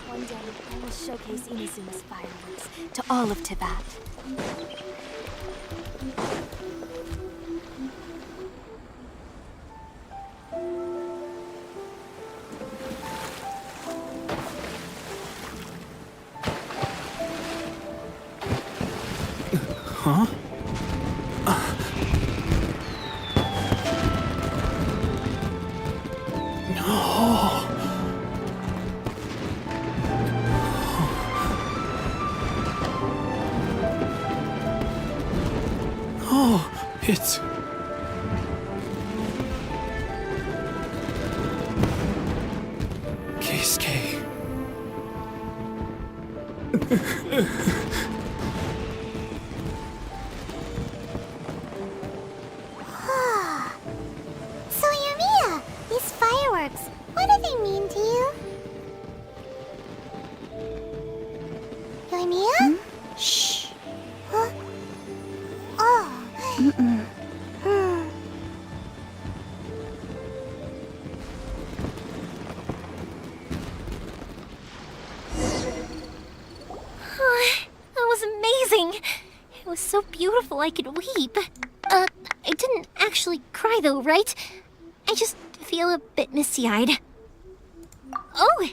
One day, I will showcase Inazuma's fireworks to all of Tibet. Huh? No. Oh, it's... Keisuke. So, Yoimiya, these fireworks, what do they mean to you? Yoimiya? Shh. Huh? Oh. That was amazing. It was so beautiful I could weep. I didn't actually cry though, right? I just feel a bit misty-eyed. Oh,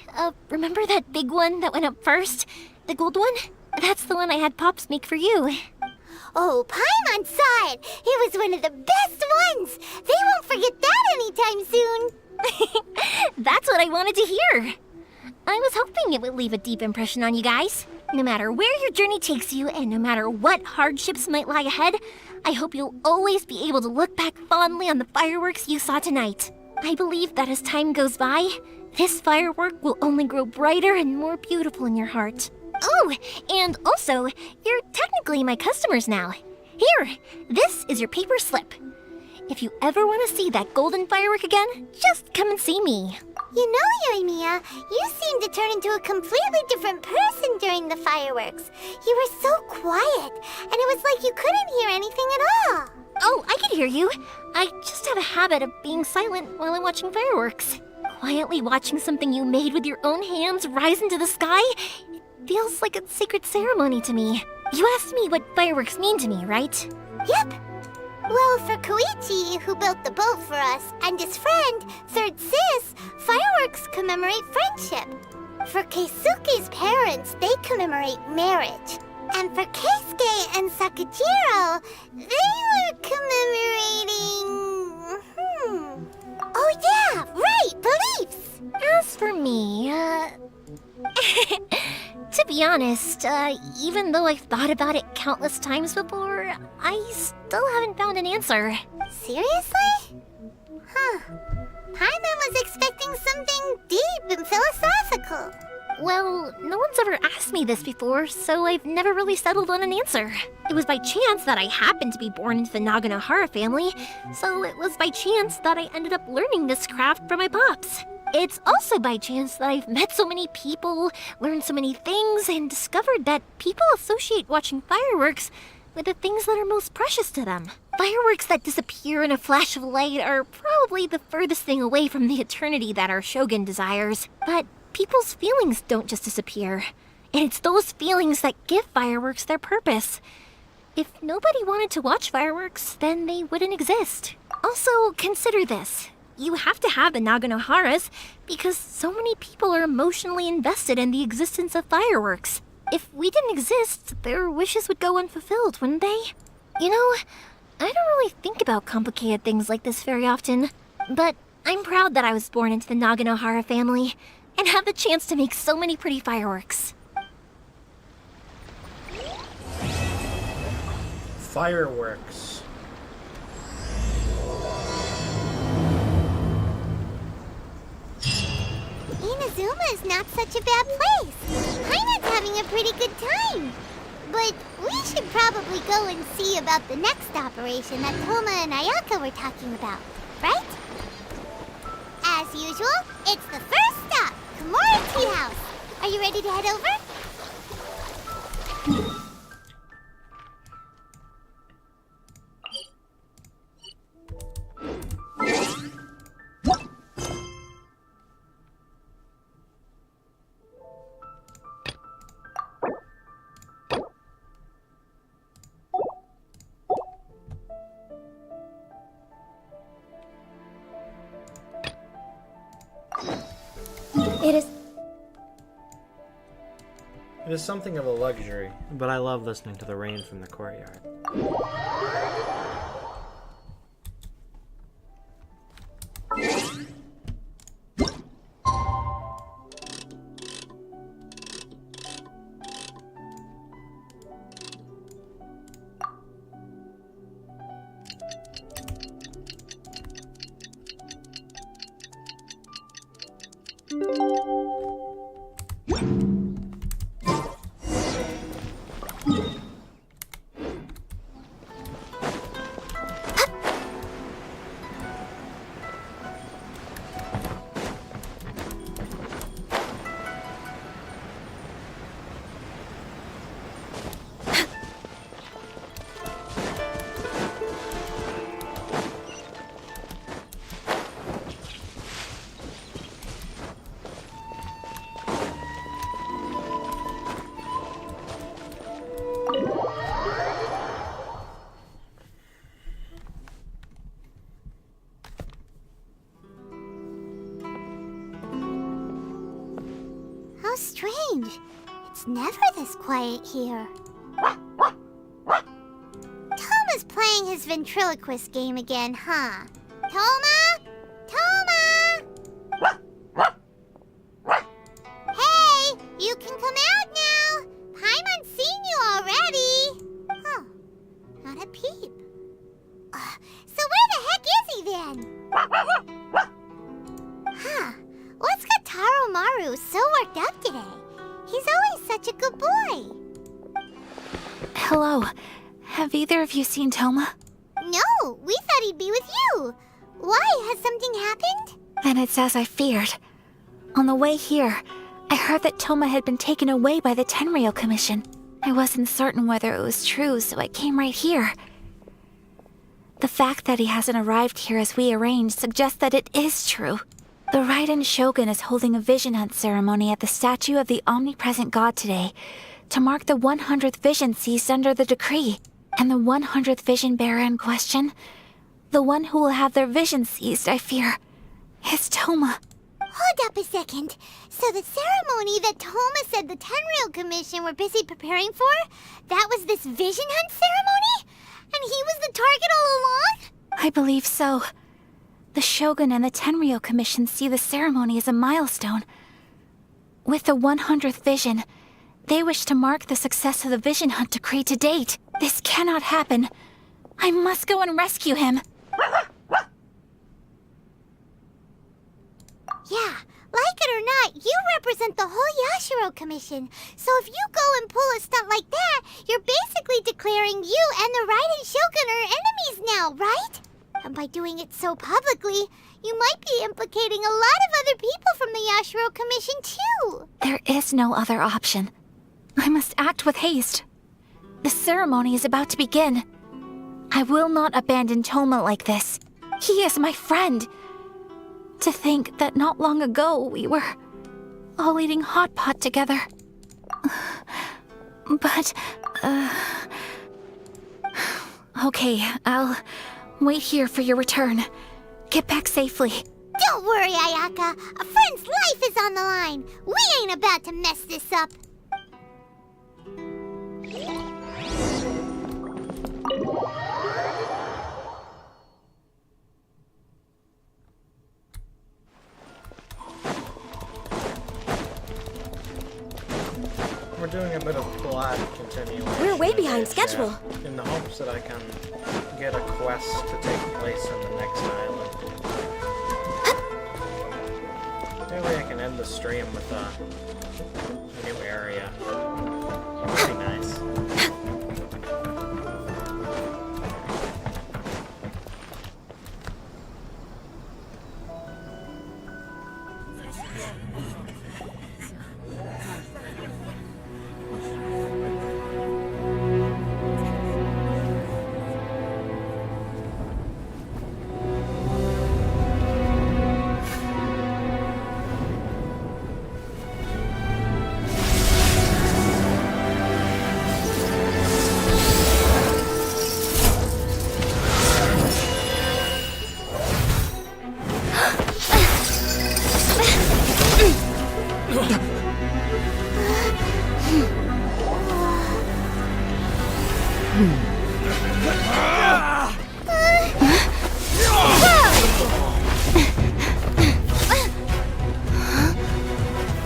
remember that big one that went up first? The gold one? That's the one I had Pops make for you. Oh, Paimon saw it! It was one of the best ones! They won't forget that anytime soon! That's what I wanted to hear. I was hoping it would leave a deep impression on you guys. No matter where your journey takes you, and no matter what hardships might lie ahead, I hope you'll always be able to look back fondly on the fireworks you saw tonight. I believe that as time goes by, this firework will only grow brighter and more beautiful in your heart. Oh, and also, you're technically my customers now. Here, this is your paper slip. If you ever want to see that golden firework again, just come and see me. You know, Yoimiya, you seemed to turn into a completely different person during the fireworks. You were so quiet, and it was like you couldn't hear anything at all. Oh, I could hear you. I just have a habit of being silent while I'm watching fireworks. Quietly watching something you made with your own hands rise into the sky, it feels like a sacred ceremony to me. You asked me what fireworks mean to me, right? Yep. Well, for Koichi, who built the boat for us, and his friend, Third Sis, fireworks commemorate friendship. For Keisuke's parents, they commemorate marriage. And for Keisuke and Sakujiro, they were commemorating... Oh yeah, right, beliefs! As for me, to be honest, even though I've thought about it countless times before, I still haven't found an answer. Seriously? Huh. Paimon was expecting something deep and philosophical. Well, no one's ever asked me this before, so I've never really settled on an answer. It was by chance that I happened to be born into the Naganohara family, so it was by chance that I ended up learning this craft from my pops. It's also by chance that I've met so many people, learned so many things, and discovered that people associate watching fireworks with the things that are most precious to them. Fireworks that disappear in a flash of light are probably the furthest thing away from the eternity that our shogun desires. But people's feelings don't just disappear. And it's those feelings that give fireworks their purpose. If nobody wanted to watch fireworks, then they wouldn't exist. Also, consider this. You have to have the Naganoharas because so many people are emotionally invested in the existence of fireworks. If we didn't exist, their wishes would go unfulfilled, wouldn't they? You know, I don't really think about complicated things like this very often, but I'm proud that I was born into the Naganohara family and have the chance to make so many pretty fireworks. Fireworks. Inazuma is not such a bad place. Paimon's having a pretty good time. But we should probably go and see about the next operation that Toma and Ayaka were talking about, right? As usual, it's the first stop, Kimura Tea House. Are you ready to head over? It is something of a luxury, but I love listening to the rain from the courtyard. How strange. It's never this quiet here. Toma's playing his ventriloquist game again, huh? Toma? Toma! Hey, you can come out now. Paimon's seen you already. Oh, not a peep. So where the heck is he then? Huh. What's got Taro Maru so worked up today? He's always such a good boy. Hello. Have either of you seen Toma? No, we thought he'd be with you. Why? Has something happened? Then it's as I feared. On the way here, I heard that Toma had been taken away by the Tenryou Commission. I wasn't certain whether it was true, so I came right here. The fact that he hasn't arrived here as we arranged suggests that it is true. The Raiden Shogun is holding a vision hunt ceremony at the statue of the omnipresent god today to mark the 100th vision seized under the decree. And the 100th vision bearer in question, the one who will have their vision seized, I fear, is Toma. Hold up a second. So the ceremony that Toma said the Tenryou Commission were busy preparing for, that was this vision hunt ceremony? And he was the target all along? I believe so. The Shogun and the Tenryou Commission see the ceremony as a milestone. With the 100th vision, they wish to mark the success of the vision hunt decree to date. This cannot happen. I must go and rescue him. Yeah, like it or not, you represent the whole Yashiro Commission. So if you go and pull a stunt like that, you're basically declaring you and the Raiden Shogun are enemies now, right? And by doing it so publicly, you might be implicating a lot of other people from the Yashiro Commission too. There is no other option. I must act with haste. The ceremony is about to begin. I will not abandon Toma like this. He is my friend. To think that not long ago we were all eating hot pot together. But, Okay, I'll wait here for your return. Get back safely. Don't worry, Ayaka. A friend's life is on the line. We ain't about to mess this up. We're doing a bit of plot continuation. We're way behind schedule. In the hopes that I can get a quest to take place on the next island. Maybe I can end the stream with a new area. That'd be nice.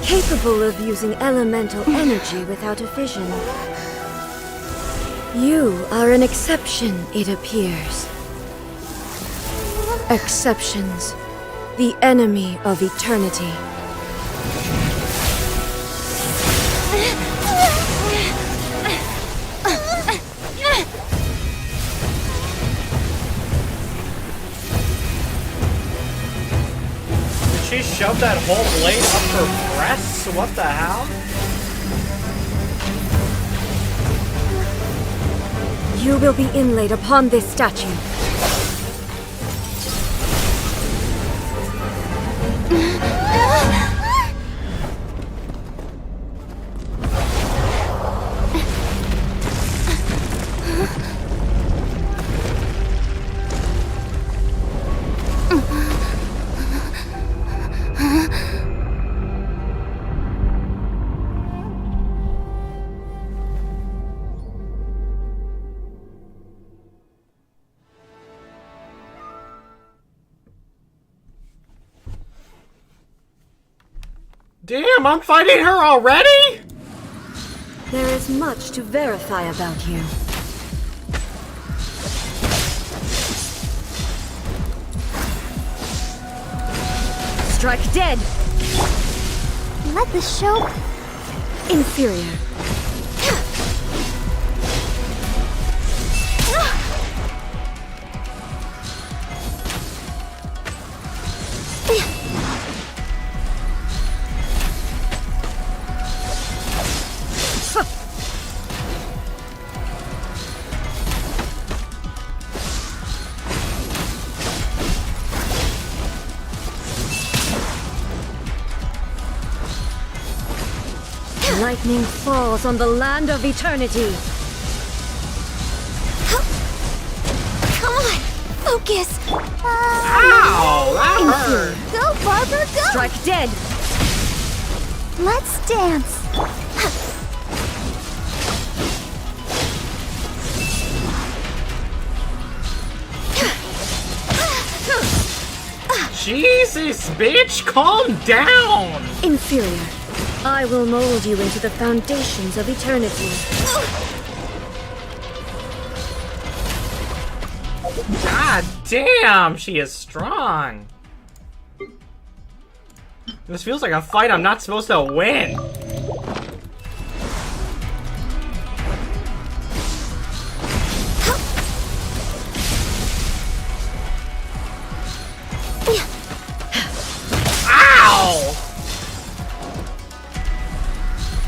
Capable of using elemental energy without a fission. You are an exception, it appears. Exceptions. The enemy of eternity. Did she shove that whole blade up her breasts? What the hell? You will be inlaid upon this statue. Damn, I'm fighting her already? There is much to verify about you. Strike dead! Let the show... Inferior. Lightning falls on the land of eternity. Come on! Focus! Ow! That hurt! Go, Barbara, go! Strike dead! Let's dance! Jesus, bitch! Calm down! Inferior. I will mold you into the foundations of eternity. God damn, she is strong. This feels like a fight I'm not supposed to win. Ow!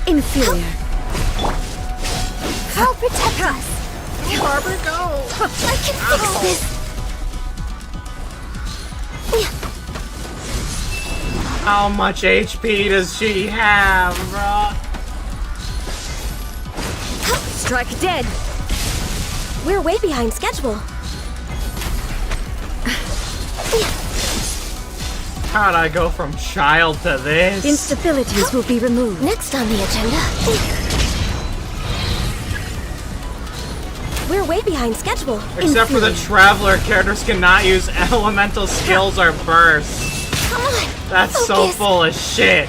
Inferior. I'll protect us! Barbara, go! I can fix this! How much HP does she have, bruh? Strike dead! We're way behind schedule. How'd I go from child to this? Instabilities will be removed. Next on the agenda. We're way behind schedule. Except for the Traveler, characters cannot use elemental skills or bursts. Come on. That's so focus. full of shit.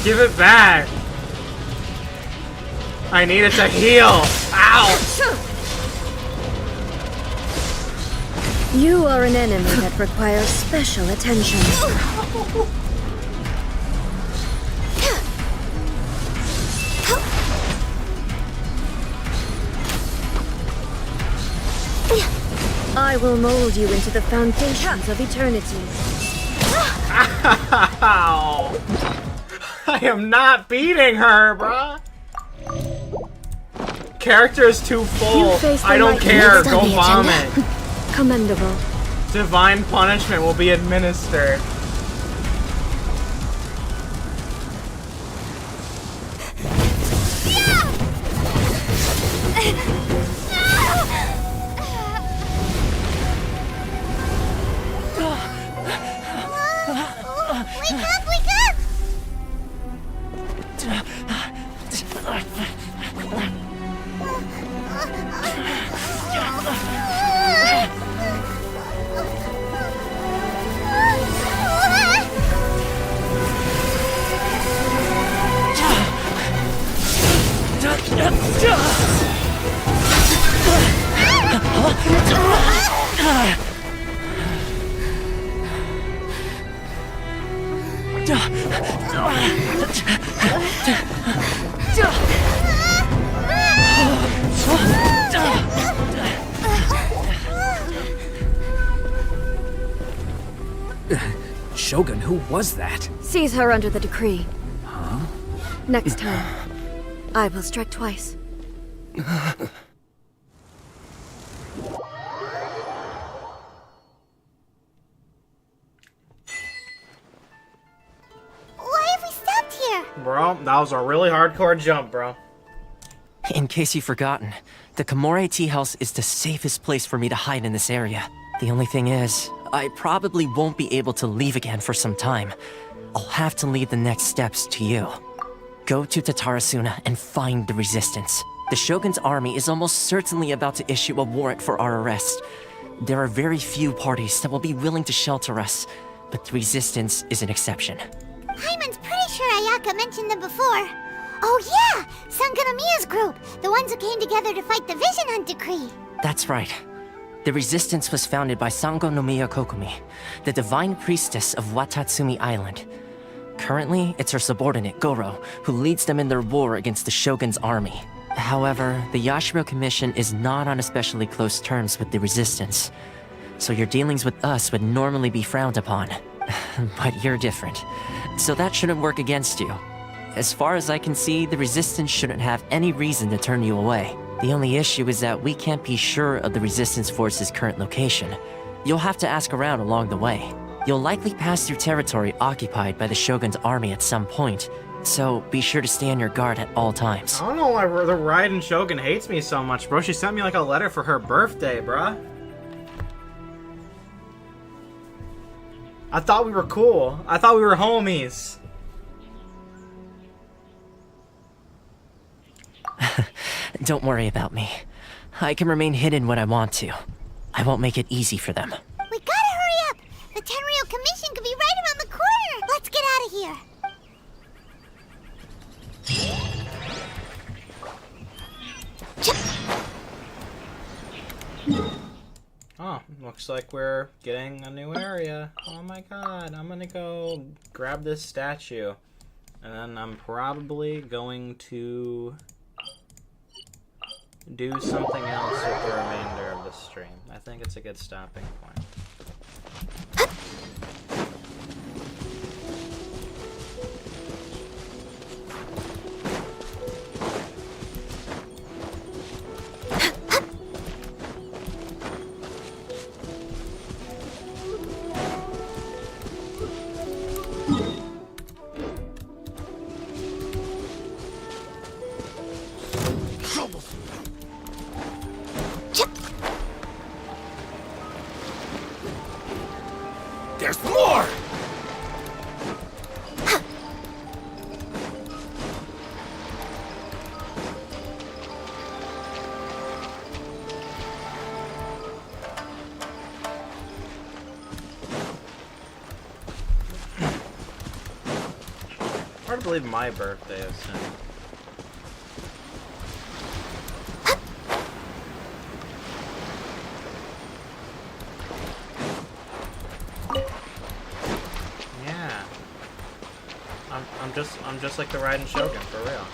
Give it back. I need it to heal. Ow. You are an enemy that requires special attention. I will mold you into the foundations of eternity. Ow. I am not beating her, bruh. Character is too full. I don't care. Go vomit. Commendable. Divine punishment will be administered. Wake up, wake up! Shogun, who was that? Seize her under the decree. Huh? Next time, I will strike twice. Why have we stopped here? Bro, that was a really hardcore jump, bro. In case you've forgotten, the Komore Tea House is the safest place for me to hide in this area. The only thing is, I probably won't be able to leave again for some time. I'll have to leave the next steps to you. Go to Tatarasuna and find the resistance. The Shogun's army is almost certainly about to issue a warrant for our arrest. There are very few parties that will be willing to shelter us, but the resistance is an exception. Hyman's pretty sure Ayaka mentioned them before. Oh yeah! Sanganamiya's group! The ones who came together to fight the Vision Hunt Decree! That's right. The resistance was founded by Sango no Miya Kokumi, the divine priestess of Watatsumi Island. Currently, it's her subordinate, Goro, who leads them in their war against the Shogun's army. However, the Yashiro Commission is not on especially close terms with the resistance, so your dealings with us would normally be frowned upon. But you're different, so that shouldn't work against you. As far as I can see, the resistance shouldn't have any reason to turn you away. The only issue is that we can't be sure of the resistance force's current location. You'll have to ask around along the way. You'll likely pass through territory occupied by the Shogun's army at some point, so be sure to stay on your guard at all times. I don't know why the Raiden Shogun hates me so much, bro. She sent me like a letter for her birthday, bruh. I thought we were cool. I thought we were homies. Don't worry about me. I can remain hidden when I want to. I won't make it easy for them. We gotta hurry up! The Tenryou Commission could be right around the corner! Let's get out of here! Oh, looks like we're getting a new area. Oh my god, I'm gonna go grab this statue. And then I'm probably going to do something else with the remainder of the stream. I think it's a good stopping point. There's more! Hard to believe my birthday is soon. Yeah. I'm just like the Raiden Shogun, for real.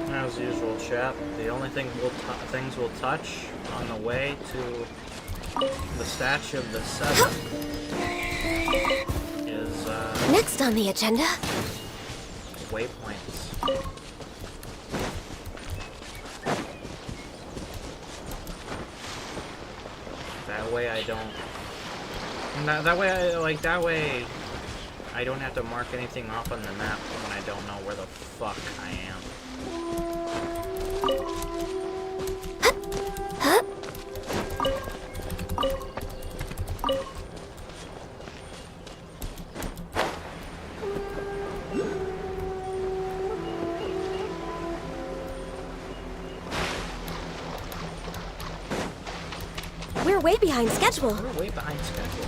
As usual, chat. The only things we'll touch on the way to the statue of the Seven is Next on the agenda, waypoints. That way I don't. That way I don't have to mark anything off on the map when I don't know where the fuck I am. we're way behind schedule. We're way behind schedule.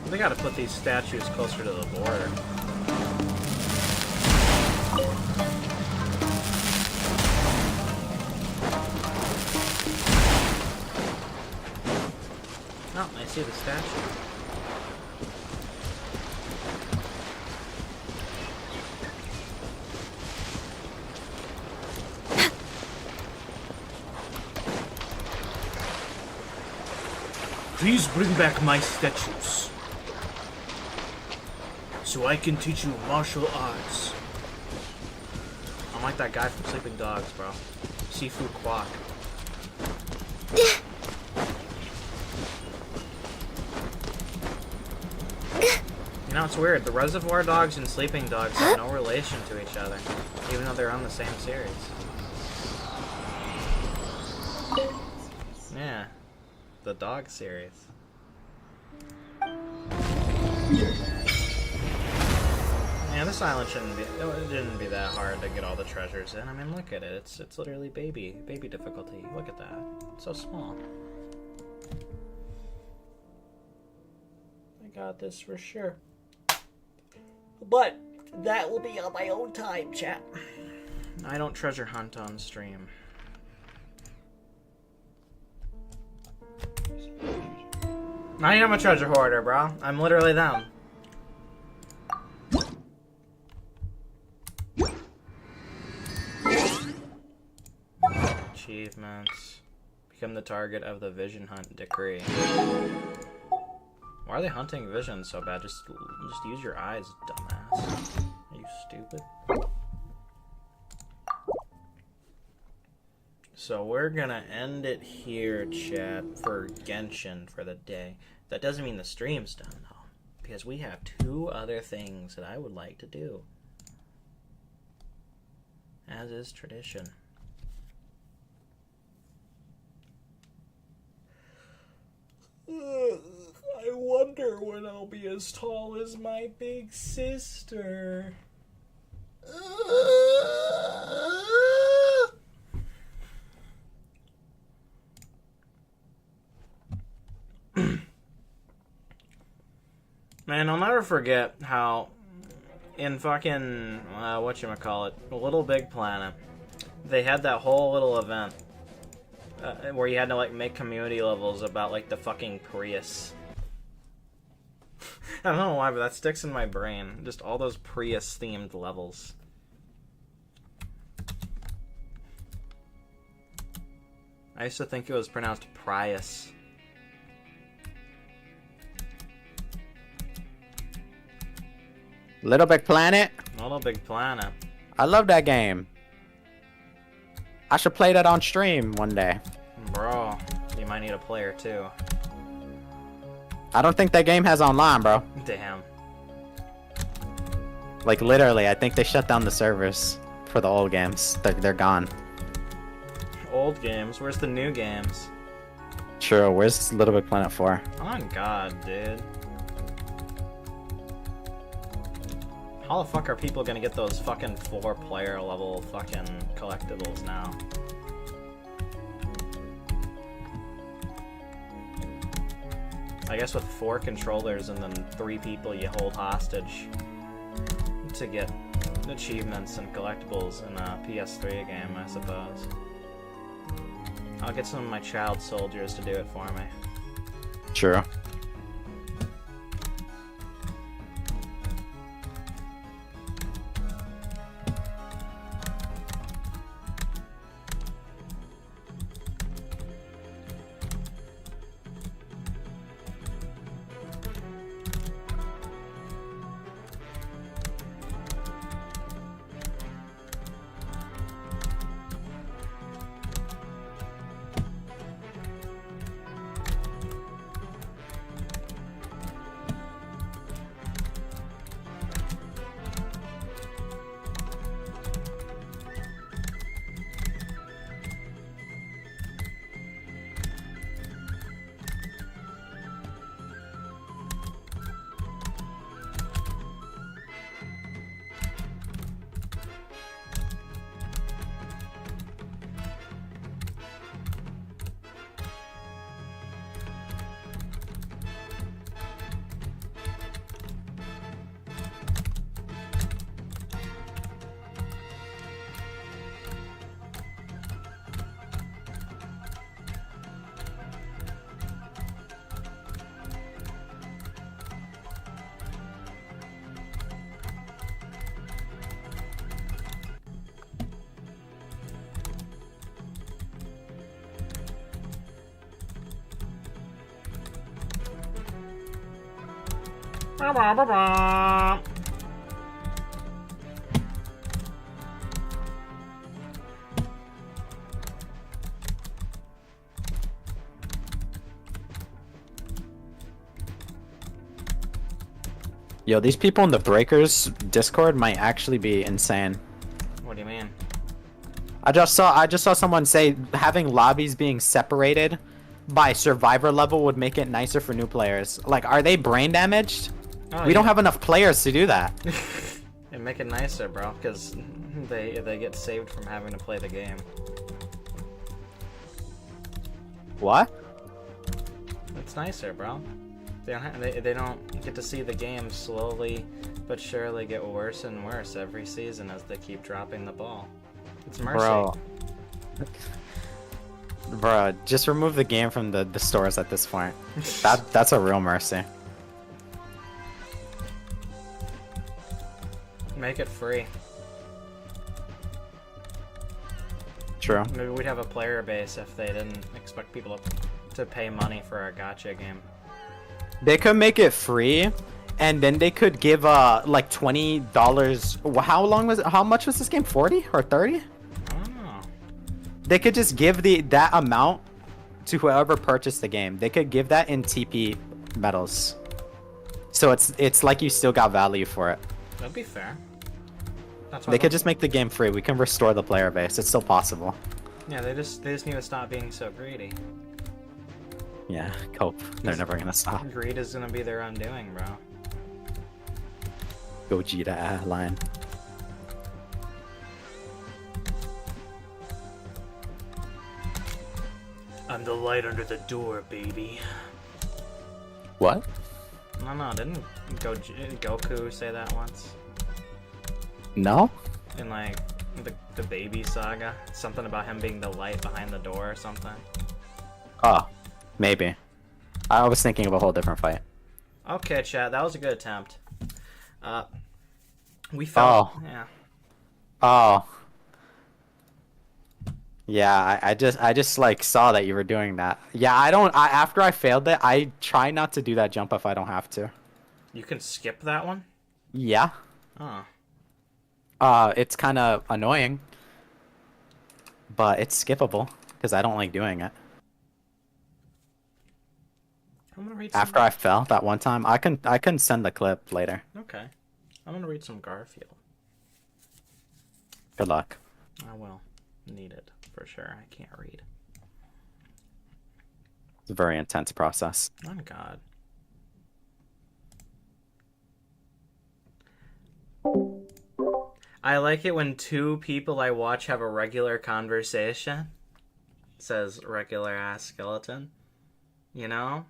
They gotta put these statues closer to the border. Oh, I see the statue. Please bring back my statues, so I can teach you martial arts. I'm like that guy from Sleeping Dogs, bro. Seafood Quack. You know, it's weird. The Reservoir Dogs and Sleeping Dogs have no relation to each other, even though they're on the same series. Yeah. The dog series. Yeah, this island it didn't be that hard to get all the treasures in. I mean, look at it. It's literally baby difficulty. Look at that. It's so small. I got this for sure. But that will be on my own time, chat. I don't treasure hunt on stream. I am a treasure hoarder, bro. I'm literally them. Achievements. Become the target of the vision hunt decree. Why are they hunting vision so bad? Just use your eyes, dumbass. Are you stupid? So we're gonna end it here, chat, for Genshin for the day. That doesn't mean the stream's done, though, because we have 2 other things that I would like to do, as is tradition. I wonder when I'll be as tall as my big sister. Man, I'll never forget how in fucking whatchamacallit, Little Big Planet, they had that whole little event where you had to like make community levels about like the fucking Prius. I don't know why, but that sticks in my brain. Just all those Prius themed levels. I used to think it was pronounced Prius. Little Big Planet? Little Big Planet. I love that game. I should play that on stream one day. Bro, you might need a player too. I don't think that game has online, bro. Damn. Like, literally, I think they shut down the servers for the old games. They're gone. Old games? Where's the new games? True, where's Little Big Planet 4? Oh god, dude. How the fuck are people gonna get those fucking 4-player level fucking collectibles now? I guess with 4 controllers and then 3 people you hold hostage to get achievements and collectibles in a PS3 game, I suppose. I'll get some of my child soldiers to do it for me. True. Yo, these people in the Breakers Discord might actually be insane. What do you mean? I just saw someone say having lobbies being separated by survivor level would make it nicer for new players. Like, are they brain damaged? Oh, we don't have enough players to do that. And make it nicer, bro, because they get saved from having to play the game. What? It's nicer, bro. They don't get to see the game slowly but surely get worse and worse every season as they keep dropping the ball. It's mercy. Bro, just remove the game from the stores at this point. That's a real mercy. Make it free. True. Maybe we'd have a player base if they didn't expect people to pay money for a gacha game. They could make it free, and then they could give like $20. How much was this game? 40 or 30? I don't know. They could just give that amount to whoever purchased the game. They could give that in TP medals, so it's like you still got value for it. That'd be fair. They could just make the game free. We can restore the player base. It's still possible. Yeah, they just need to stop being so greedy. Yeah, cope. They're never gonna stop. Greed is gonna be their undoing, bro. Gogeta line. I'm the light under the door, baby. What? No, didn't Goku say that once? No? In like the baby saga, something about him being the light behind the door or something. Oh, maybe. I was thinking of a whole different fight. Okay, chat, that was a good attempt. We felt. Oh. Yeah. Oh. Yeah, I just like saw that you were doing that. Yeah, after I failed it, I try not to do that jump if I don't have to. You can skip that one? Yeah. Oh. It's kind of annoying, but it's skippable because I don't like doing it. I'm gonna read After I fell that one time, I can send the clip later. Okay. I'm gonna read some Garfield. Good luck. I will. Need it, for sure. I can't read. It's a very intense process. Oh, God. I like it when two people I watch have a regular conversation. It says regular ass skeleton. You know?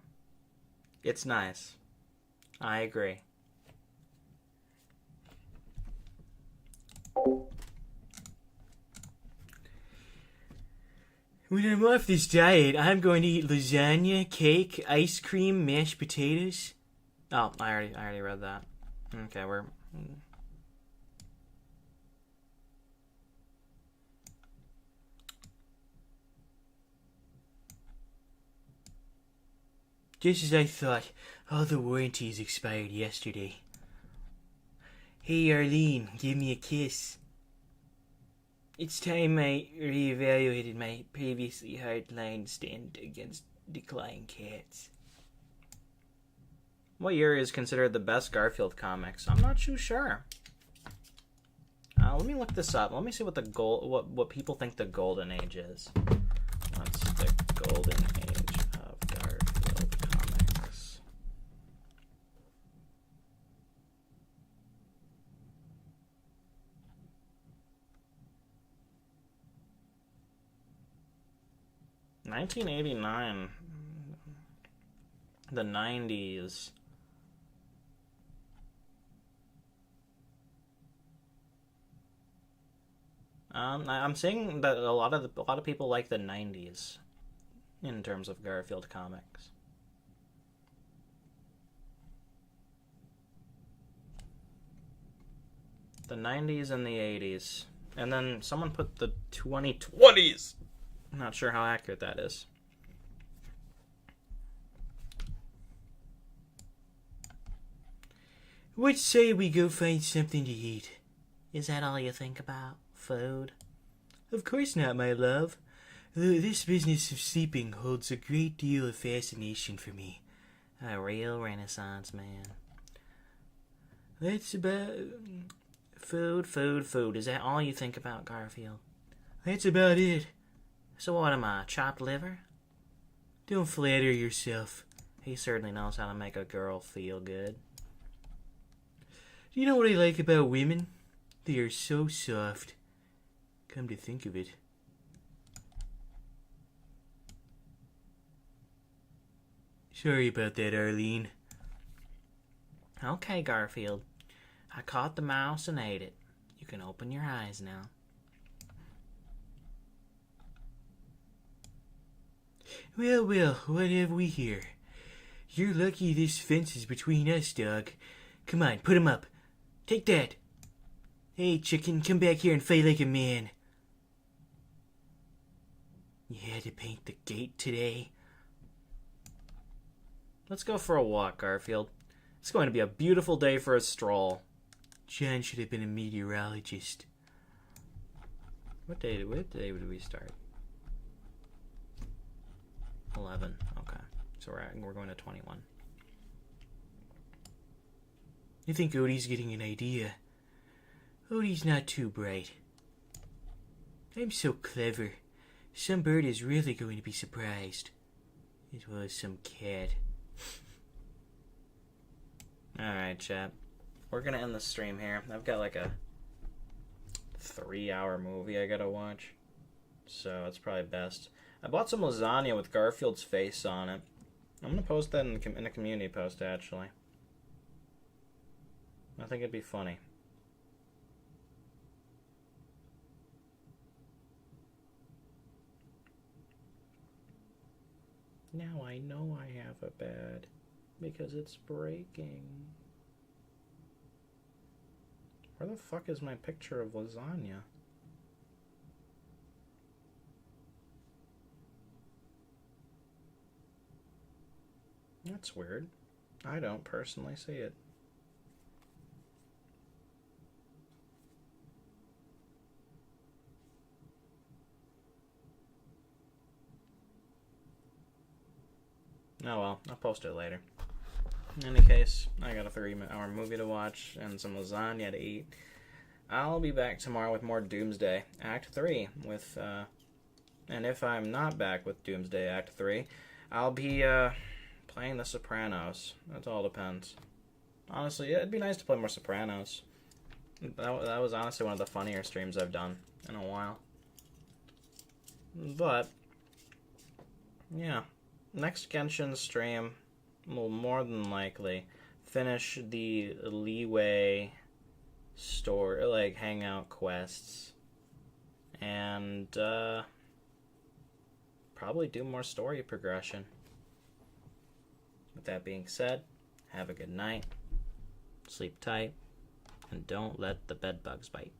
It's nice. I agree. When I'm off this diet, I'm going to eat lasagna, cake, ice cream, mashed potatoes. Oh, I already read that. Okay, we're... Just as I thought, all the warranties expired yesterday. Hey Arlene, give me a kiss. It's time I reevaluated my previously hardline stand against declining cats. What year is considered the best Garfield comics? I'm not too sure. Let me look this up. Let me see what what people think the golden age is. What's the golden age of Garfield comics? $1989. The 90s. I'm saying that a lot of people like the 90s in terms of Garfield comics. The 90s and the 80s. And then someone put the 2020s. I'm not sure how accurate that is. What say we go find something to eat? Is that all you think about? Food? Of course not, my love. Though this business of sleeping holds a great deal of fascination for me. A real Renaissance man. That's about... Food. Is that all you think about, Garfield? That's about it. So what am I, chopped liver? Don't flatter yourself. He certainly knows how to make a girl feel good. Do you know what I like about women? They are so soft. Come to think of it. Sorry about that, Arlene. Okay, Garfield. I caught the mouse and ate it. You can open your eyes now. Well, what have we here? You're lucky this fence is between us, dog. Come on, put him up. Take that. Hey, chicken, come back here and fight like a man. You had to paint the gate today? Let's go for a walk, Garfield. It's going to be a beautiful day for a stroll. John should have been a meteorologist. What day did we start? 11. Okay. So we're going to 21. You think Odie's getting an idea? Odie's not too bright. I'm so clever. Some bird is really going to be surprised. It was some cat. Alright, chat. We're gonna end the stream here. I've got like a 3-hour movie I gotta watch. So it's probably best. I bought some lasagna with Garfield's face on it. I'm gonna post that in a community post, actually. I think it'd be funny. Now I know I have a bed. Because it's breaking. Where the fuck is my picture of lasagna? That's weird. I don't personally see it. Oh well, I'll post it later. In any case, I got a 3-hour movie to watch and some lasagna to eat. I'll be back tomorrow with more Doomsday Act 3 with, and if I'm not back with Doomsday Act 3, I'll be, playing The Sopranos. That all depends. Honestly, it'd be nice to play more Sopranos. That was honestly one of the funnier streams I've done in a while. But, yeah. Next Genshin stream will more than likely finish the Leeway store, like, hangout quests. And, probably do more story progression. With that being said, have a good night, sleep tight, and don't let the bed bugs bite.